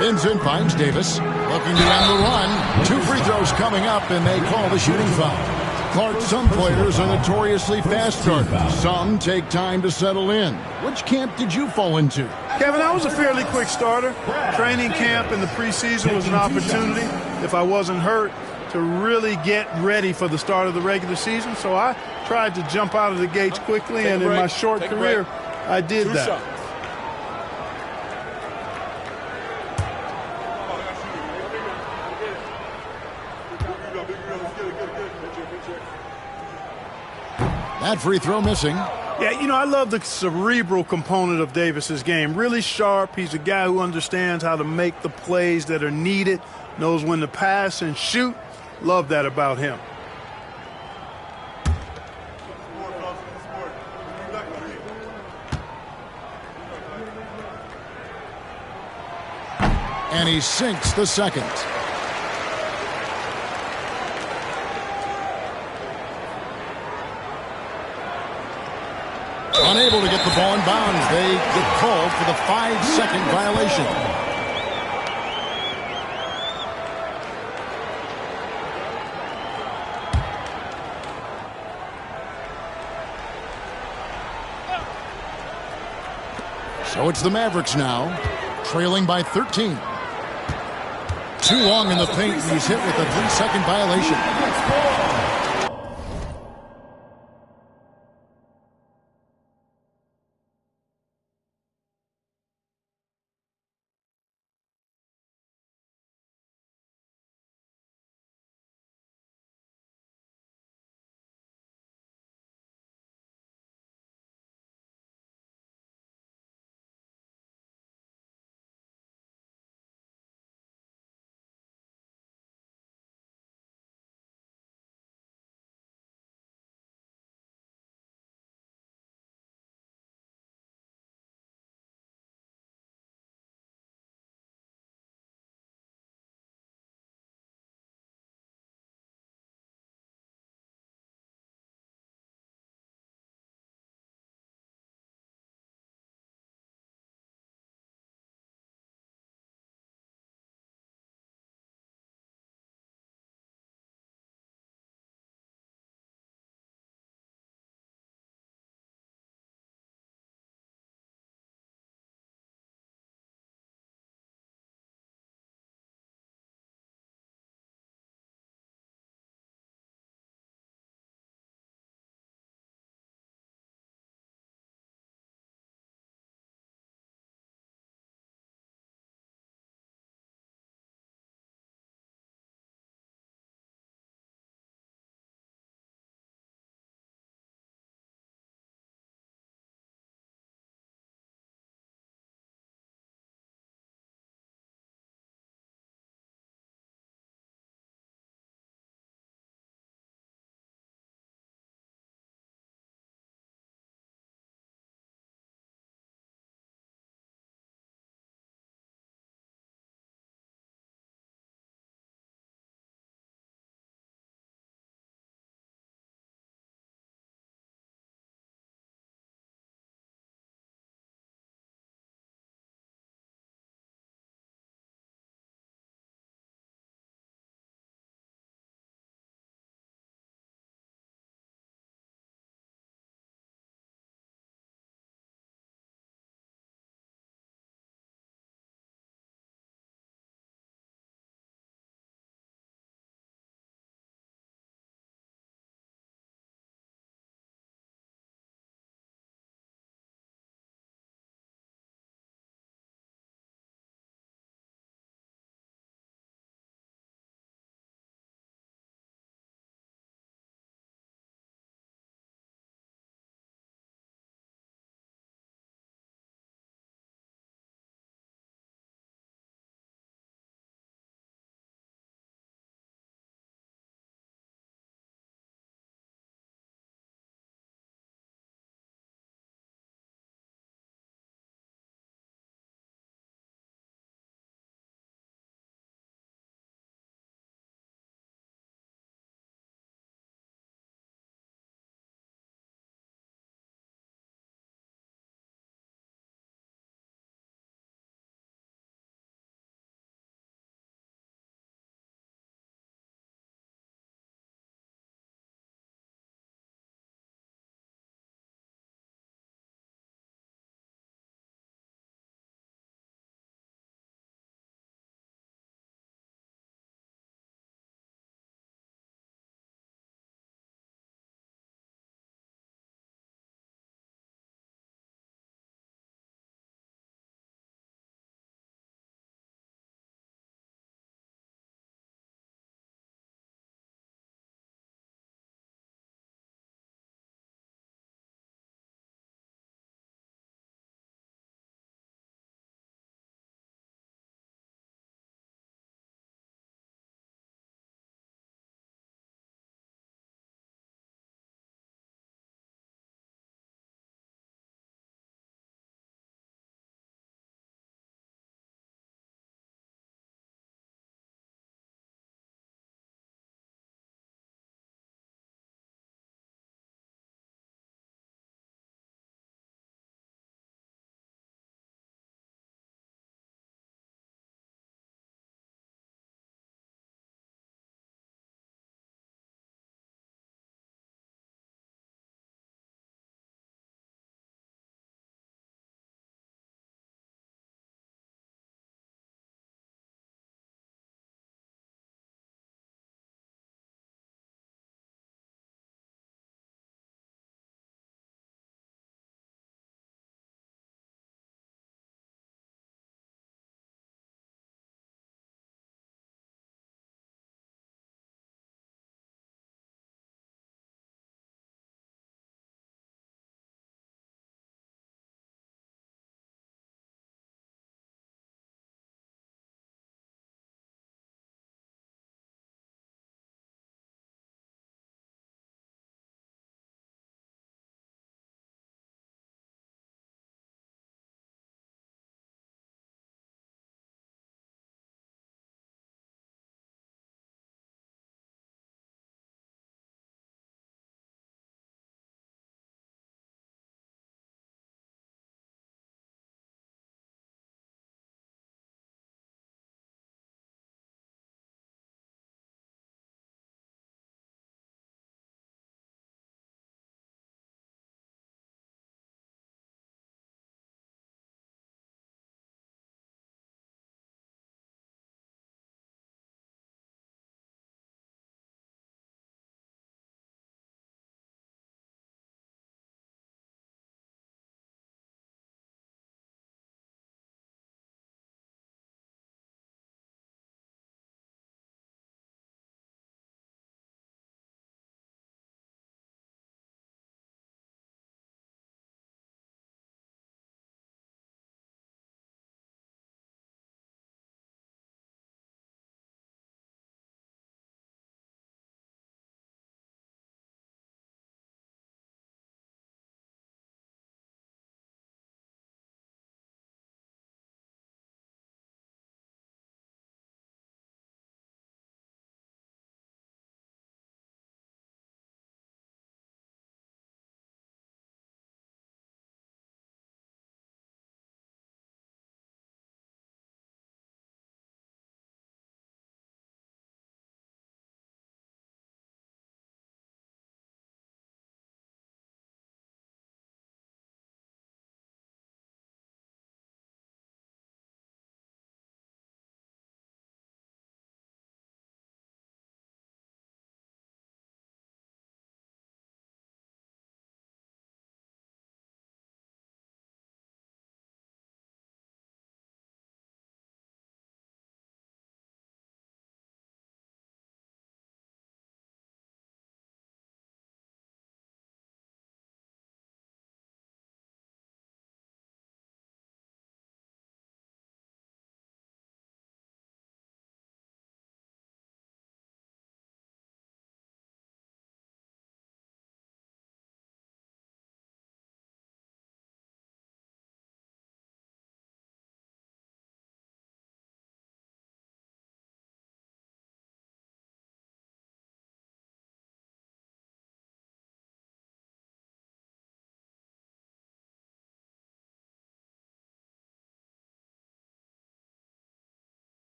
Vincent finds Davis, looking to end the run. 2 free throws coming up, and they call the shooting foul. Clark, some players are notoriously fast starters. Some take time to settle in. Which camp did you fall into? Kevin, I was a fairly quick starter. Training camp in the preseason was an opportunity, if I wasn't hurt, to really get ready for the start of the regular season. So I tried to jump out of the gates quickly, and in my short career, I did that. That free throw missing. Yeah, you know, I love the cerebral component of Davis's game. Really sharp. He's a guy who understands how to make the plays that are needed, knows when to pass and shoot. Love that about him. And he sinks the second. Unable to get the ball in bounds. They get called for the 5-second violation. So it's the Mavericks now, trailing by 13. Too long in the paint, and he's hit with a 3-second violation.